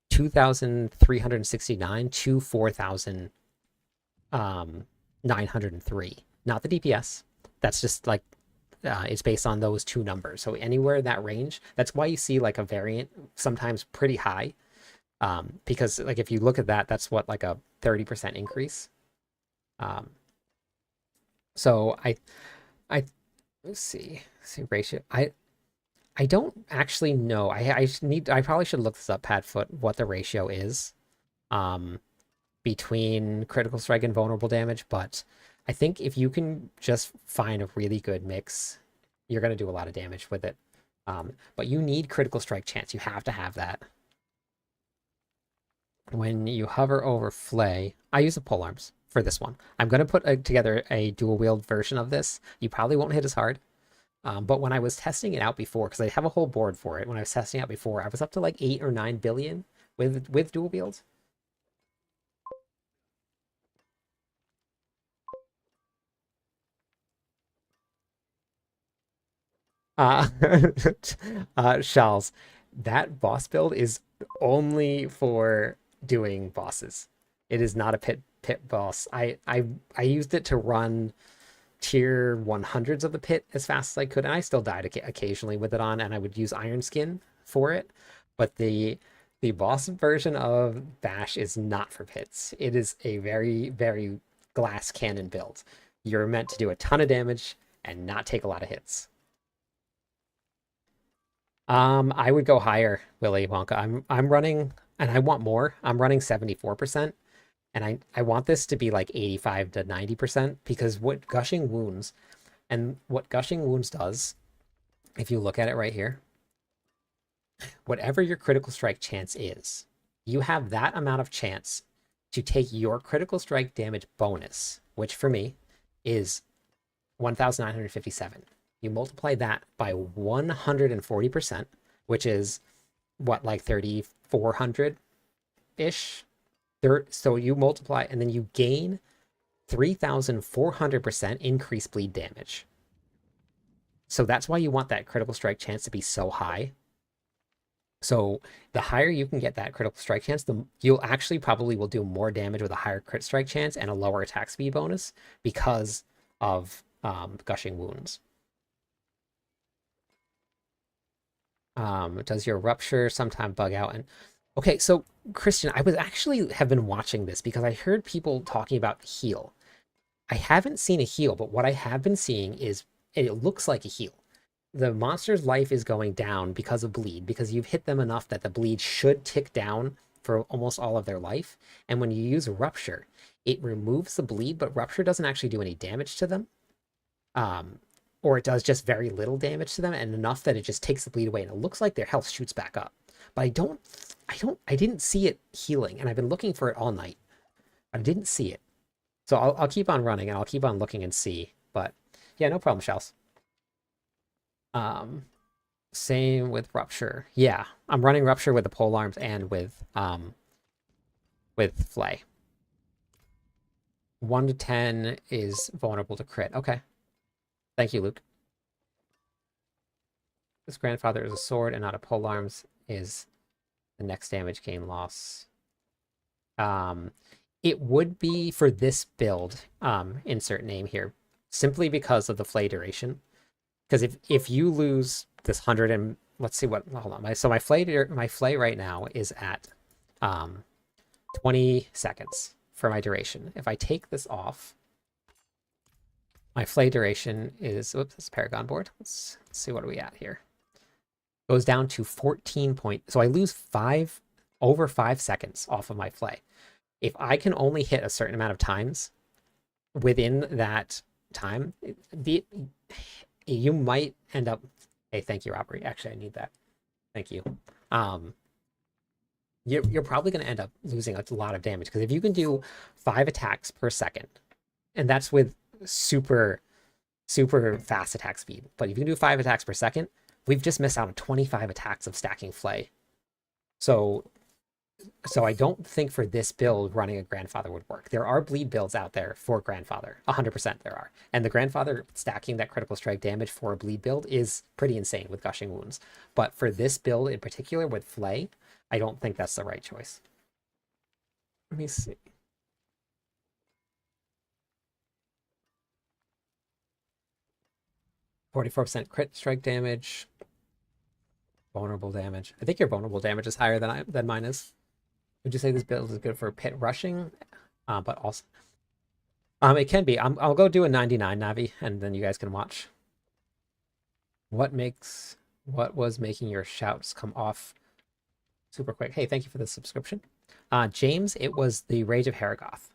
2,369 to 4,903, not the DPS. That's just like it's based on those two numbers. So anywhere in that range, that's why you see like a variant sometimes pretty high. Because like if you look at that, that's what, like a 30% increase. So let's see ratio. I don't actually know. I probably should look this up, Padfoot, what the ratio is between critical strike and vulnerable damage, but I think if you can just find a really good mix, you're going to do a lot of damage with it. But you need critical strike chance. You have to have that. When you hover over Flay, I use the polearms for this one. I'm going to put together a dual wield version of this. You probably won't hit as hard. But when I was testing it out before, because I have a whole board for it, when I was testing out before, I was up to like 8 or 9 billion with dual wield. Shals, that boss build is only for doing bosses. It is not a pit boss. I used it to run tier 100s of the pit as fast as I could, and I still died occasionally with it on, and I would use Iron Skin for it. But the boss version of Bash is not for pits. It is a very, very glass cannon build. You're meant to do a ton of damage and not take a lot of hits. I would go higher, Willy Wonka. I'm running, and I want more. I'm running 74%, and I want this to be like 85 to 90%, because what gushing wounds does, if you look at it right here, whatever your critical strike chance is, you have that amount of chance to take your critical strike damage bonus, which for me is 1,957. You multiply that by 140%, which is what, like 3,400-ish? So you multiply, and then you gain 3,400% increased bleed damage. So that's why you want that critical strike chance to be so high. So the higher you can get that critical strike chance, you'll actually probably will do more damage with a higher crit strike chance and a lower attack speed bonus because of gushing wounds. Does your rupture sometime bug out? And okay, so Christian, I was actually have been watching this because I heard people talking about heal. I haven't seen a heal, but what I have been seeing is it looks like a heal. The monster's life is going down because of bleed, because you've hit them enough that the bleed should tick down for almost all of their life. And when you use rupture, it removes the bleed, but rupture doesn't actually do any damage to them. Or it does just very little damage to them and enough that it just takes the bleed away. And it looks like their health shoots back up. But I didn't see it healing, and I've been looking for it all night. I didn't see it. So I'll keep on running and I'll keep on looking and see. But yeah, no problem, Shells. Same with rupture. Yeah, I'm running rupture with the pole arms and with Flay. 1 to 10 is vulnerable to crit. Okay. Thank you, Luke. This grandfather is a sword and not a pole arms is the next damage gain loss. It would be for this build, insert name here, simply because of the Flay duration. Because if you lose this 100 and let's see what, hold on. So my Flay right now is at 20 seconds for my duration. If I take this off, my Flay duration is, oops, this is Paragon board. Let's see what are we at here. Goes down to 14 point. So I lose over 5 seconds off of my Flay. If I can only hit a certain amount of times within that time, you might end up. Hey, thank you, Robert. Actually, I need that. Thank you. You're probably going to end up losing a lot of damage because if you can do 5 attacks per second, and that's with super fast attack speed, but if you can do 5 attacks per second, we've just missed out on 25 attacks of stacking Flay. So I don't think for this build running a grandfather would work. There are bleed builds out there for grandfather. 100% there are. And the grandfather stacking that critical strike damage for a bleed build is pretty insane with gushing wounds. But for this build in particular with Flay, I don't think that's the right choice. Let me see. %44% crit strike damage. Vulnerable damage. I think your vulnerable damage is higher than mine is. Would you say this build is good for pit rushing? But also, it can be. I'll go do a 99 Navi, and then you guys can watch. What was making your shouts come off super quick? Hey, thank you for the subscription. James, it was the Rage of Haragoth.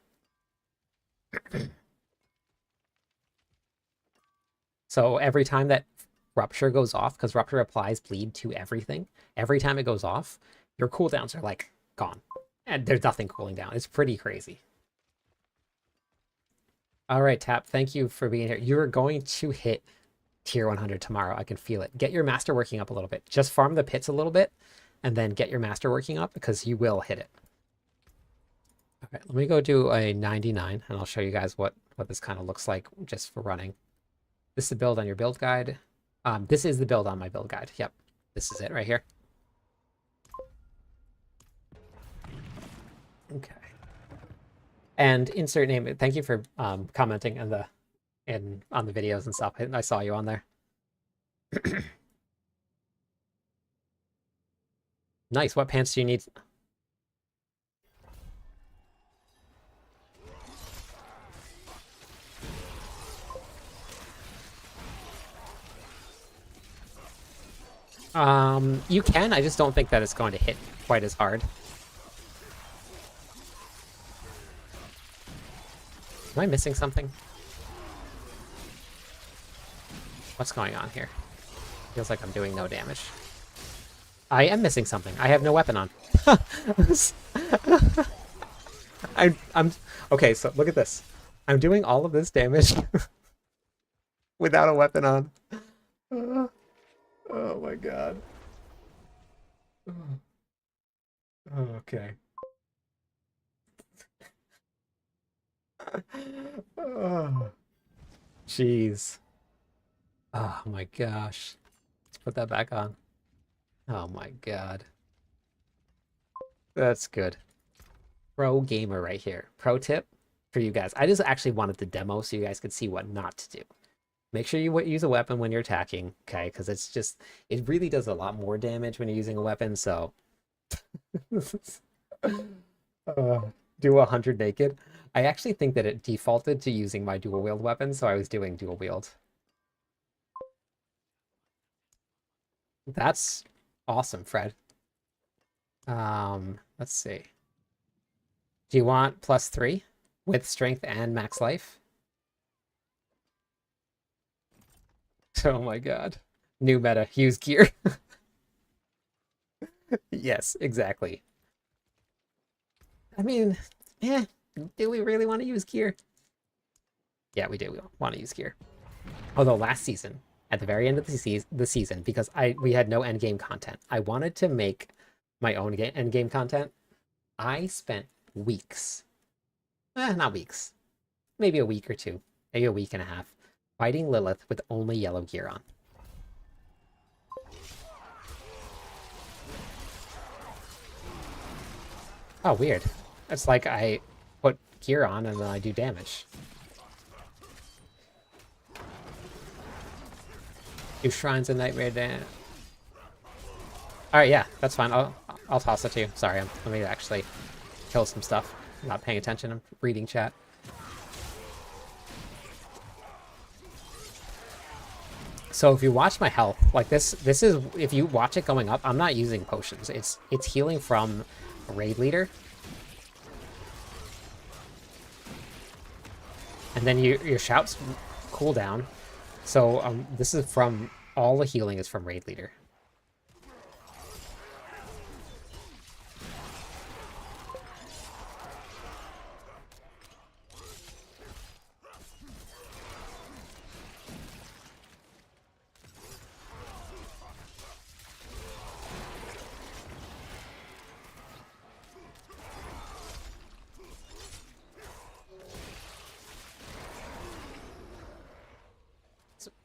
So every time that rupture goes off, because rupture applies bleed to everything, every time it goes off, your cooldowns are like gone. And there's nothing cooling down. It's pretty crazy. All right, Tap, thank you for being here. You're going to hit tier 100 tomorrow. I can feel it. Get your masterworking up a little bit. Just farm the pits a little bit and then get your masterworking up because you will hit it. Okay, let me go do a 99 and I'll show you guys what this kind of looks like just for running. This is the build on your build guide. This is the build on my build guide. Yep, this is it right here. Okay. And insert name. Thank you for commenting on the videos and stuff. I saw you on there. Nice. What pants do you need? You can. I just don't think that it's going to hit quite as hard. Am I missing something? What's going on here? Feels like I'm doing no damage. I am missing something. I have no weapon on. I'm okay, so look at this. I'm doing all of this damage without a weapon on. Oh my god. Okay. Oh, jeez. Oh my gosh. Let's put that back on. Oh my god. That's good. Pro gamer right here. Pro tip for you guys. I just actually wanted the demo so you guys could see what not to do. Make sure you use a weapon when you're attacking, okay? Because it really does a lot more damage when you're using a weapon, so. uh, do 100 naked. I actually think that it defaulted to using my dual wield weapon, so I was doing dual wield. That's awesome, Fred. Let's see. Do you want +3 with strength and max life? Oh my god. New meta, use gear. Yes, exactly. I mean, do we really want to use gear? Yeah, we do. We want to use gear. Although last season, at the very end of the season, because we had no endgame content, I wanted to make my own endgame content. I spent weeks, not weeks, maybe a week or two, maybe a week and a half, fighting Lilith with only yellow gear on. Oh, weird. It's like I put gear on and then I do damage. Do shrines and nightmare dance. Alright, yeah, that's fine. I'll toss it to you. Sorry, let me actually kill some stuff. I'm not paying attention. I'm reading chat. So if you watch my health, like this is, if you watch it going up, I'm not using potions. It's healing from a raid leader. And then your shouts cool down. So this is from, all the healing is from raid leader.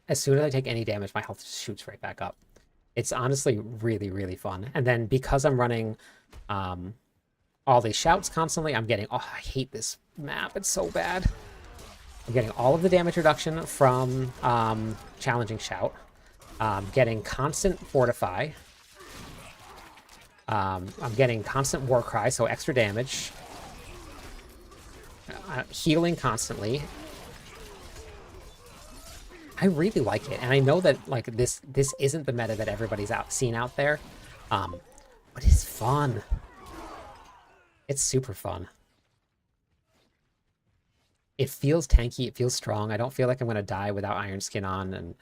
As soon as I take any damage, my health just shoots right back up. It's honestly really, really fun. And then because I'm running all these shouts constantly, I'm getting... Oh, I hate this map. It's so bad. I'm getting all of the damage reduction from challenging shout. Getting constant fortify. I'm getting constant war cry, so extra damage. Healing constantly. I really like it, and I know that like this isn't the meta that everybody's seen out there, but it's fun. It's super fun. It feels tanky. It feels strong. I don't feel like I'm gonna die without Iron Skin on, and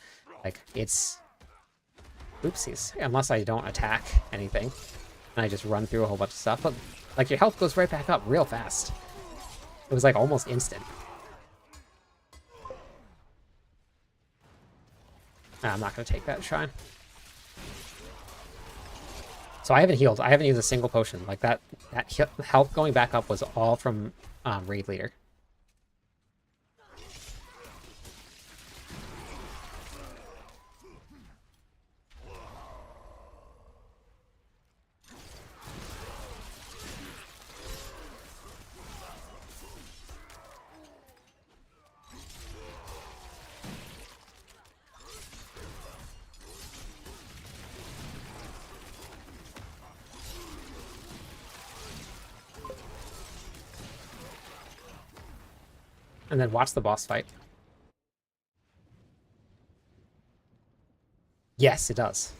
like it's oopsies. Unless I don't attack anything, and I just run through a whole bunch of stuff. But like your health goes right back up real fast. It was like almost instant. I'm not going to take that shrine. So I haven't healed. I haven't used a single potion. Like that health going back up was all from raid leader. And then watch the boss fight. Yes, it does.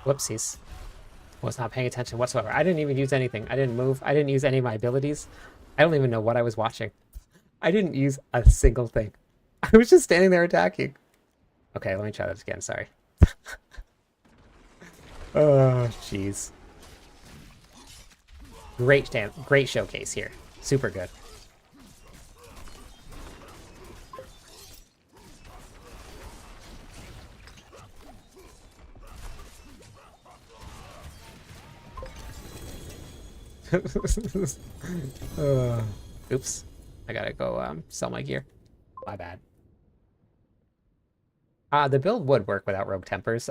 Whoopsies. Was not paying attention whatsoever. I didn't even use anything. I didn't move. I didn't use any of my abilities. I don't even know what I was watching. I didn't use a single thing. I was just standing there attacking. Okay, let me try this again. Sorry. Oh, jeez. Great showcase here. Super good. Oops. I gotta go sell my gear. My bad. The build would work without Rogue Tempers.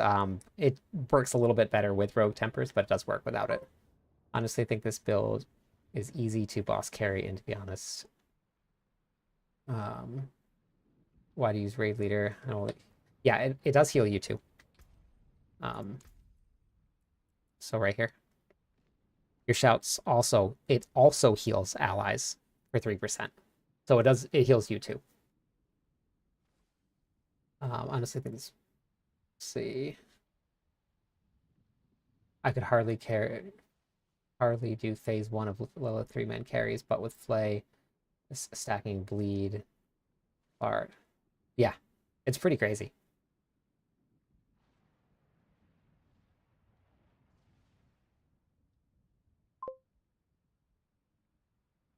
It works a little bit better with Rogue Tempers, but it does work without it. Honestly, I think this build is easy to boss carry, and to be honest, why to use Raid Leader? Yeah, it does heal you too. So right here, your shouts also, it also heals allies for 3%. So it heals you too. Honestly, I think this, let's see. I could hardly do phase 1 of Lilith 3-man carries, but with Flay stacking bleed hard. Yeah, it's pretty crazy.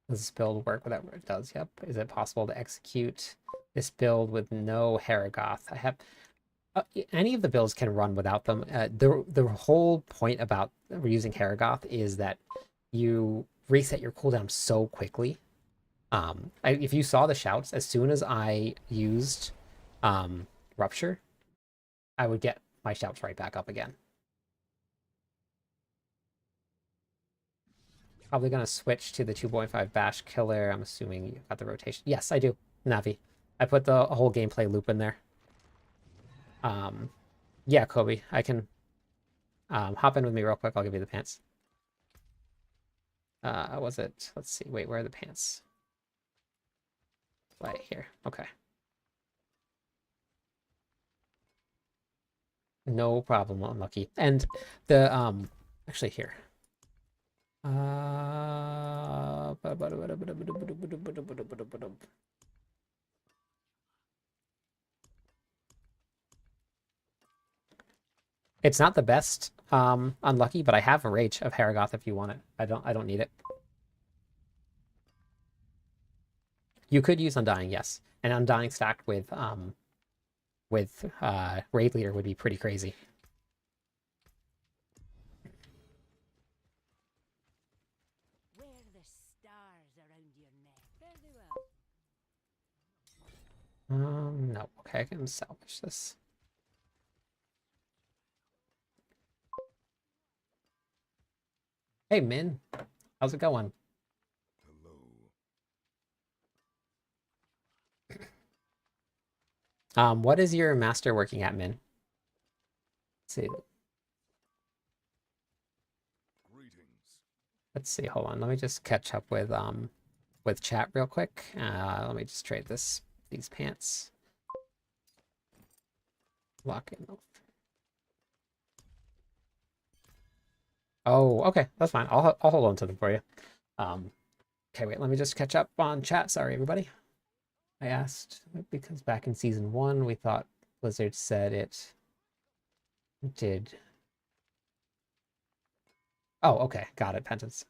Does this build work without it does? Yep. Is it possible to execute this build with no Haragoth? I have any of the builds can run without them. The whole point about using Haragoth is that you reset your cooldown so quickly. If you saw the shouts, as soon as I used Rupture, I would get my shouts right back up again. Probably going to switch to the 2.5 Bash Killer. I'm assuming you got the rotation. Yes, I do. Navi. I put the whole gameplay loop in there. Yeah, Kobe, I can hop in with me real quick. I'll give you the pants. Was it? Let's see. Wait, where are the pants? Right here. Okay. No problem, Unlucky. And the actually here. It's not the best Unlucky, but I have a Rage of Haragoth if you want it. I don't need it. You could use Undying, yes. And Undying stacked with Raid Leader would be pretty crazy. Wear the stars around your neck. Very well. No. Okay, I can salvage this. Hey, Min. How's it going? What is your Masterworking at, Min? Let's see. Let's see, hold on. Let me just catch up with chat real quick. Let me just trade these pants. Lock in. Oh, okay, that's fine. I'll hold on to them for you. Okay, wait, let me just catch up on chat. Sorry, everybody. I asked because back in season 1, we thought Blizzard said it did. Oh, okay, got it, Penance.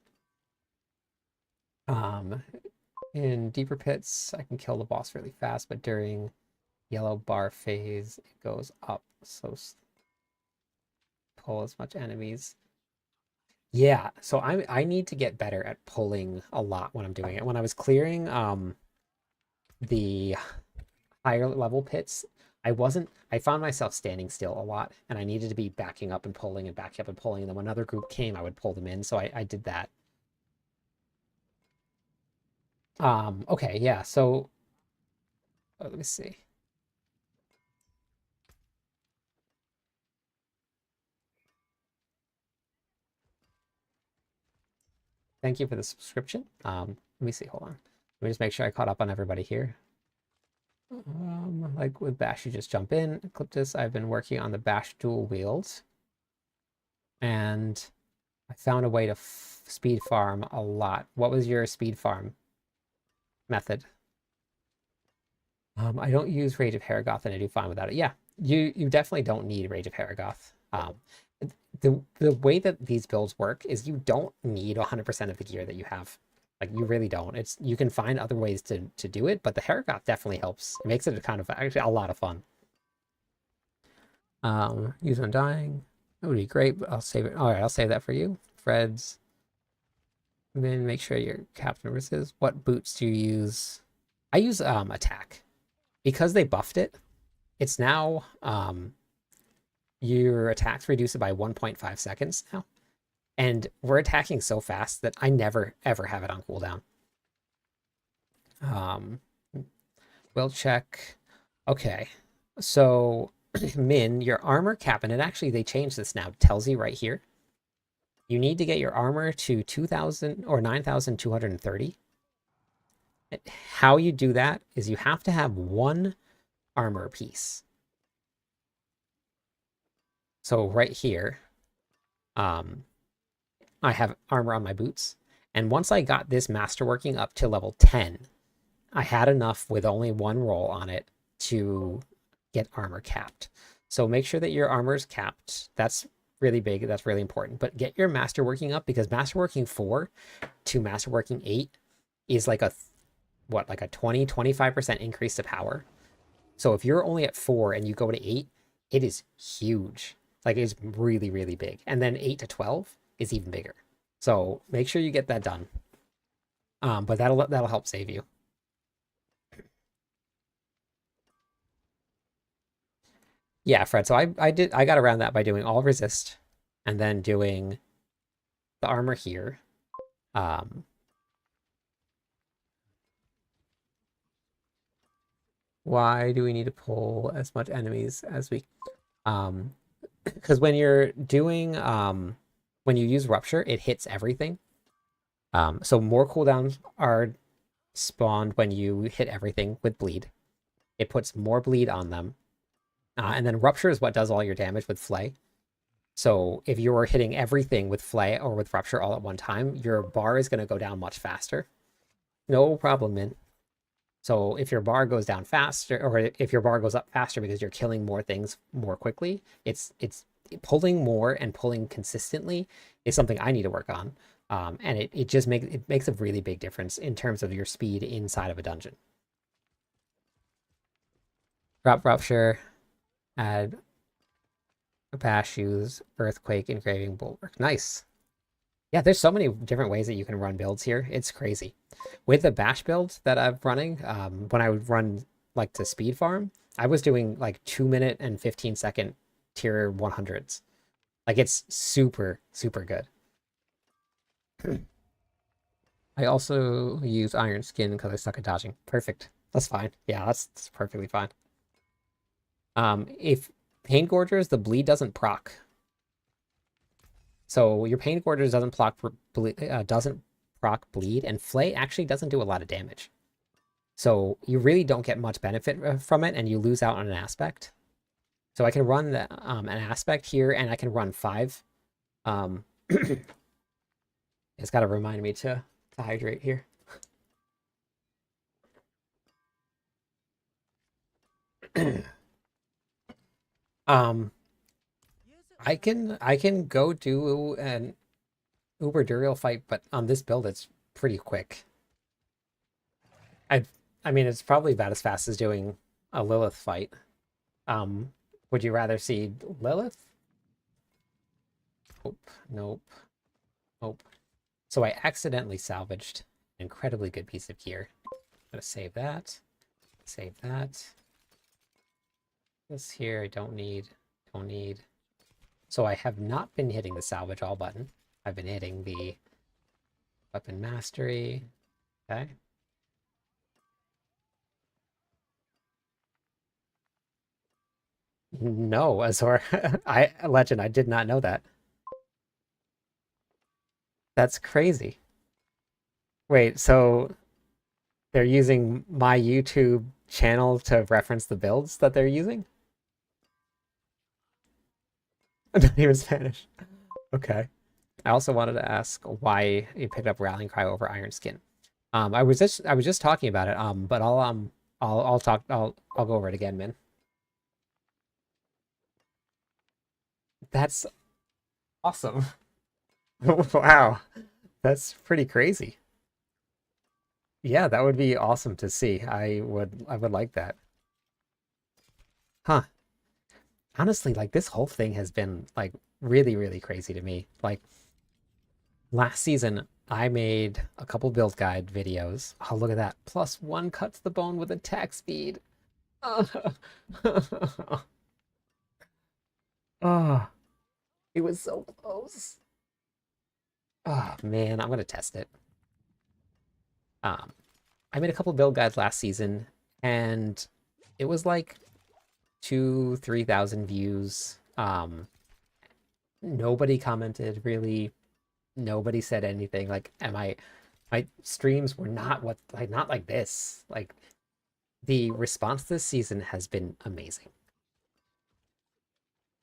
In deeper pits, I can kill the boss really fast, but during yellow bar phase, it goes up. So pull as much enemies. Yeah, so I need to get better at pulling a lot when I'm doing it. When I was clearing the higher level pits, I found myself standing still a lot, and I needed to be backing up and pulling and backing up and pulling, and then when another group came, I would pull them in, so I did that. Okay, yeah, so let me see. Thank you for the subscription. Let me see, hold on. Let me just make sure I caught up on everybody here. Like with Bash, you just jump in, clip this. I've been working on the Bash dual wields, and I found a way to speed farm a lot. What was your speed farm method? I don't use Rage of Haragoth, and I do fine without it. Yeah, you definitely don't need Rage of Haragoth. The way that these builds work is you don't need 100% of the gear that you have. Like, you really don't. You can find other ways to do it, but the Haragoth definitely helps. It makes it kind of actually a lot of fun. Use Undying. That would be great, but I'll save it. All right, I'll save that for you. Fred's. And then make sure your captain resist. What boots do you use? I use attack. Because they buffed it, it's now your attacks reduce it by 1.5 seconds now. And we're attacking so fast that I never ever have it on cooldown. We'll check. Okay. So Min, your armor cap, and it actually they changed this now. It tells you right here. You need to get your armor to 2,000 or 9,230. How you do that is you have to have one armor piece. So right here, I have armor on my boots. And once I got this Masterworking up to level 10, I had enough with only one roll on it to get armor capped. So make sure that your armor is capped. That's really big. That's really important. But get your Masterworking up, because Masterworking 4 to Masterworking 8 is like a, what, like a 20-25% increase to power. So if you're only at 4 and you go to 8, it is huge. Like, it's really, really big. And then 8 to 12 is even bigger. So make sure you get that done. But that'll help save you. Yeah, Fred. So I got around that by doing all resist and then doing the armor here. Why do we need to pull as much enemies as we because when you're doing when you use rupture, it hits everything. So more cooldowns are spawned when you hit everything with bleed. It puts more bleed on them. And then rupture is what does all your damage with Flay. So if you're hitting everything with Flay or with rupture all at one time, your bar is going to go down much faster. No problem, man. So if your bar goes down faster, or if your bar goes up faster because you're killing more things more quickly, it's pulling more and pulling consistently is something I need to work on. And it just makes a really big difference in terms of your speed inside of a dungeon. Drop rupture, add bash shoes, earthquake, engraving, bulwark. Nice. Yeah, there's so many different ways that you can run builds here. It's crazy. With the bash build that I'm running, when I would run like to speed farm, I was doing like 2-minute and 15-second tier 100s. Like, it's super, super good. I also use iron skin because I suck at dodging. Perfect. That's fine. Yeah, that's perfectly fine. If Pain Gorgers, the bleed doesn't proc. So your Pain Gorgers doesn't proc bleed, and Flay actually doesn't do a lot of damage. So you really don't get much benefit from it, and you lose out on an aspect. So I can run an aspect here, and I can run 5. It's got to remind me to hydrate here. I can go do an Uber Duriel fight, but on this build it's pretty quick. I mean, it's probably about as fast as doing a Lilith fight. Would you rather see Lilith? Nope. So I accidentally salvaged an incredibly good piece of gear. I'm gonna save that. Save that. This here I don't need. So I have not been hitting the salvage all button. I've been hitting the weapon mastery. Okay. No, Azor. Legend, I did not know that. That's crazy. Wait, so they're using my YouTube channel to reference the builds that they're using? Not even Spanish. Okay. I also wanted to ask why you picked up Rallying Cry over Iron Skin. I was just talking about it. But I'll go over it again, man. That's awesome. Wow. That's pretty crazy. Yeah, that would be awesome to see. I would like that. Huh. Honestly, like, this whole thing has been like really, really crazy to me. Like, last season I made a couple build guide videos. Oh, look at that. +1 cuts the bone with attack speed. Oh, it was so close. Oh man, I'm gonna test it. I made a couple build guides last season, and it was like 2,000-3,000 views. Nobody commented really. Nobody said anything. Like, my streams were not not like this. Like, the response this season has been amazing.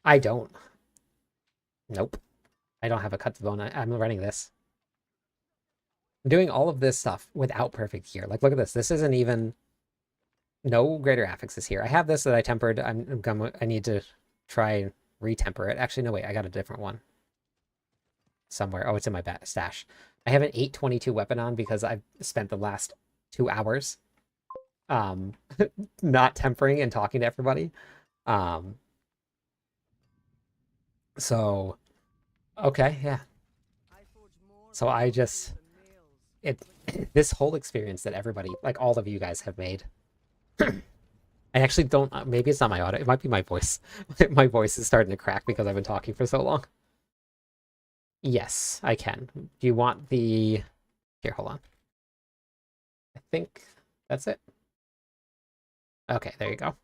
I don't. Nope. I don't have a cut to bone. I'm running this. I'm doing all of this stuff without perfect gear. Like, look at this. This isn't even no greater affixes here. I have this that I tempered. I need to try and retemper it. Actually, no, wait. I got a different one somewhere. Oh, it's in my stash. I have an 822 weapon on because I've spent the last 2 hours not tempering and talking to everybody. So okay, yeah. So I just this whole experience that everybody, like all of you guys have made. I actually don't, maybe it's not my audio. It might be my voice. My voice is starting to crack because I've been talking for so long. Yes, I can. Do you want the... Here, hold on. I think that's it. Okay, there you go.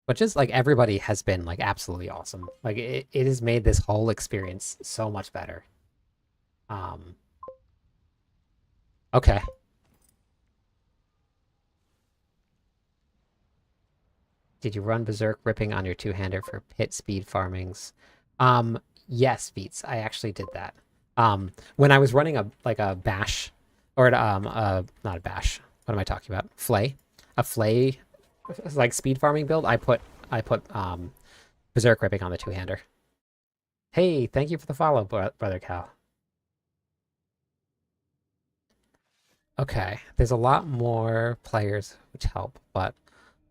Which is like everybody has been like absolutely awesome. Like it has made this whole experience so much better. Okay. Did you run Berserk ripping on your two-hander for pit speed farmings? Yes, Beats. I actually did that. When I was running a bash, or not a bash. What am I talking about? Flay, a Flay, like speed farming build. I put Berserk ripping on the two-hander. Hey, thank you for the follow, brother Cal. Okay, there's a lot more players which help, but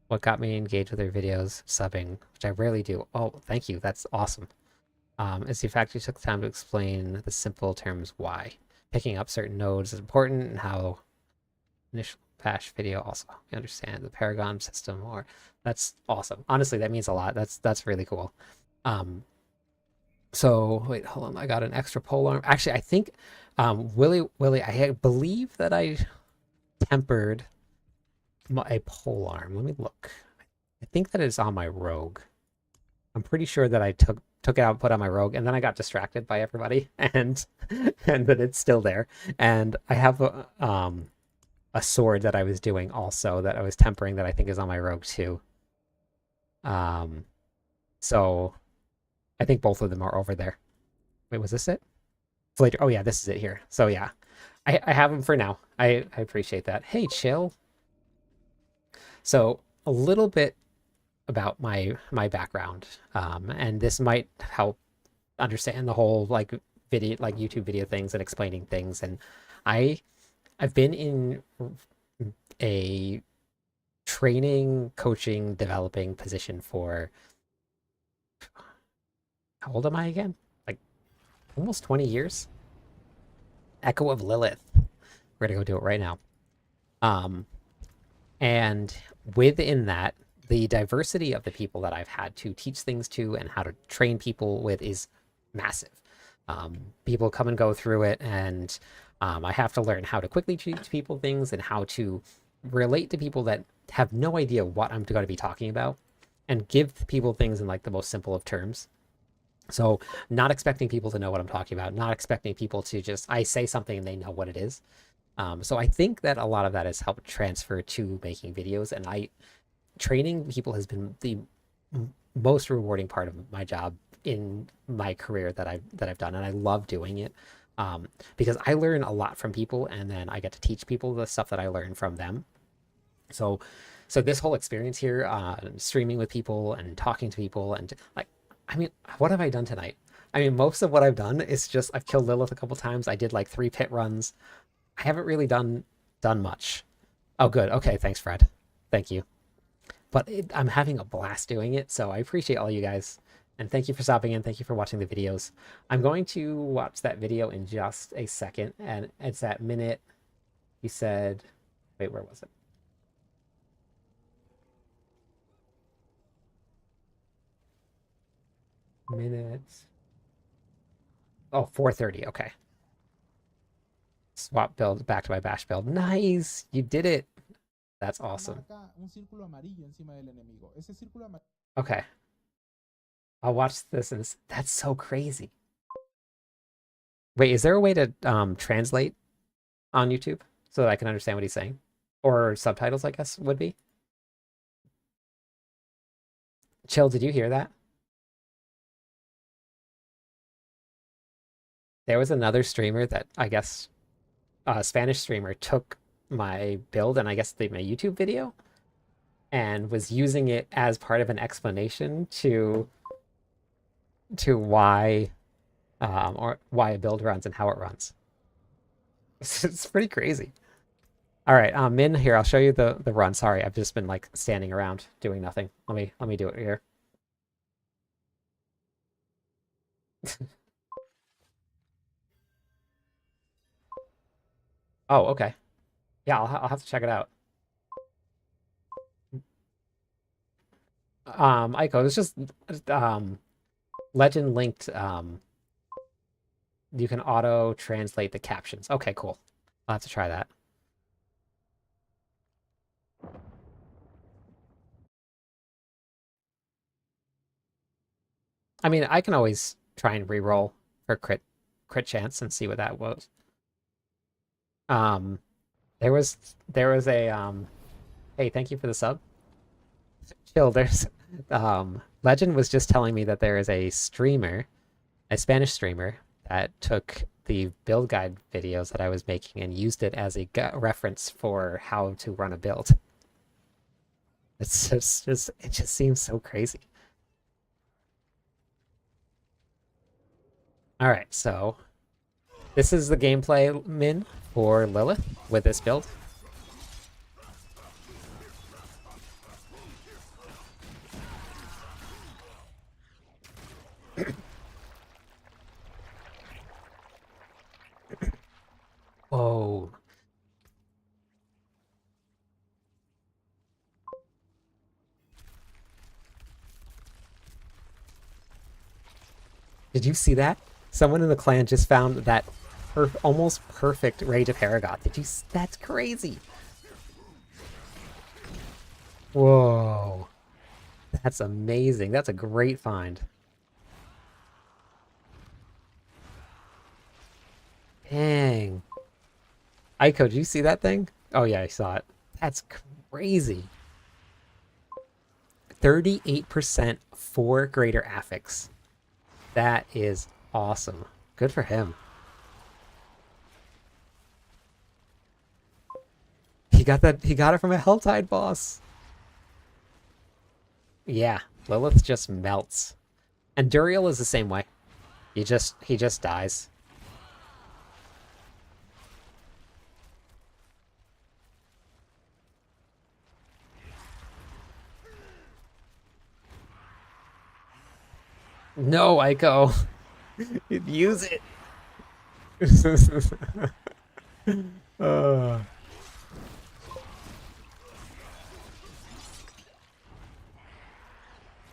what got me engaged with their videos, subbing, which I rarely do. Oh, thank you. That's awesome. Is the fact you took the time to explain the simple terms why. Picking up certain nodes is important, and how initial bash video also you understand the Paragon system more. That's awesome. Honestly, that means a lot. That's really cool. So wait, hold on. I got an extra polearm. Actually, I think Willie, I believe that I tempered a polearm. Let me look. I think that it's on my rogue. I'm pretty sure that I took it out, put on my rogue, and then I got distracted by everybody, and that it's still there. And I have a sword that I was doing also that I was tempering that I think is on my rogue too. So I think both of them are over there. Wait, was this it? Flay, oh yeah, this is it here. So yeah, I have them for now. I appreciate that. Hey, chill. So a little bit about my background, and this might help understand the whole like video, like YouTube video things and explaining things. And I've been in a training, coaching, developing position for, how old am I again? Like almost 20 years. Echo of Lilith. We're gonna go do it right now. And within that, the diversity of the people that I've had to teach things to and how to train people with is massive. People come and go through it, and I have to learn how to quickly teach people things and how to relate to people that have no idea what I'm going to be talking about, and give people things in like the most simple of terms. So not expecting people to know what I'm talking about, not expecting people to just, I say something and they know what it is. So I think that a lot of that has helped transfer to making videos, and training people has been the most rewarding part of my job in my career that I've done, and I love doing it because I learn a lot from people, and then I get to teach people the stuff that I learn from them. So this whole experience here, streaming with people and talking to people, and like, I mean, what have I done tonight? I mean, most of what I've done is just I've killed Lilith a couple times. I did like 3 pit runs. I haven't really done much. Oh, good. Okay, thanks, Fred. Thank you. But I'm having a blast doing it, so I appreciate all you guys. And thank you for stopping in. Thank you for watching the videos. I'm going to watch that video in just a second, and it's at minute He said, wait, where was it? Minutes. Oh, 4:30. Okay. Swap build back to my bash build. Nice. You did it. That's awesome. Marca un círculo amarillo encima del enemigo. Ese círculo amarillo. Okay. I'll watch this and that's so crazy. Wait, is there a way to translate on YouTube so that I can understand what he's saying? Or subtitles, I guess, would be? Chill, did you hear that? There was another streamer that I guess a Spanish streamer took my build and I guess my YouTube video and was using it as part of an explanation to why or why a build runs and how it runs. It's pretty crazy. All right, Min, here, I'll show you the run. Sorry, I've just been like standing around doing nothing. Let me do it here. Oh, okay. Yeah, I'll have to check it out. Aiko, it's just legend linked you can auto translate the captions. Okay, cool. I'll have to try that. I mean, I can always try and re-roll for crit chance and see what that was. There was a hey, thank you for the sub. Chill, there's Legend was just telling me that there is a streamer, a Spanish streamer, that took the build guide videos that I was making and used it as a reference for how to run a build. It's just it just seems so crazy. All right, so this is the gameplay, Min, for Lilith with this build. Whoa. Did you see that? Someone in the clan just found that almost perfect Rage of Haragoth. That's crazy. Whoa. That's amazing. That's a great find. Dang. Aiko, did you see that thing? Oh yeah, I saw it. That's crazy. 38% for greater affix. That is awesome. Good for him. He got it from a Helltide boss. Yeah, Lilith just melts. And Duriel is the same way. He just dies. No, Aiko. Use it.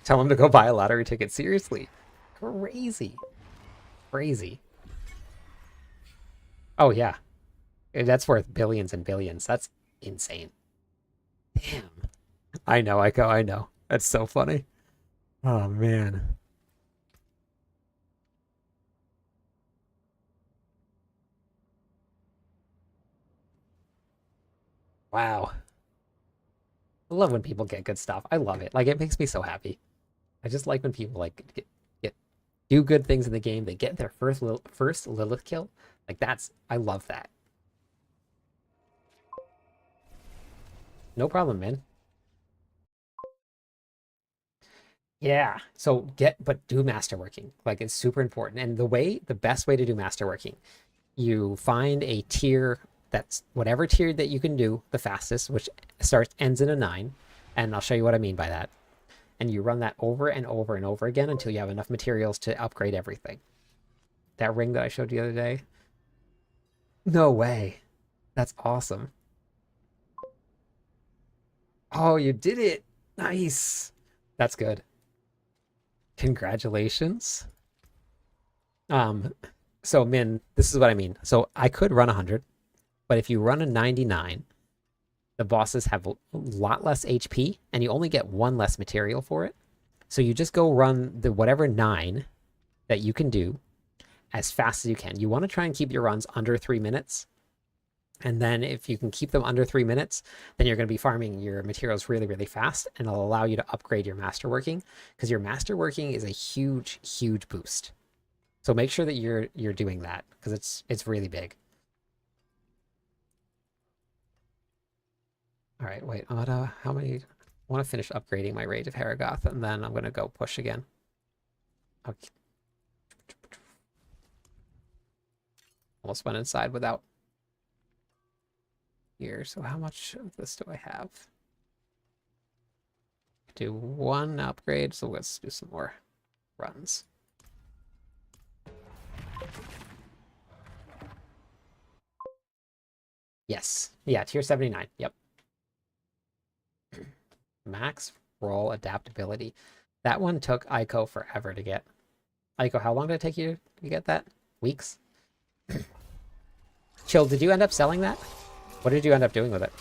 Tell him to go buy a lottery ticket. Seriously. Crazy. Crazy. Oh, yeah. That's worth billions and billions. That's insane. Damn. I know, Aiko, I know. That's so funny. Oh, man. Wow. I love when people get good stuff. I love it. Like, it makes me so happy. I just like when people, like, do good things in the game. They get their first Lilith kill. Like, I love that. No problem, man. Yeah. So do masterworking. Like, it's super important. And the best way to do masterworking, you find a tier that's whatever tier that you can do the fastest, which ends in a 9. And I'll show you what I mean by that. And you run that over and over and over again until you have enough materials to upgrade everything. That ring that I showed you the other day? No way. That's awesome. Oh, you did it. Nice. That's good. Congratulations. So Min, this is what I mean. So I could run 100, but if you run a 99, the bosses have a lot less HP and you only get one less material for it. So you just go run the whatever 9 that you can do as fast as you can. You want to try and keep your runs under 3 minutes. And then if you can keep them under 3 minutes, then you're going to be farming your materials really, really fast, and it'll allow you to upgrade your masterworking, because your masterworking is a huge, huge boost. So make sure that you're doing that, because it's really big. All right, wait, how many? I want to finish upgrading my Rage of Haragoth, and then I'm going to go push again. Okay. Almost went inside without here. So how much of this do I have? Do 1 upgrade, so let's do some more runs. Yes. Yeah, tier 79. Yep. Max roll adaptability. That one took Ico forever to get. Ico, how long did it take you to get that? Weeks? Chill, did you end up selling that? What did you end up doing with it?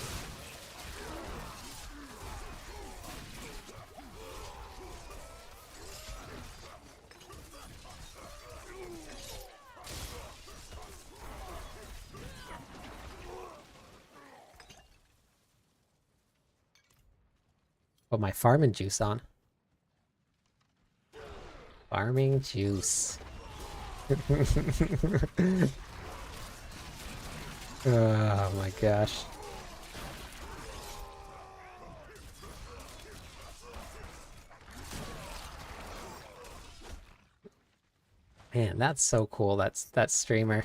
Put my farming juice on. Farming juice. Oh my gosh. Man, that's so cool. That's that streamer.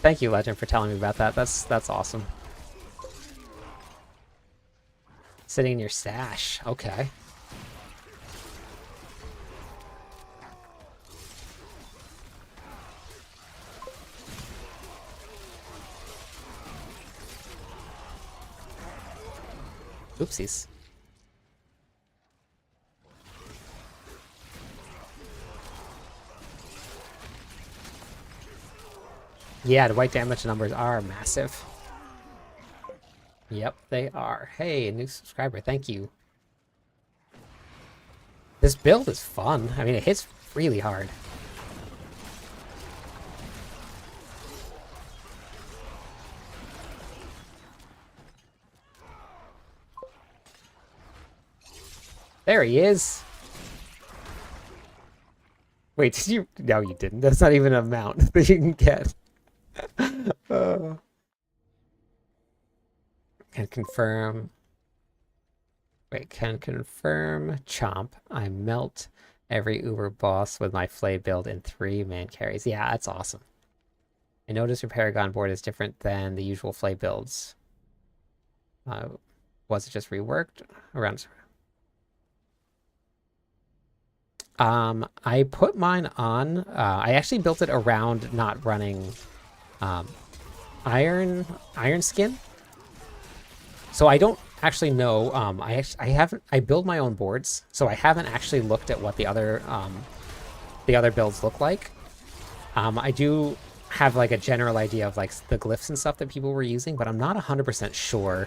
Thank you, Legend, for telling me about that. That's awesome. Sitting in your stash. Okay. Oopsies. Yeah, the white damage numbers are massive. Yep, they are. Hey, a new subscriber. Thank you. This build is fun. I mean, it hits really hard. There he is. Wait, did you? No, you didn't. That's not even an amount that you can get. Can confirm. Wait, can confirm Chomp. I melt every Uber boss with my Flay build in 3 man carries. Yeah, that's awesome. I noticed your Paragon board is different than the usual Flay builds. Was it just reworked around? I put mine on. I actually built it around not running iron skin. So I don't actually know. I build my own boards, so I haven't actually looked at what the other builds look like. I do have like a general idea of like the glyphs and stuff that people were using, but I'm not 100% sure.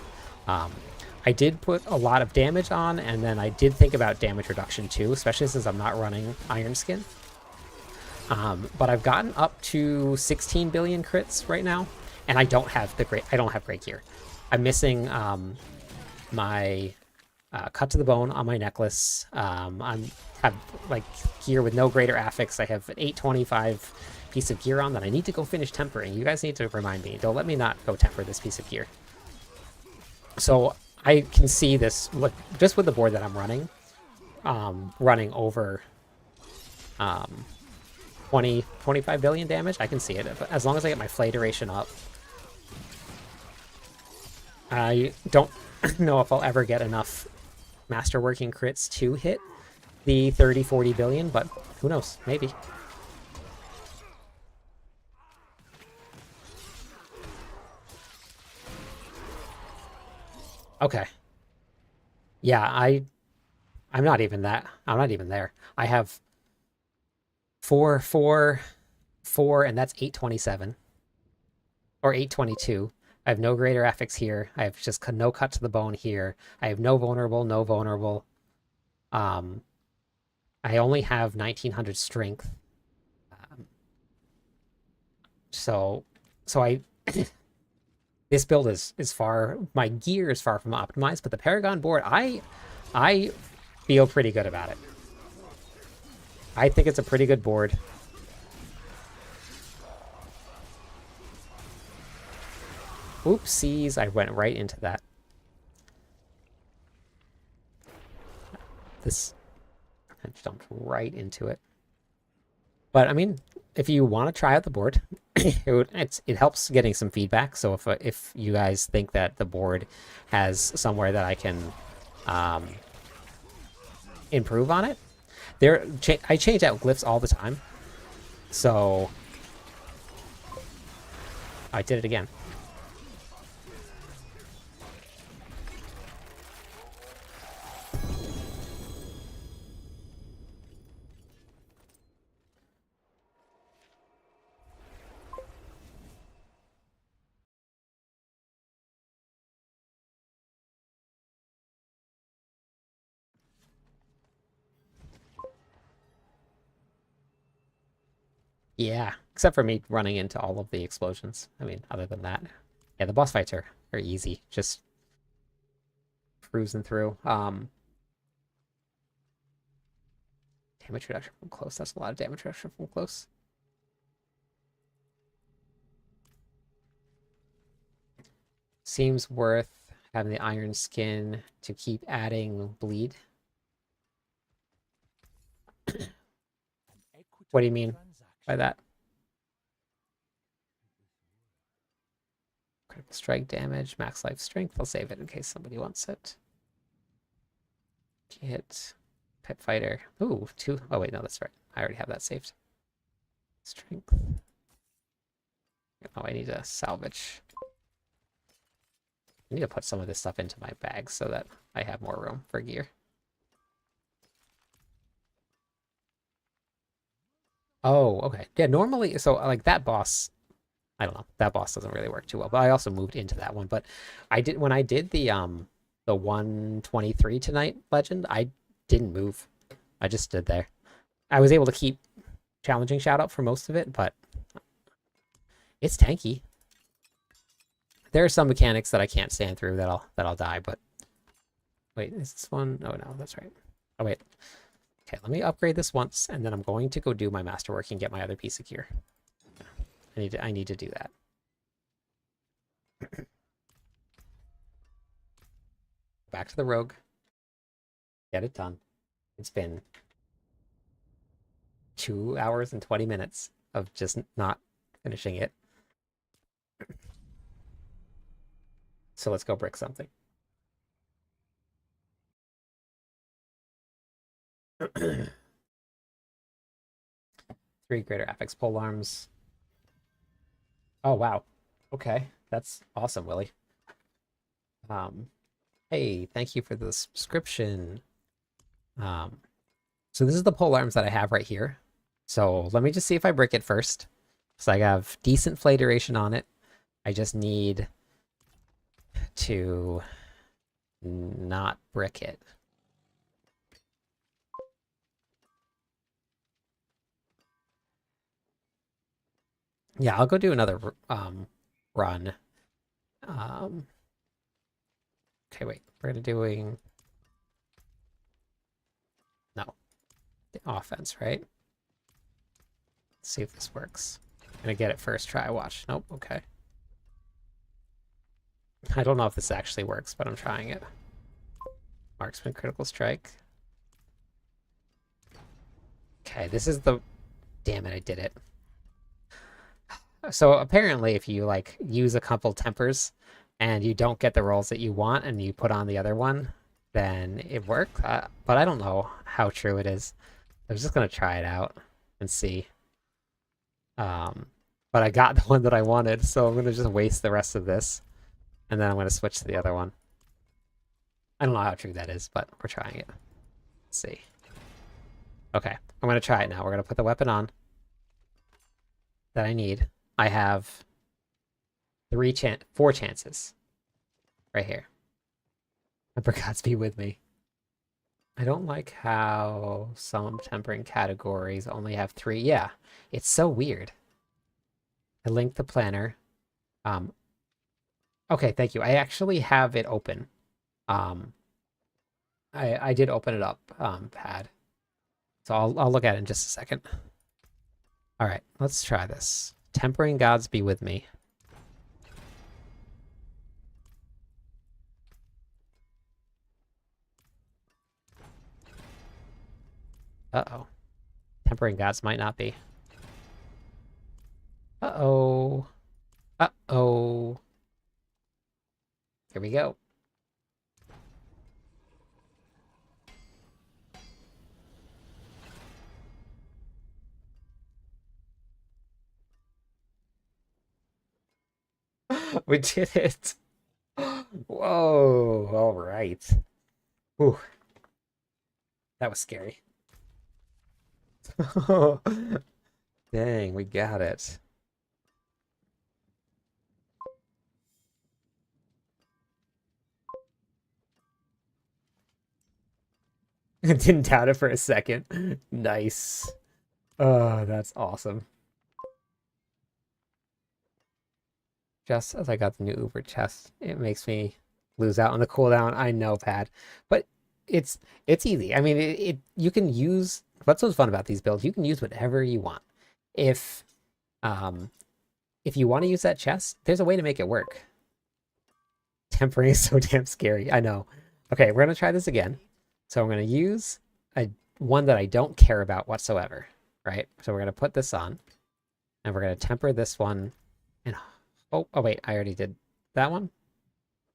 I did put a lot of damage on, and then I did think about damage reduction too, especially since I'm not running Iron Skin. But I've gotten up to 16 billion crits right now, and I don't have great gear. I'm missing my cut to the bone on my necklace. I have like gear with no greater affix. I have an 825 piece of gear on that I need to go finish tempering. You guys need to remind me. Don't let me not go temper this piece of gear. So I can see this just with the board that I'm running, running over 25 billion damage. I can see it as long as I get my Flay duration up. I don't know if I'll ever get enough Masterworking crits to hit the 30-40 billion, but who knows? Maybe. Okay. Yeah, I'm not even that. I'm not even there. I have 4, 4, 4, and that's 827 or 822. I have no greater affix here. I have just no cut to the bone here. I have no vulnerable, no vulnerable. I only have 1900 strength. So I this build is far, my gear is far from optimized, but the Paragon board, I feel pretty good about it. I think it's a pretty good board. Oopsies, I went right into that. I jumped right into it. But I mean, if you want to try out the board, it helps getting some feedback. So if you guys think that the board has somewhere that I can improve on it, I change out glyphs all the time. So I did it again. Yeah, except for me running into all of the explosions. I mean, other than that, yeah, the boss fights are easy. Just cruising through. Damage reduction from close. That's a lot of damage reduction from close. Seems worth having the iron skin to keep adding bleed. What do you mean by that? Critical strike damage, max life strength. I'll save it in case somebody wants it. Hit pet fighter. Ooh, 2. Oh wait, no, that's right. I already have that saved. Strength. Oh, I need to salvage. I need to put some of this stuff into my bag so that I have more room for gear. Oh, okay. Yeah, normally, so like that boss, I don't know, that boss doesn't really work too well, but I also moved into that one. But when I did the 123 tonight legend, I didn't move. I just stood there. I was able to keep challenging shout out for most of it, but it's tanky. There are some mechanics that I can't stand through that I'll die, but wait, is this one? Oh no, that's right. Oh wait. Okay, let me upgrade this once, and then I'm going to go do my masterwork and get my other piece of gear. I need to do that. Back to the rogue. Get it done. It's been 2 hours and 20 minutes of just not finishing it. So let's go brick something. 3 greater affix pole arms. Oh wow. Okay, that's awesome, Willie. Hey, thank you for the subscription. So this is the pole arms that I have right here. So let me just see if I brick it first. So I have decent flay duration on it. I just need to not brick it. Yeah, I'll go do another run. Okay, wait. We're gonna doing no the offense, right? Let's see if this works. I'm gonna get it first try. Watch. Nope. Okay. I don't know if this actually works, but I'm trying it. Marksman critical strike. Okay, this is the. Damn it! I did it. So apparently, if you like use a couple tempers and you don't get the rolls that you want, and you put on the other one, then it works. But I don't know how true it is. I was just gonna try it out and see. But I got the one that I wanted, so I'm gonna just waste the rest of this, and then I'm gonna switch to the other one. I don't know how true that is, but we're trying it. Let's see. Okay, I'm gonna try it now. We're gonna put the weapon on that I need. I have 4 chances right here. Temper gods be with me. I don't like how some tempering categories only have 3. Yeah, it's so weird. I linked the planner. Okay, thank you. I actually have it open. I did open it up, pad. So I'll look at it in just a second. All right, let's try this. Tempering gods be with me. Uh-oh. Tempering gods might not be. Uh-oh. Uh-oh. Here we go. We did it. Whoa. All right. Whew. That was scary. Dang, we got it. Didn't doubt it for a second. Nice. Oh, that's awesome. Just as I got the new Uber chest, it makes me lose out on the cooldown. I know, Pad, but it's easy. I mean, you can use what's so fun about these builds. You can use whatever you want. If you want to use that chest, there's a way to make it work. Tempering is so damn scary. I know. Okay, we're gonna try this again. So I'm gonna use one that I don't care about whatsoever. Right. So we're gonna put this on, and we're gonna temper this one. And oh wait, I already did that one.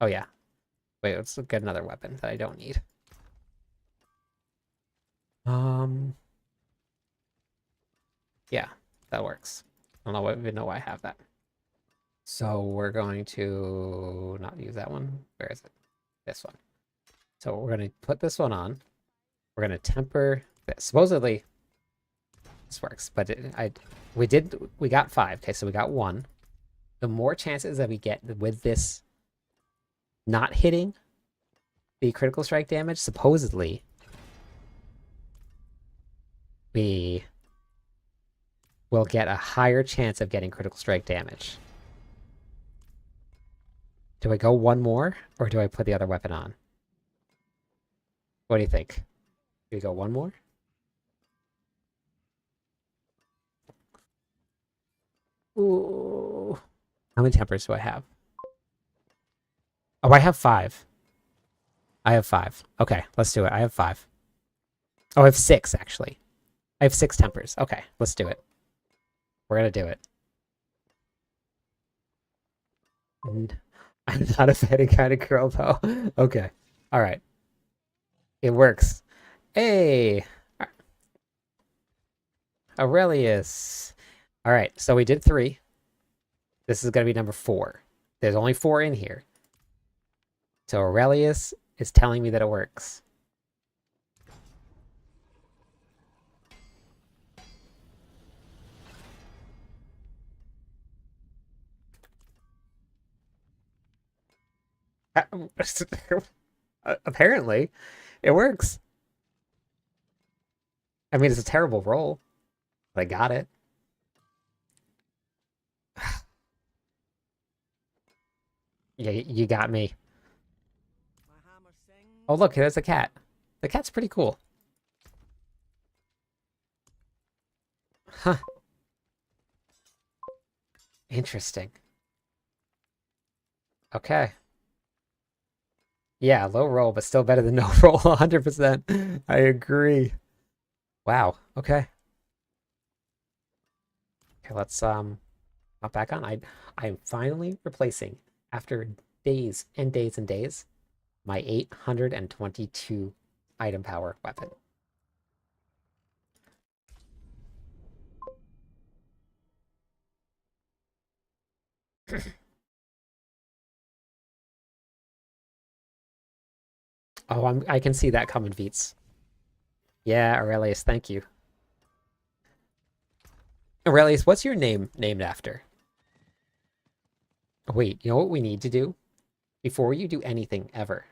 Oh yeah. Wait, let's get another weapon that I don't need. Yeah, that works. I don't even know why I have that. So we're going to not use that one. Where is it? This one. So we're going to put this one on. We're going to temper this. Supposedly this works, but we got 5. Okay, so we got 1. The more chances that we get with this not hitting the critical strike damage, supposedly we will get a higher chance of getting critical strike damage. Do I go 1 more, or do I put the other weapon on? What do you think? Do we go 1 more? Ooh. How many tempers do I have? Oh, I have 5. I have 5. Okay, let's do it. I have 5. Oh, I have 6, actually. I have 6 tempers. Okay, let's do it. We're gonna do it. And I'm not a fatty kind of girl, though. Okay. All right. It works. Hey! Aurelius. All right, so we did 3. This is going to be number 4. There's only 4 in here. So Aurelius is telling me that it works. Apparently, it works. I mean, it's a terrible roll, but I got it. Yeah, you got me. Oh, look, there's a cat. The cat's pretty cool. Huh. Interesting. Okay. Yeah, low roll, but still better than no roll, 100%. I agree. Wow, okay. Okay, let's hop back on. I'm finally replacing, after days and days and days, my 822 item power weapon. Oh, I can see that coming, Veets. Yeah, Aurelius, thank you. Aurelius, what's your name named after? Wait, you know what we need to do? Before you do anything ever.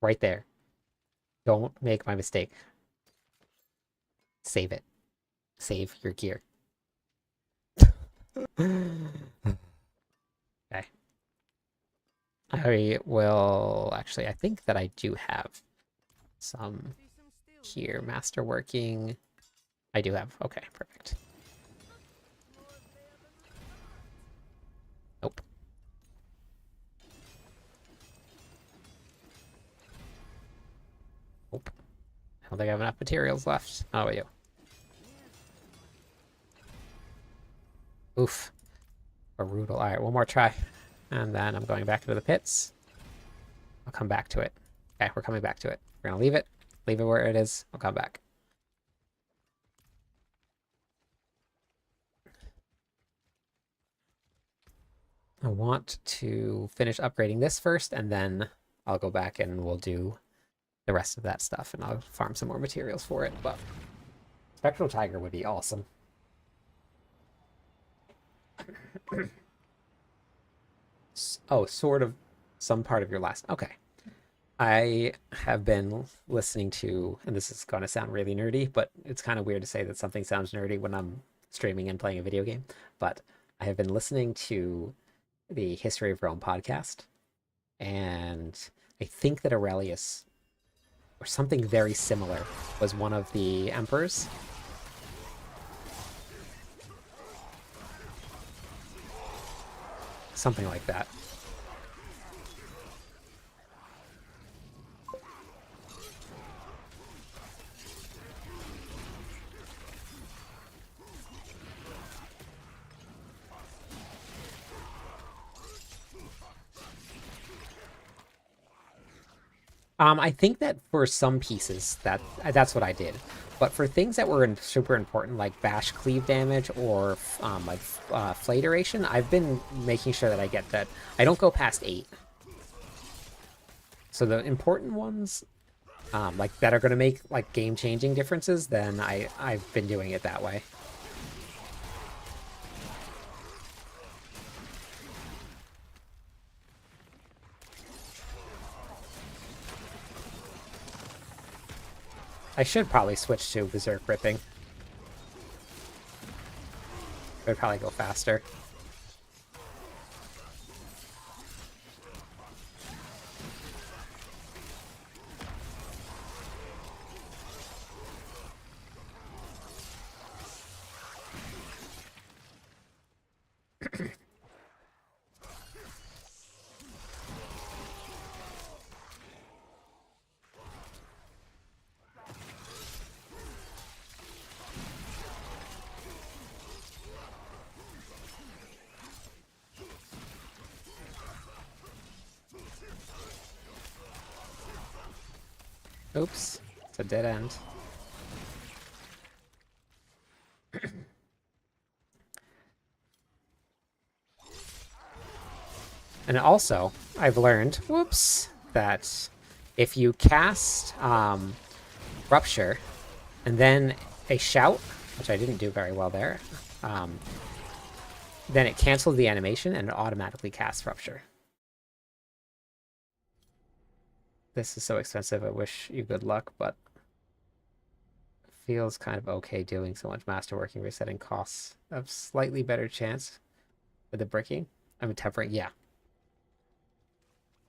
Right there. Don't make my mistake. Save it. Save your gear. Okay. I will actually, I think that I do have some here. Masterworking. I do have. Okay, perfect. Nope. Nope. I don't think I have enough materials left. How about you? Oof. Brutal. Alright, one more try. And then I'm going back into the pits. I'll come back to it. Okay, we're coming back to it. We're gonna leave it. Leave it where it is. I'll come back. I want to finish upgrading this first, and then I'll go back and we'll do the rest of that stuff, and I'll farm some more materials for it. But Spectral Tiger would be awesome. Oh, sort of some part of your last. Okay. I have been listening to, and this is going to sound really nerdy, but it's kind of weird to say that something sounds nerdy when I'm streaming and playing a video game. But I have been listening to the History of Rome podcast, and I think that Aurelius, or something very similar, was one of the emperors. Something like that. I think that for some pieces that's what I did, but for things that were super important, like bash cleave damage or Flay duration, I've been making sure that I get that. I don't go past 8. So the important ones, like that are going to make like game-changing differences, then I've been doing it that way. I should probably switch to Berserk Ripping. It would probably go faster. Oops, it's a dead end. And also, I've learned, whoops, that if you cast Rupture and then a Shout, which I didn't do very well there, then it cancels the animation and it automatically casts Rupture. This is so expensive, I wish you good luck, but it feels kind of okay doing so much masterworking, resetting costs. A slightly better chance with the bricking. I mean, tempering, yeah.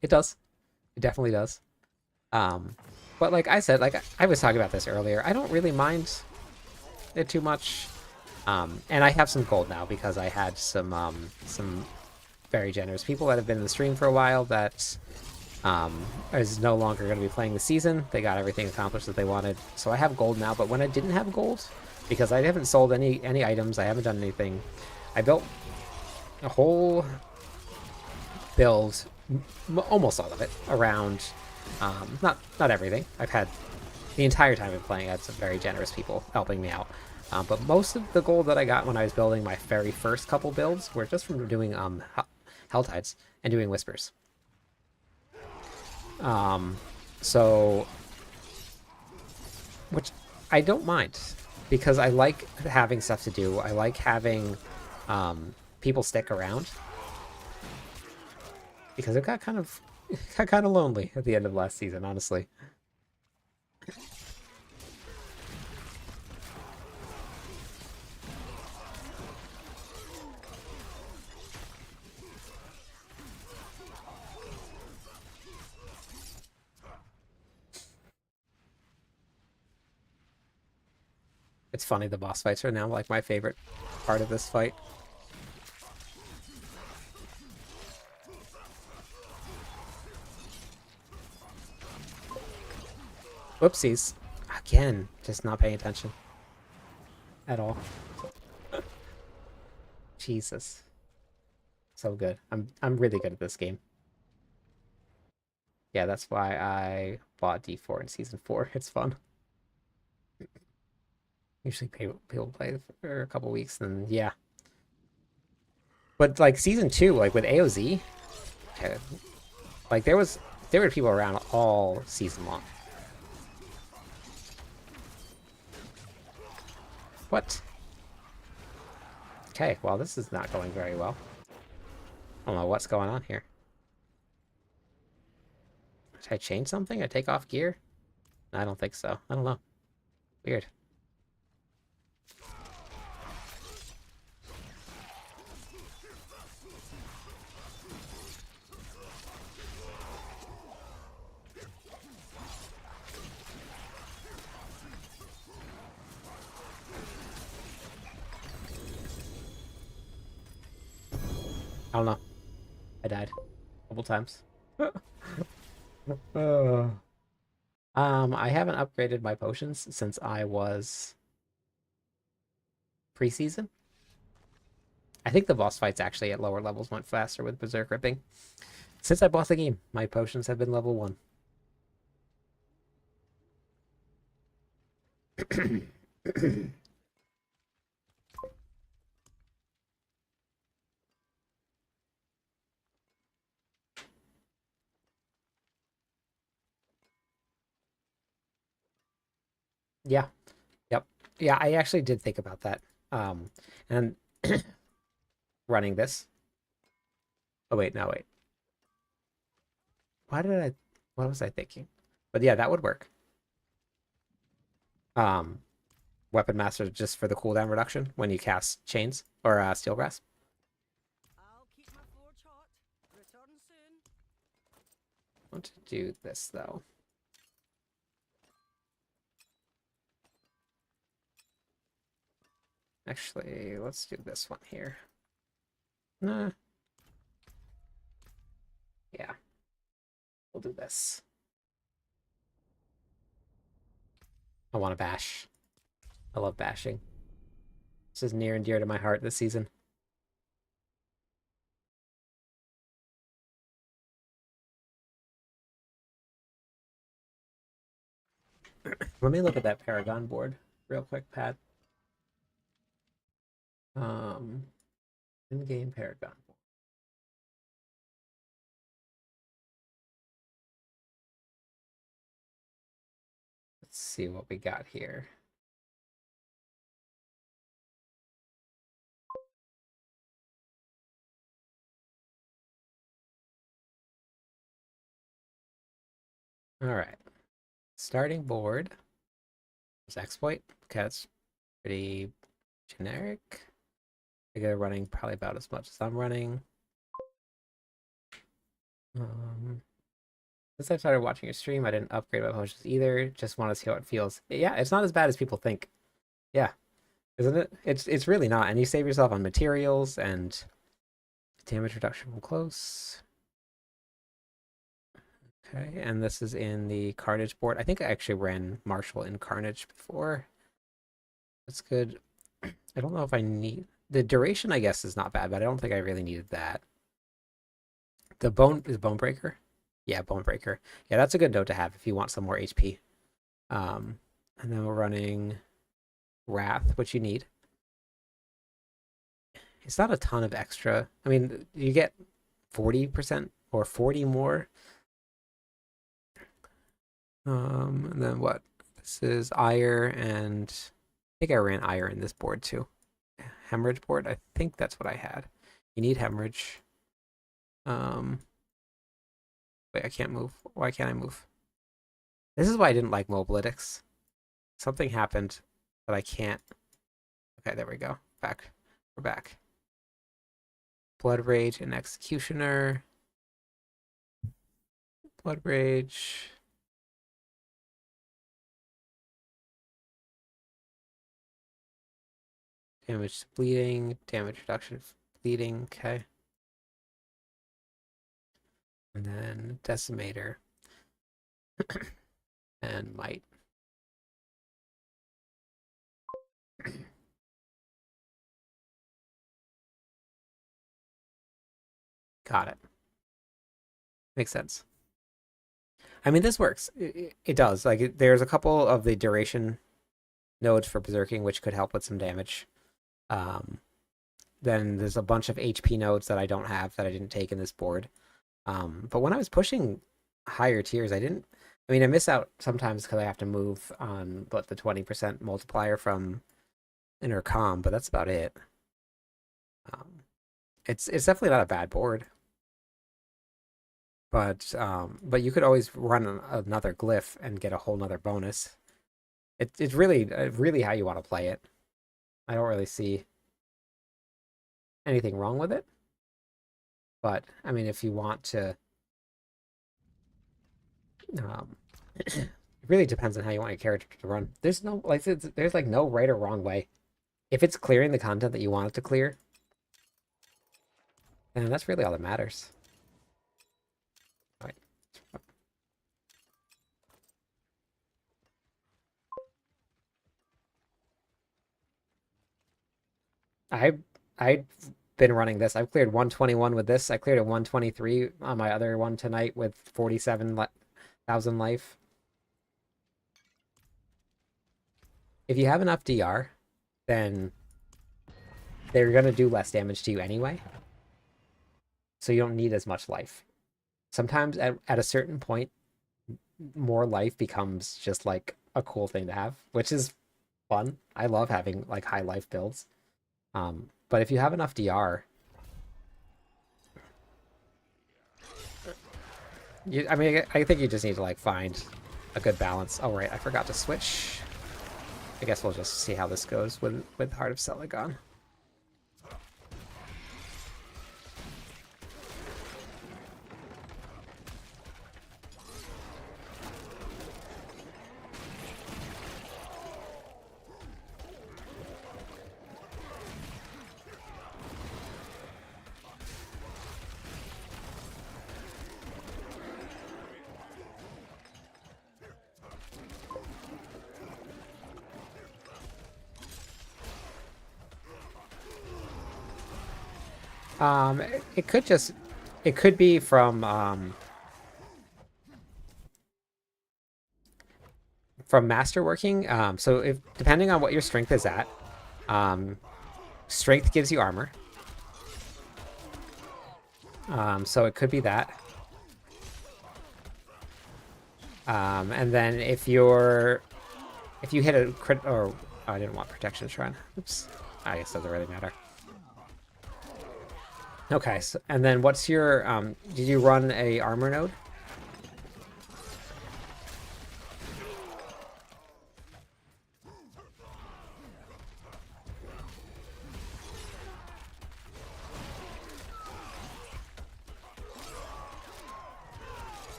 It does. It definitely does. But like I said, like I was talking about this earlier, I don't really mind it too much. And I have some gold now because I had some very generous people that have been in the stream for a while that is no longer going to be playing the season. They got everything accomplished that they wanted. So I have gold now, but when I didn't have gold, because I haven't sold any items, I haven't done anything, I built a whole build, almost all of it, around, not everything. I've had, the entire time I've been playing, I had some very generous people helping me out. But most of the gold that I got when I was building my very first couple builds were just from doing Helltides and doing whispers. So, which I don't mind, because I like having stuff to do. I like having people stick around, because it got kind of lonely at the end of last season, honestly. It's funny, the boss fights are now like my favorite part of this fight. Whoopsies. Again, just not paying attention at all. Jesus. So good. I'm really good at this game. Yeah, that's why I bought D4 in season 4. It's fun. Usually people play for a couple weeks, and yeah. But like season 2, like with AOZ, like there were people around all season long. What? Okay, well, this is not going very well. I don't know what's going on here. Should I change something? I take off gear? I don't think so. I don't know. Weird. I don't know. I died a couple times. I haven't upgraded my potions since I was preseason. I think the boss fights actually at lower levels went faster with Berserk Ripping. Since I bought the game, my potions have been level 1. Yeah. Yep. Yeah, I actually did think about that. And running this. Oh wait, no, wait. What was I thinking? But yeah, that would work. Weapon Master just for the cooldown reduction when you cast Chains or Steel Grasp. I'll keep my forge hot. Return soon. I want to do this though. Actually, let's do this one here. Nah. Yeah. We'll do this. I want to bash. I love bashing. This is near and dear to my heart this season. Let me look at that Paragon board real quick, Pat. In-game Paragon board. Let's see what we got here. All right. Starting board. There's exploit. Okay, that's pretty generic. They're running probably about as much as I'm running. Since I started watching your stream, I didn't upgrade my potions either. Just want to see how it feels. Yeah, it's not as bad as people think. Yeah, isn't it? It's really not. And you save yourself on materials and damage reduction from close. Okay, and this is in the Carnage board. I think I actually ran Marshall in Carnage before. That's good. I don't know if I need... The duration, I guess, is not bad, but I don't think I really needed that. The bone... Is Bone Breaker? Yeah, Bone Breaker. Yeah, that's a good note to have if you want some more HP. And then we're running Wrath, which you need. It's not a ton of extra. I mean, you get 40% or 40 more. And then what? This is ire, and I think I ran ire in this board too. Hemorrhage board. I think that's what I had. You need hemorrhage. Wait, I can't move. Why can't I move? This is why I didn't like mobalytics. Something happened that I can't. Okay, there we go. Back. We're back. Blood Rage and Executioner. Blood Rage. Damage to bleeding. Damage reduction of bleeding. Okay. And then Decimator. And Might. Got it. Makes sense. I mean, this works. It does. Like, there's a couple of the duration nodes for berserking, which could help with some damage. Then there's a bunch of HP nodes that I don't have that I didn't take in this board. But when I was pushing higher tiers, I miss out sometimes because I have to move on the 20% multiplier from intercom, but that's about it. It's definitely not a bad board. But you could always run another glyph and get a whole nother bonus. It's really how you want to play it. I don't really see anything wrong with it. But I mean, if you want to, it really depends on how you want your character to run. There's no there's like no right or wrong way. If it's clearing the content that you want it to clear, then that's really all that matters. All right. I've been running this. I've cleared 121 with this. I cleared a 123 on my other one tonight with 47,000 life. If you have enough DR, then they're going to do less damage to you anyway. So you don't need as much life. Sometimes at a certain point, more life becomes just like a cool thing to have, which is fun. I love having like high life builds. But if you have enough DR, I think you just need to like find a good balance. Oh right, I forgot to switch. I guess we'll just see how this goes with Heart of Celagon. It could be from Masterworking. So if depending on what your strength is at, strength gives you armor. So it could be that. And then if you hit a crit, or I didn't want protection shrine. Oops. I guess it doesn't really matter. Okay, so, and then what's your did you run a armor node?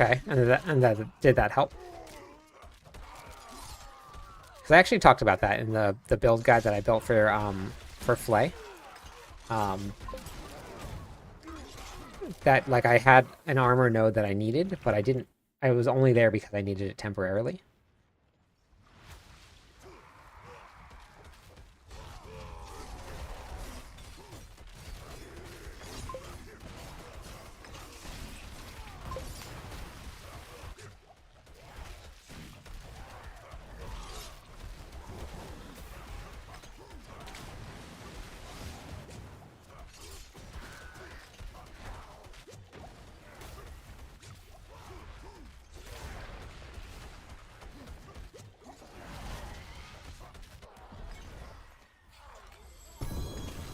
Okay, and did that help? Because I actually talked about that in the build guide that I built for Flay. That like I had an armor node that I needed, but I was only there because I needed it temporarily.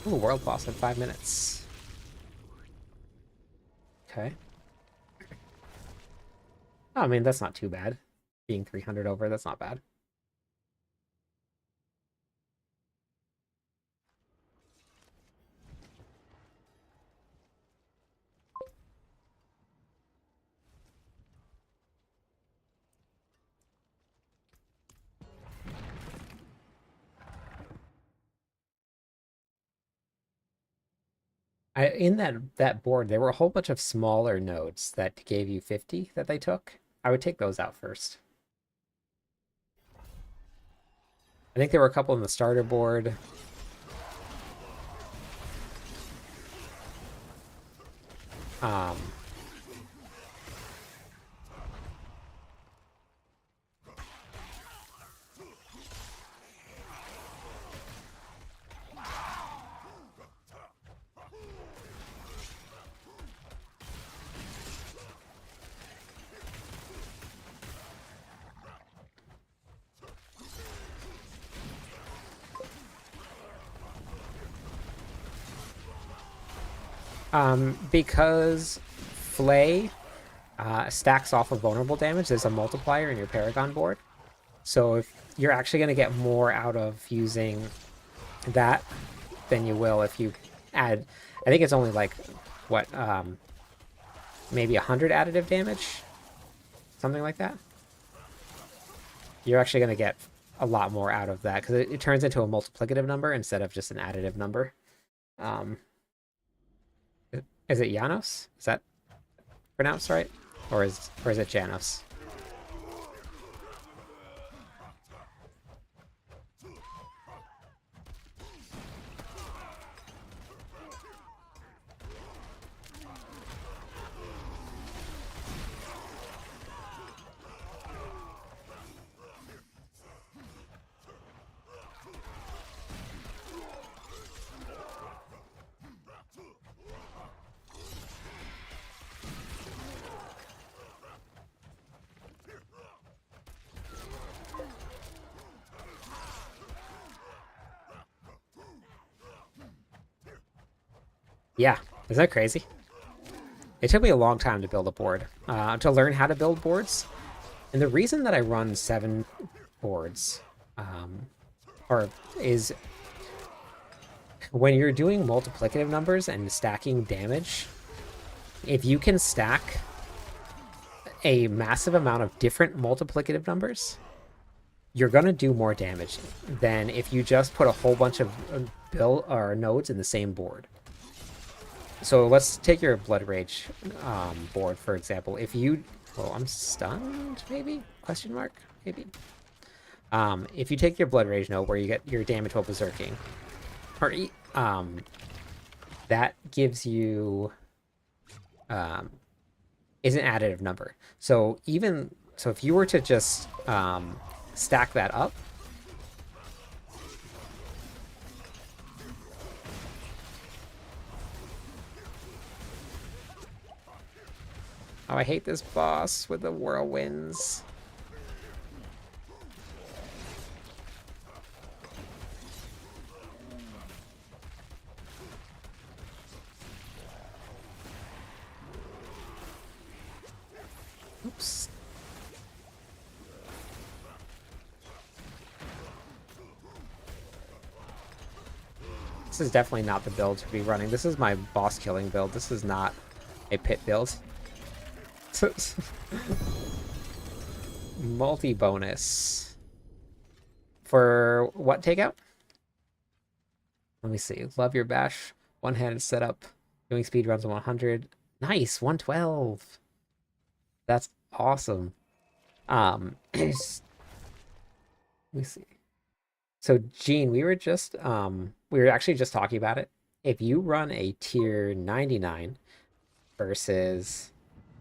Ooh, world boss in 5 minutes. Okay. Oh, I mean, that's not too bad. Being 300 over, that's not bad. In that board, there were a whole bunch of smaller nodes that gave you 50 that they took. I would take those out first. I think there were a couple in the starter board. Um, because Flay stacks off of vulnerable damage, there's a multiplier in your Paragon board. So if you're actually going to get more out of using that than you will if you add, I think it's only like, what, maybe 100 additive damage? Something like that. You're actually going to get a lot more out of that because it turns into a multiplicative number instead of just an additive number. Is it Janos? Is that pronounced right? Or is it Janos? Yeah, isn't that crazy? It took me a long time to build a board, to learn how to build boards. And the reason that I run 7 boards, is when you're doing multiplicative numbers and stacking damage, if you can stack a massive amount of different multiplicative numbers, you're going to do more damage than if you just put a whole bunch of nodes in the same board. So let's take your Blood Rage board, for example. If you... Oh, I'm stunned, maybe? Question mark? Maybe. If you take your Blood Rage node where you get your damage while berserking, or that gives you is an additive number. So if you were to just stack that up, oh, I hate this boss with the whirlwinds. Oops. This is definitely not the build to be running. This is my boss killing build. This is not a pit build. Multi-bonus. For what takeout? Let me see. Love your bash. One-handed setup. Doing speed runs on 100. Nice, 112. That's awesome. Let me see. So Gene, we were actually just talking about it. If you run a tier 99 versus,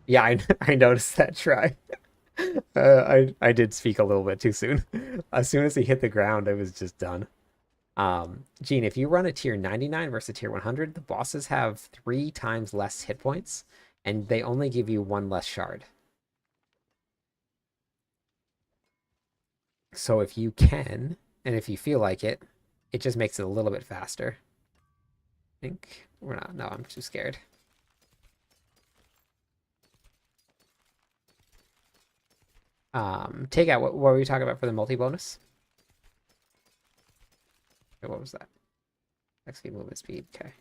yeah, I noticed that try. I did speak a little bit too soon. As soon as he hit the ground, I was just done. Gene, if you run a tier 99 versus a tier 100, the bosses have 3 times less hit points, and they only give you 1 less shard. So if you can, and if you feel like it, it just makes it a little bit faster. think we're not. No, I'm too scared. Take out. What were we talking about for the multi bonus? Okay, what was that? XP movement speed. Okay.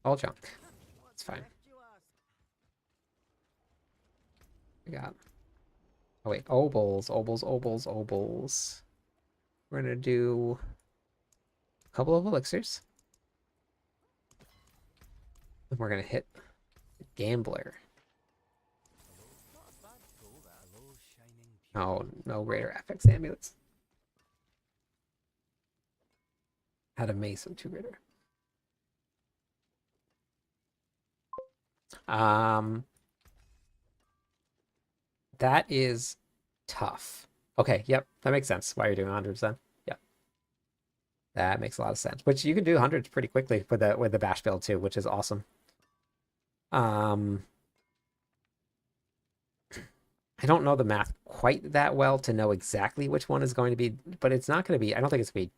All junk. It's fine. We got. Oh wait, obols, obols, obols, obols. We're gonna do a couple of elixirs. And we're gonna hit the gambler. Oh, no greater affix amulets. Had a mace with 2 greater. That is tough. Okay, yep, that makes sense. Why you're doing 100s then? Yep. That makes a lot of sense. Which you can do 100s pretty quickly with the bash build too, which is awesome. I don't know the math quite that well to know exactly which one is going to be, but it's not going to be, I don't think it's going to be,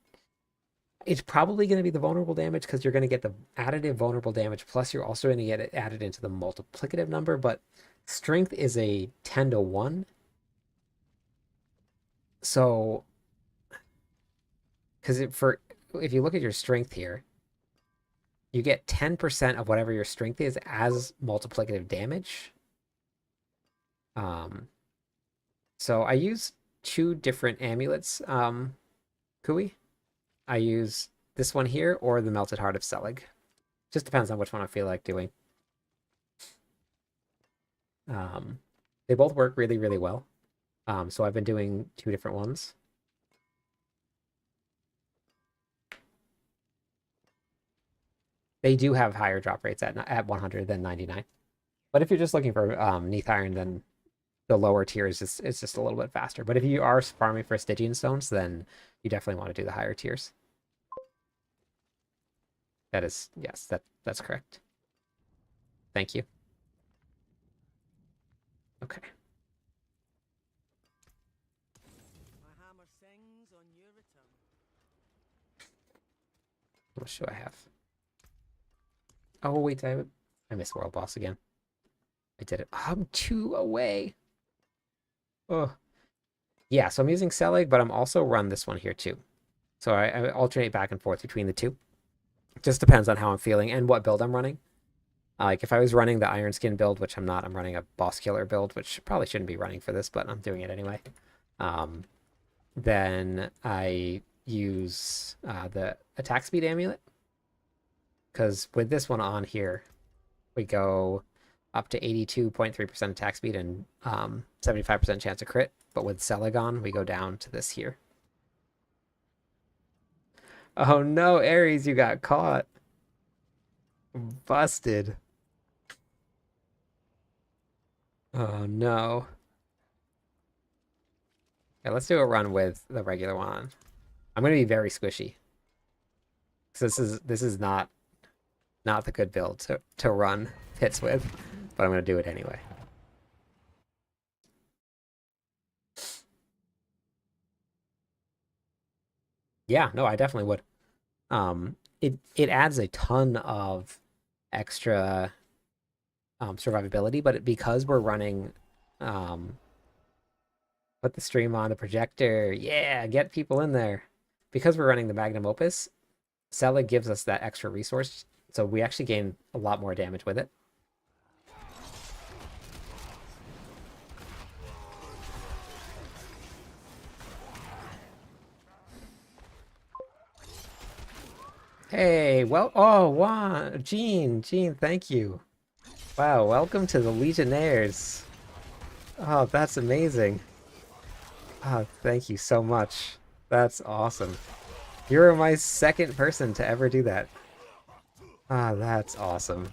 it's probably going to be the vulnerable damage because you're going to get the additive vulnerable damage, plus you're also going to get it added into the multiplicative number, but strength is a 10 to 1. So, because if you look at your strength here, you get 10% of whatever your strength is as multiplicative damage. So I use 2 different amulets, Kui. I use this one here or the Melted Heart of Selig. Just depends on which one I feel like doing. They both work really, really well. So I've been doing 2 different ones. They do have higher drop rates at 100 than 99. But if you're just looking for Neath Iron, then the lower tier is just a little bit faster. But if you are farming for Stygian stones, then you definitely want to do the higher tiers. That is, yes, that's correct. Thank you. Okay. My hammer sings on your return. What much do I have? Oh wait, I missed World Boss again. I did it. I'm 2 away. Oh. Yeah, so I'm using Selig, but I'm also run this one here too. So I alternate back and forth between the 2. Just depends on how I'm feeling and what build I'm running. Like if I was running the Iron Skin build, which I'm not, I'm running a Boss Killer build, which probably shouldn't be running for this, but I'm doing it anyway. Then I use the attack speed amulet. Because with this one on here, we go up to 82.3% attack speed and 75% chance of crit. But with Seligon, we go down to this here. Oh no, Ares, you got caught. Busted. Oh no. Yeah, let's do a run with the regular one. I'm gonna be very squishy. So this is not the good build to run hits with, but I'm gonna do it anyway. Yeah, no, I definitely would. It adds a ton of extra survivability, but because we're running put the stream on the projector, yeah, get people in there. Because we're running the Magnum Opus, Selig gives us that extra resource, so we actually gain a lot more damage with it. Hey, well, oh, wow, Gene, thank you. Wow, welcome to the Legionnaires. Oh, that's amazing. Oh, thank you so much. That's awesome. You're my 2nd person to ever do that. Ah, that's awesome.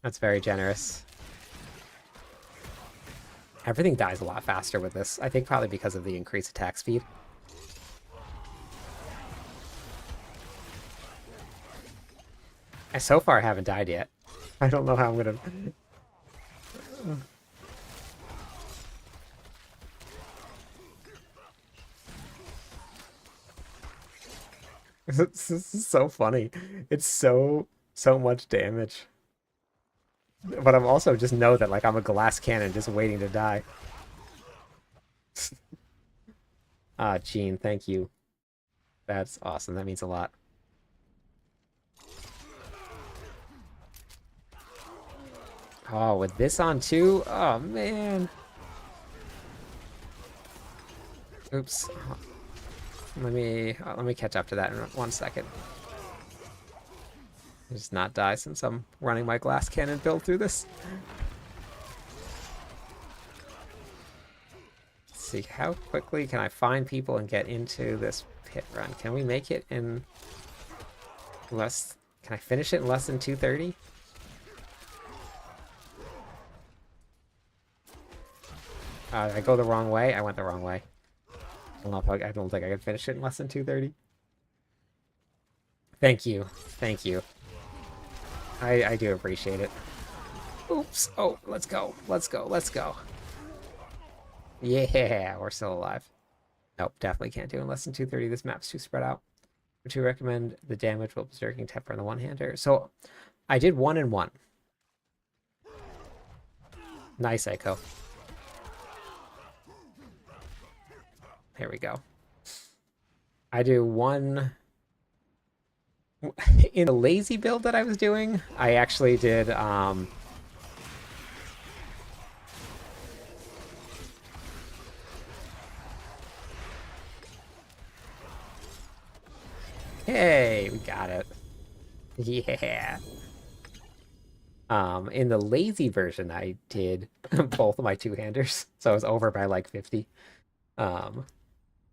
That's very generous. Everything dies a lot faster with this. I think probably because of the increased attack speed. I so far haven't died yet. I don't know how I'm gonna... This is so funny. It's so much damage. But I'm also just know that like I'm a glass cannon just waiting to die. Ah, Gene, thank you. That's awesome. That means a lot. Oh, with this on too? Oh man. Oops. Let me catch up to that in 1 second. Just not die since I'm running my glass cannon build through this. Let's see, how quickly can I find people and get into this pit run? Can we make it in less? Can I finish it in less than 2:30? I go the wrong way. I went the wrong way. I don't think I can finish it in less than 2:30. Thank you. Thank you. I do appreciate it. Oops. Oh, let's go. Let's go. Let's go. Yeah, we're still alive. Nope, definitely can't do it in less than 2:30. This map's too spread out. Would you recommend the damage while berserking temper on the one-hander? So I did 1 and 1. Nice, Echo. Here we go. I do 1 in the lazy build that I was doing. I actually did hey, we got it. Yeah. In the lazy version, I did both of my two-handers, so I was over by like 50.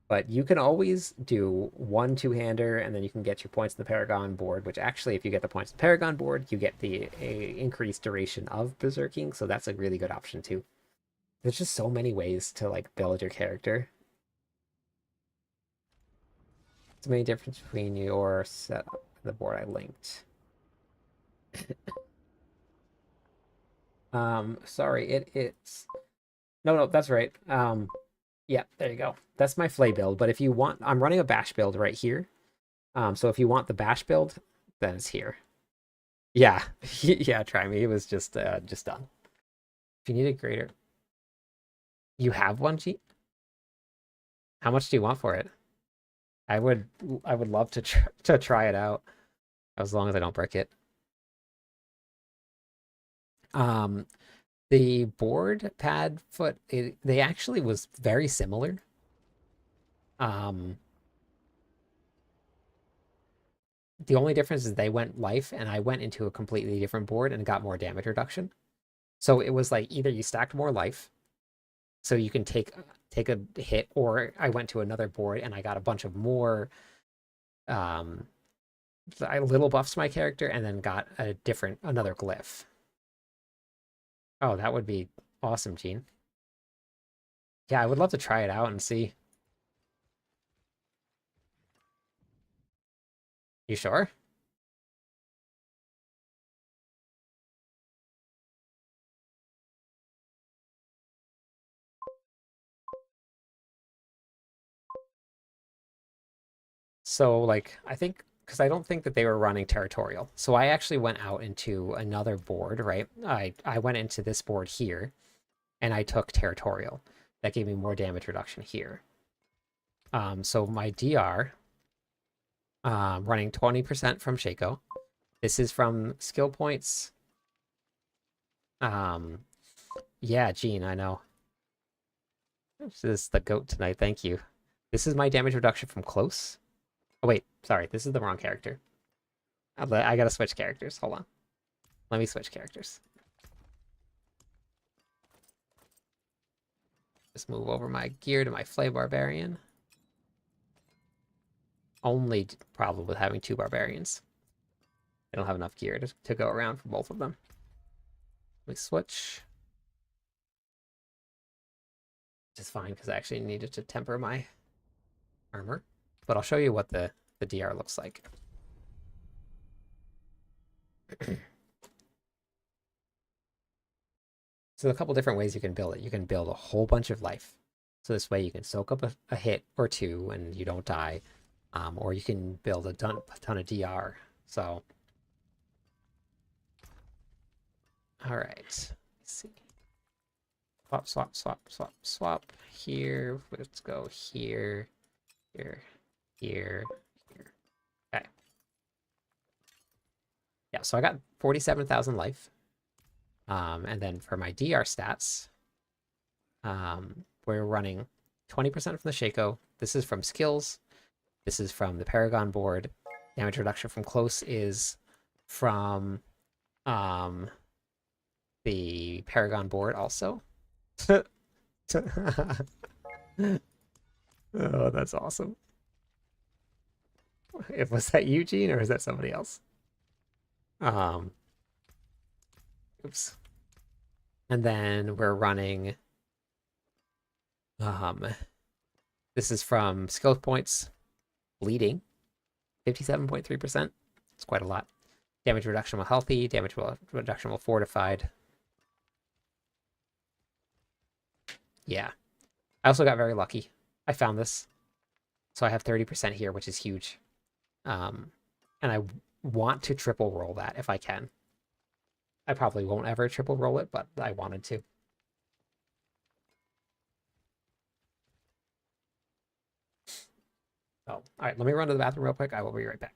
But you can always do 1 two-hander, and then you can get your points in the Paragon board, which actually, if you get the points in the Paragon board, you get the increased duration of berserking, so that's a really good option too. There's just so many ways to like build your character. There's many difference between your setup and the board I linked. Sorry, it's no, that's right. Yeah, there you go. That's my Flay build, but if you want, I'm running a bash build right here. So if you want the bash build, then it's here. Yeah, yeah, try me. It was just done. If you need a greater, you have one, G? How much do you want for it? I would love to try it out, as long as I don't break it. The board pad foot, they actually was very similar. The only difference is they went life and I went into a completely different board and got more damage reduction. So it was like either you stacked more life, so you can take a hit, or I went to another board and I got a bunch of more little buffs to my character and then got another glyph. Oh, that would be awesome, Gene. Yeah, I would love to try it out and see. You sure? So, like, I think, because I don't think that they were running territorial. So I actually went out into another board, right? I went into this board here, and I took territorial. That gave me more damage reduction here. So my DR, running 20% from Shaco. This is from skill points. Yeah, Gene, I know. This is the goat tonight, thank you. This is my damage reduction from close. Oh wait, sorry, this is the wrong character. I gotta switch characters, hold on. Let me switch characters. Just move over my gear to my Flay Barbarian. Only problem with having 2 barbarians. I don't have enough gear to go around for both of them. Let me switch. Which is fine, because I actually needed to temper my armor. But I'll show you what the DR looks like. So a couple different ways you can build it. You can build a whole bunch of life. So this way you can soak up a hit or 2 and you don't die. or you can build a ton of DR. So, all right, let's see. Swap, swap, swap, swap, swap. Here, let's go here, here, here, here. Okay. Yeah, so I got 47,000 life. And then for my DR stats, we're running 20% from the Shaco. This is from skills. This is from the Paragon board. Damage reduction from close is from the Paragon board also. Oh, that's awesome. Was that Eugene or is that somebody else? Oops. And then we're running this is from skill points, bleeding, 57.3%. It's quite a lot. Damage reduction while healthy, damage reduction while fortified. Yeah. I also got very lucky. I found this. So I have 30% here, which is huge. And I want to triple roll that if I can. I probably won't ever triple roll it, but I wanted to. Oh, all right, let me run to the bathroom real quick. I will be right back.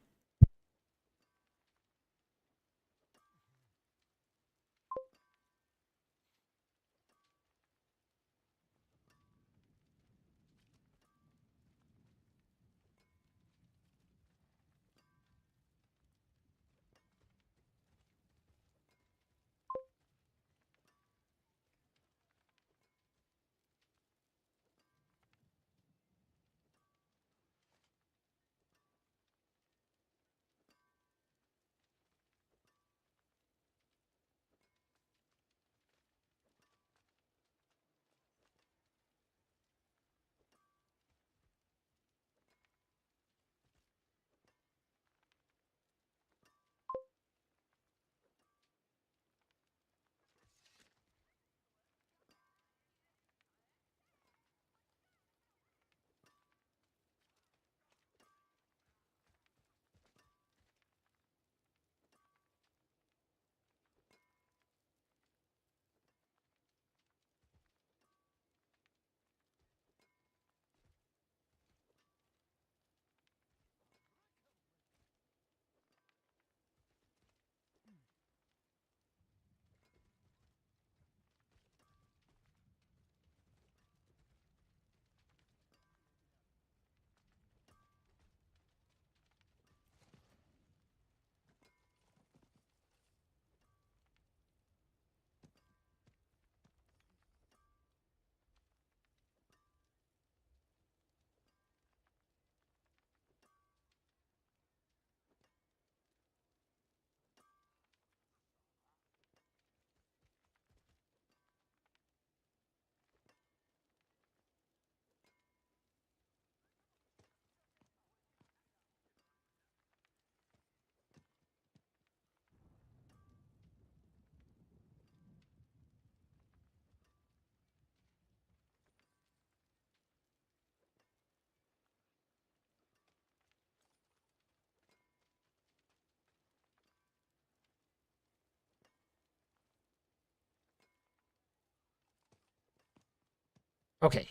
Okay.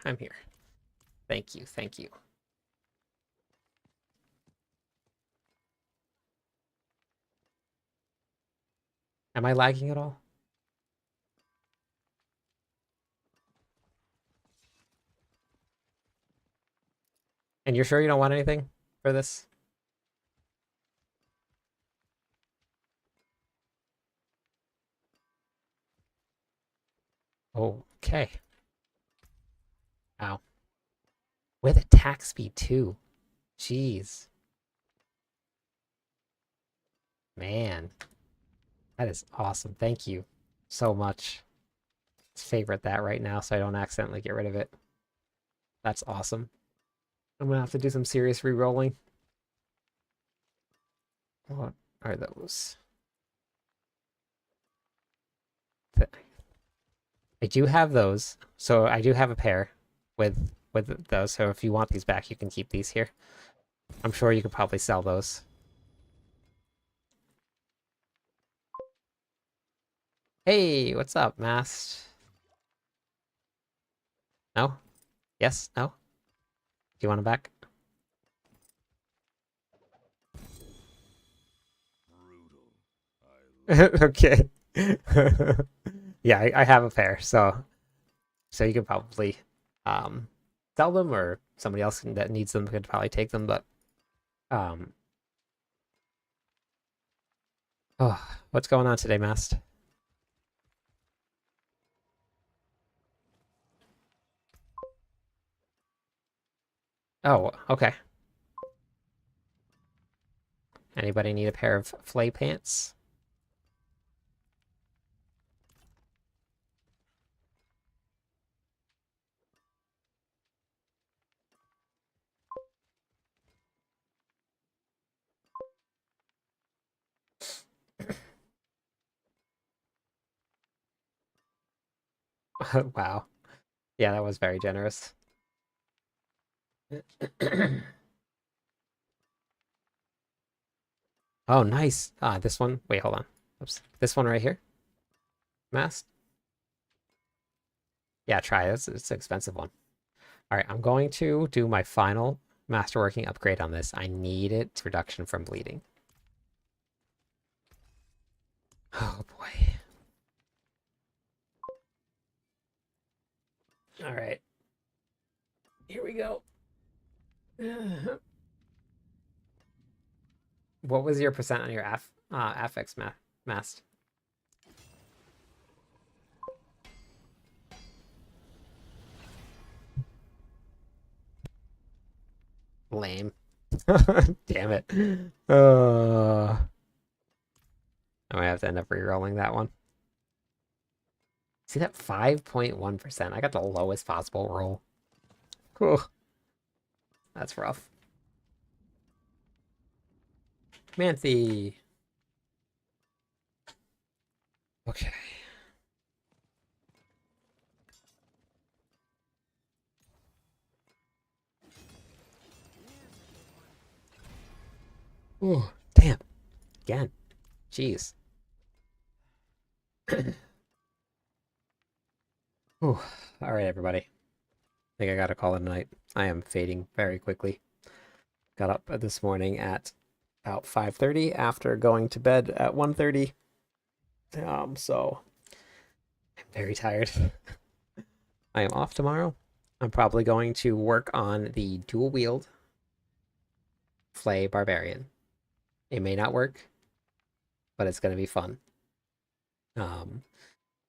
I'm here. Thank you. Am I lagging at all? And you're sure you don't want anything for this? Okay. Wow. With attack speed too. Jeez. Man. That is awesome. Thank you so much. Let's favorite that right now so I don't accidentally get rid of it. That's awesome. I'm gonna have to do some serious re-rolling. What are those? I do have those. So I do have a pair with with those. So if you want these back, you can keep these here. I'm sure you could probably sell those. Hey, what's up, Mast? No? Yes? No? Do you want them back? Okay. Yeah, I have a pair, so you could probably sell them, or somebody else that needs them could probably take them, but oh, what's going on today, Mast? Oh, okay. Anybody need a pair of Flay pants? Wow. Yeah, that was very generous. Oh, nice. This one. Wait, hold on. Oops. This one right here. Mast. Yeah, try it. It's an expensive one. All right, I'm going to do my final Masterworking upgrade on this. I need it reduction from bleeding. Oh boy. All right. Here we go. What was your percent on your affix mast? Lame. Damn it. I might have to end up re-rolling that one. See that 5.1%? I got the lowest possible roll. Whew. That's rough. Manthe. Okay. Oh, damn. Again. Jeez. All right, everybody. I think I gotta call it a night. I am fading very quickly. Got up this morning at about 5:30 after going to bed at 1:30. So I'm very tired. I am off tomorrow. I'm probably going to work on the dual wield Flay Barbarian. It may not work, but it's gonna be fun.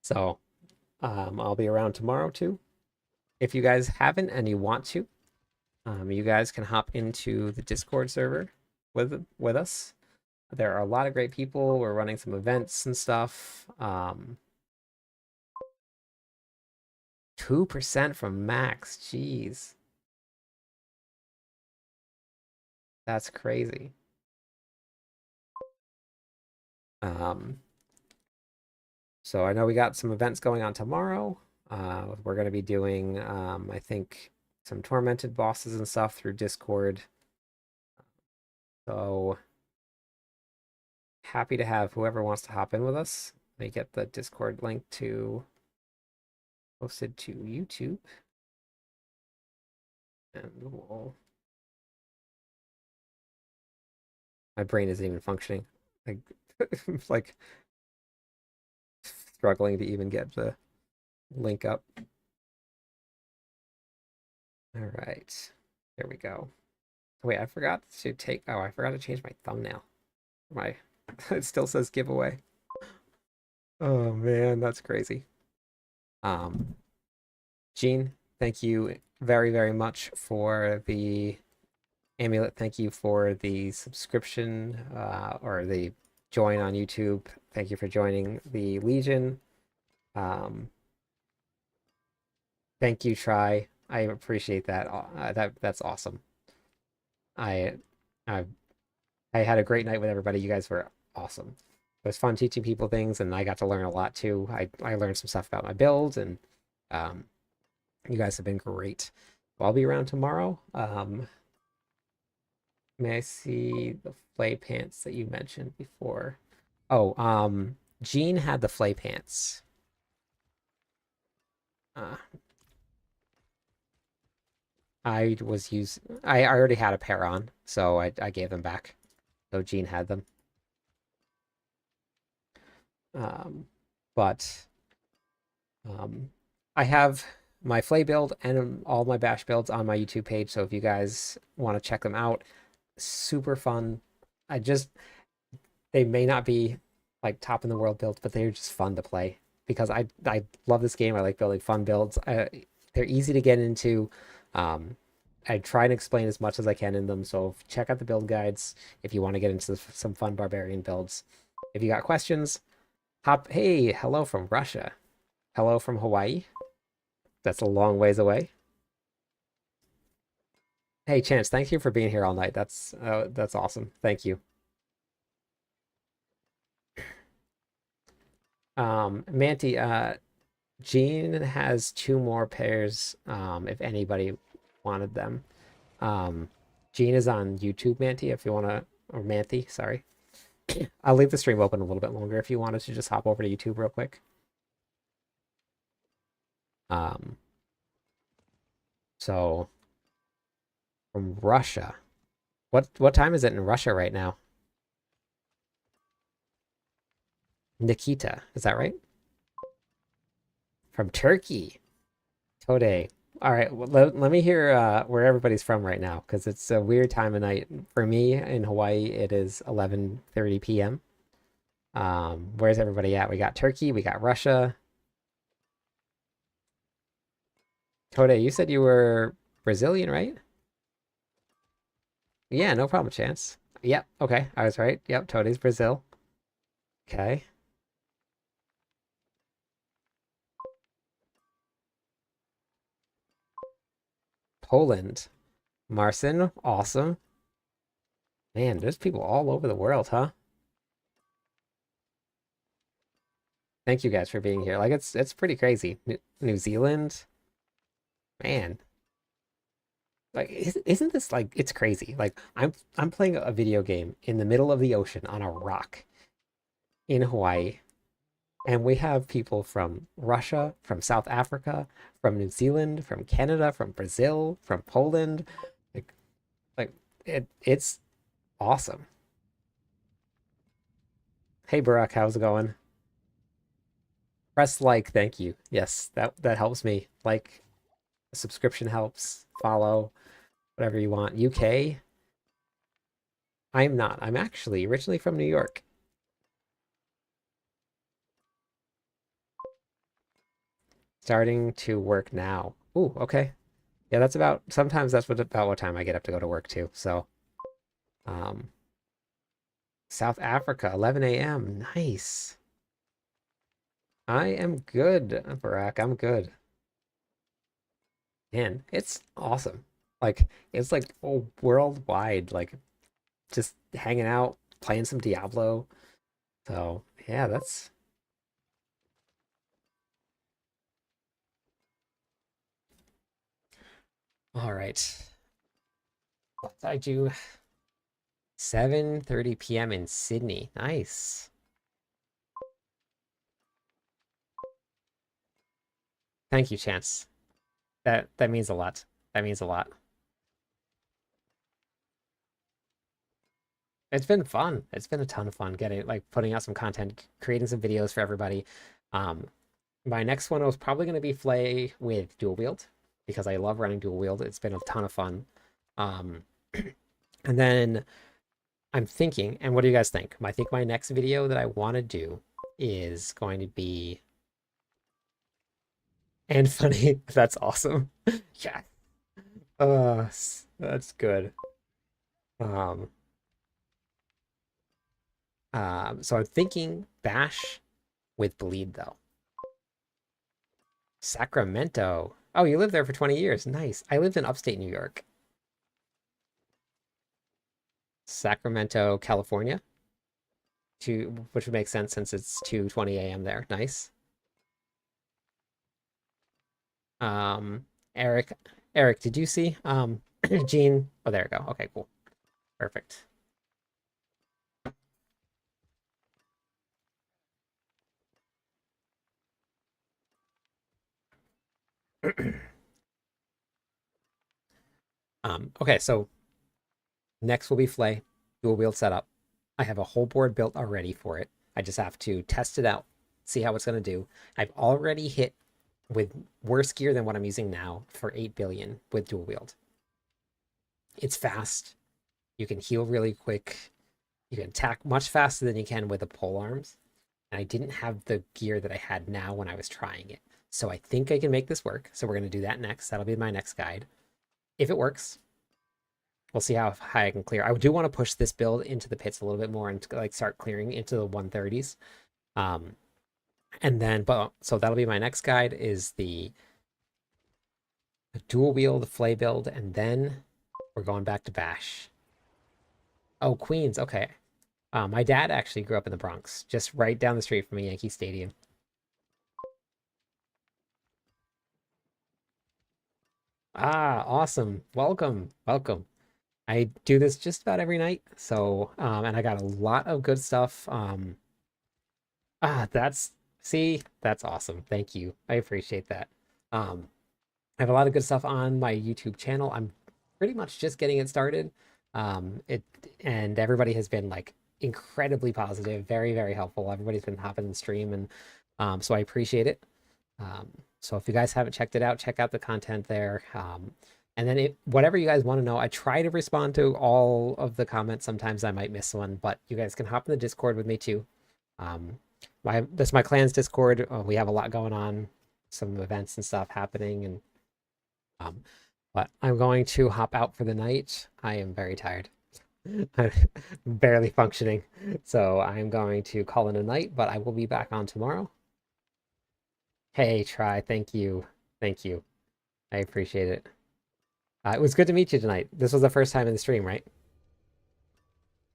So I'll be around tomorrow too. If you guys haven't and you want to, you guys can hop into the Discord server with us. There are a lot of great people. We're running some events and stuff. 2% from max. Jeez. That's crazy. So I know we got some events going on tomorrow. We're going to be doing, I think, some tormented bosses and stuff through Discord. So happy to have whoever wants to hop in with us. Let me get the Discord link posted to YouTube. And my brain isn't even functioning. Like struggling to even get the link up. All right, there we go. Wait, I forgot to change my thumbnail. It still says giveaway. Oh man, that's crazy. Gene, thank you very, very much for the amulet. Thank you for the subscription or the join on YouTube. Thank you for joining the Legion. Thank you, Try. I appreciate that. That's awesome. I had a great night with everybody. You guys were awesome. It was fun teaching people things, and I got to learn a lot too. I learned some stuff about my build, and you guys have been great. I'll be around tomorrow. May I see the Flay pants that you mentioned before? Oh, Jean had the Flay pants. Uh, I already had a pair on, so I gave them back. So Jean had them. But I have my Flay build and all my Bash builds on my YouTube page. So if you guys want to check them out, super fun. They may not be like top in the world builds, but they're just fun to play because I love this game. I like building fun builds. They're easy to get into. I try and explain as much as I can in them. So check out the build guides if you want to get into some fun barbarian builds. If you got questions, hey, hello from Russia. Hello from Hawaii. That's a long ways away. Hey, Chance, thank you for being here all night. That's awesome. Thank you. Manti, Jean has 2 more pairs, if anybody wanted them. Jean is on YouTube, Manti, if you want to, or Manti, sorry. I'll leave the stream open a little bit longer if you wanted to just hop over to YouTube real quick. So from Russia. What time is it in Russia right now? Nikita, is that right? From Turkey. Tode. All right, well, let me hear where everybody's from right now, because it's a weird time of night. For me in Hawaii, it is 11:30 p.m. Where's everybody at? We got Turkey, we got Russia. Tode, you said you were Brazilian, right? Yeah, no problem, Chance. Yep, okay, I was right. Yep, Tode's Brazil. Okay. Poland. Marcin, awesome. Man, there's people all over the world, huh? Thank you guys for being here. Like it's pretty crazy. New Zealand, man. Like isn't this like it's crazy? Like I'm playing a video game in the middle of the ocean on a rock in Hawaii, and we have people from Russia, from South Africa, from New Zealand, from Canada, from Brazil, from Poland. Like like it's awesome. Hey Barack, how's it going? Press like, thank you. Yes, that helps me. Like, subscription helps. Follow, whatever you want. UK? I'm not. I'm actually originally from New York. Starting to work now. Ooh, okay. Yeah, that's about sometimes that's about what time I get up to go to work too. So, um, South Africa, 11 a.m. Nice. I am good, Barack. I'm good. Man, it's awesome. Like, it's like worldwide, like just hanging out, playing some Diablo. So, yeah, that's all right. What did I do? 7:30 p.m. in Sydney. Nice. Thank you, Chance. That means a lot. That means a lot. It's been fun. It's been a ton of fun getting like putting out some content, creating some videos for everybody. Um, my next one was probably going to be Flay with dual wield because I love running dual wield. It's been a ton of fun. Um, and then I'm thinking, and what do you guys think? I think my next video that I want to do is going to be and funny. That's awesome. Yeah. That's good. Um, so I'm thinking Bash with Bleed though. Sacramento. Oh, you lived there for 20 years. Nice. I lived in upstate New York. Sacramento, California. Which would make sense since it's 2:20 a.m. there. Nice. Um, Eric, Eric, did you see Gene? Oh, there we go. Okay, cool. Perfect. Okay, so next will be Flay, dual wield setup. I have a whole board built already for it. I just have to test it out, see how it's going to do. I've already hit with worse gear than what I'm using now for 8 billion with dual wield. It's fast. You can heal really quick. You can attack much faster than you can with the pole arms. And I didn't have the gear that I had now when I was trying it. So I think I can make this work. So we're going to do that next. That'll be my next guide. If it works, we'll see how high I can clear. I do want to push this build into the pits a little bit more and like start clearing into the 130s. And then, but so that'll be my next guide is the dual wield Flay build, and then we're going back to Bash. Oh, Queens. Okay. My dad actually grew up in the Bronx, just right down the street from a Yankee Stadium. Ah, awesome. Welcome. Welcome. I do this just about every night. So, and I got a lot of good stuff. That's awesome. Thank you. I appreciate that. I have a lot of good stuff on my YouTube channel. I'm pretty much just getting it started. It and everybody has been like incredibly positive, very, very helpful. Everybody's been hopping in the stream, and so I appreciate it. So if you guys haven't checked it out, check out the content there. And then whatever you guys want to know, I try to respond to all of the comments. Sometimes I might miss one, but you guys can hop in the Discord with me too. That's my clan's Discord. We have a lot going on, some events and stuff happening, and but I'm going to hop out for the night. I am very tired. I'm barely functioning. So I'm going to call it a night, but I will be back on tomorrow. Hey, Try, thank you. Thank you. I appreciate it. It was good to meet you tonight. This was the first time in the stream, right?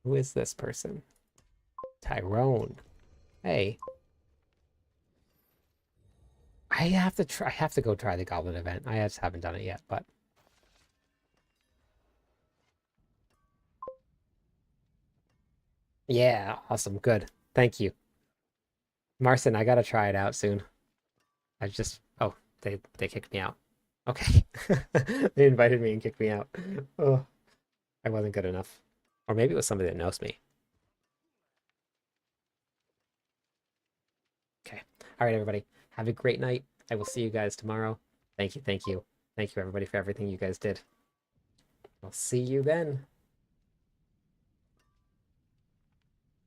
Who is this person? Tyrone. Hey. I have to go try the Goblin event. I just haven't done it yet, but yeah, awesome. Good. Thank you. Marcin, I gotta try it out soon. Oh, they kicked me out. Okay. They invited me and kicked me out. Oh, I wasn't good enough. Or maybe it was somebody that knows me. Okay. All right, everybody. Have a great night. I will see you guys tomorrow. Thank you, thank you. Thank you, everybody, for everything you guys did. I'll see you then.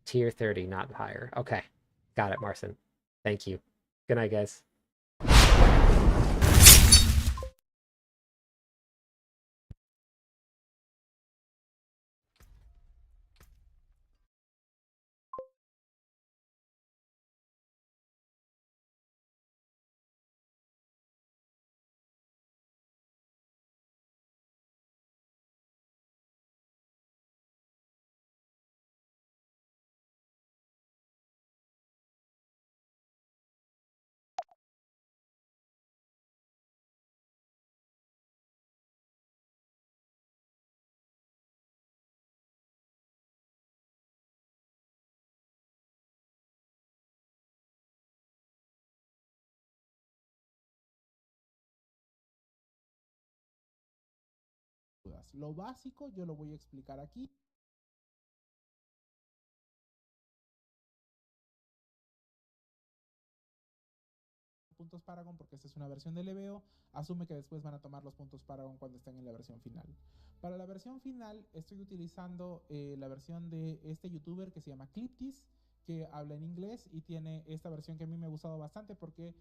Tier 30, not higher. Okay. Got it, Marcin. Thank you. Good night, guys. Lo básico yo lo voy a explicar aquí. Puntos Paragon porque esta es una versión de leveo, asume que después van a tomar los puntos Paragon cuando estén en la versión final. Para la versión final estoy utilizando la versión de este youtuber que se llama Cliptis, que habla en inglés y tiene esta versión que a mí me ha gustado bastante porque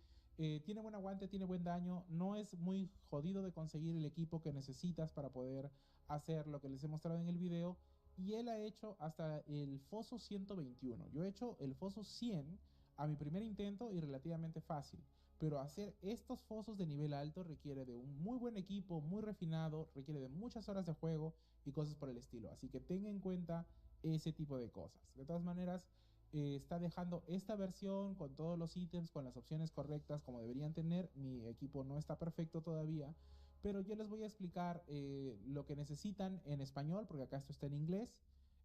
tiene buen aguante, tiene buen daño, no es muy jodido de conseguir el equipo que necesitas para poder hacer lo que les he mostrado en el video, y él ha hecho hasta el foso 121. Yo he hecho el foso 100 a mi primer intento y relativamente fácil. Pero hacer estos fosos de nivel alto requiere de un muy buen equipo, muy refinado, requiere de muchas horas de juego y cosas por el estilo. Así que tenga en cuenta ese tipo de cosas. De todas maneras, está dejando esta versión con todos los ítems, con las opciones correctas como deberían tener. Mi equipo no está perfecto todavía, pero yo les voy a explicar lo que necesitan en español, porque acá esto está en inglés,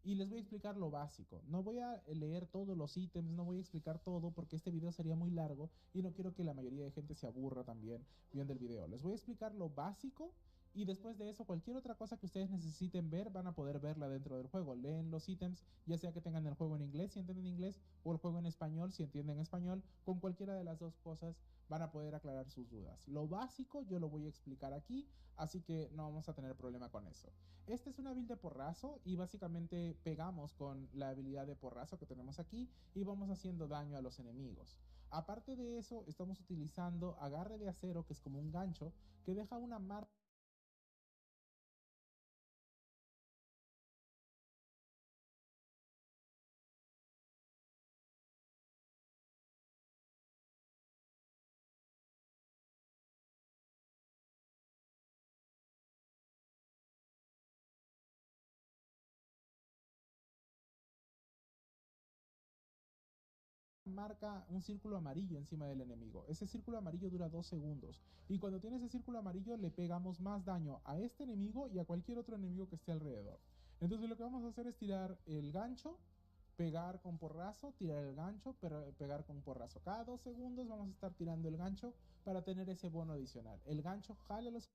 y les voy a explicar lo básico. No voy a leer todos los ítems, no voy a explicar todo porque este video sería muy largo y no quiero que la mayoría de gente se aburra también viendo el video. Les voy a explicar lo básico y después de eso cualquier otra cosa que ustedes necesiten ver van a poder verla dentro del juego. Leen los ítems, ya sea que tengan el juego en inglés si entienden inglés o el juego en español si entienden español. Con cualquiera de las dos cosas van a poder aclarar sus dudas. Lo básico yo lo voy a explicar aquí, así que no vamos a tener problema con eso. Esta es una build de porrazo y básicamente pegamos con la habilidad de porrazo que tenemos aquí y vamos haciendo daño a los enemigos. Aparte de eso, estamos utilizando agarre de acero, que es como un gancho, que deja una marca un círculo amarillo encima del enemigo. Ese círculo amarillo dura 2 segundos y cuando tiene ese círculo amarillo le pegamos más daño a este enemigo y a cualquier otro enemigo que esté alrededor. Entonces lo que vamos a hacer es tirar el gancho, pegar con porrazo, tirar el gancho, pegar con porrazo. Cada 2 segundos vamos a estar tirando el gancho para tener ese bono adicional. El gancho jala los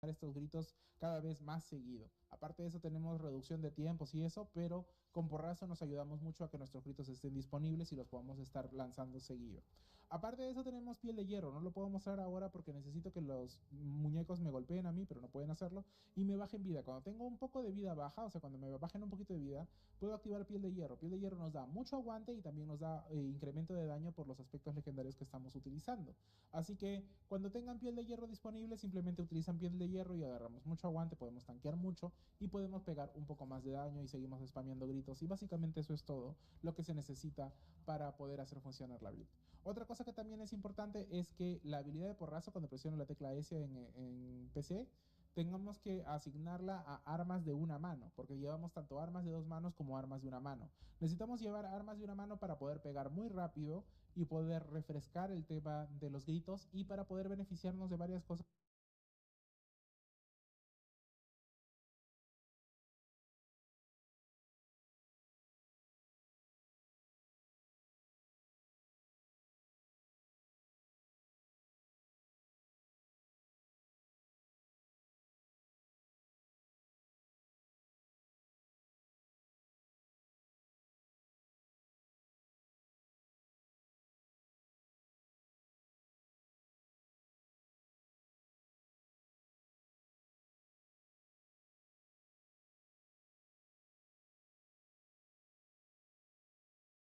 estos gritos cada vez más seguido. Aparte de eso tenemos reducción de tiempos y eso, pero con porrazo nos ayudamos mucho a que nuestros gritos estén disponibles y los podamos estar lanzando seguido. Aparte de eso tenemos piel de hierro, no lo puedo mostrar ahora porque necesito que los muñecos me golpeen a mí, pero no pueden hacerlo, y me bajen vida. Cuando tengo un poco de vida baja, o sea, cuando me bajen un poquito de vida, puedo activar piel de hierro. Piel de hierro nos da mucho aguante y también nos da incremento de daño por los aspectos legendarios que estamos utilizando. Así que cuando tengan piel de hierro disponible, simplemente utilizan piel de hierro y agarramos mucho aguante, podemos tanquear mucho y podemos pegar un poco más de daño y seguimos spameando gritos. Y básicamente eso es todo lo que se necesita para poder hacer funcionar la build. Otra cosa que también es importante es que la habilidad de porrazo, cuando presiono la tecla S en PC, tengamos que asignarla a armas de una mano, porque llevamos tanto armas de 2 manos como armas de una mano. Necesitamos llevar armas de una mano para poder pegar muy rápido y poder refrescar el tema de los gritos y para poder beneficiarnos de varias cosas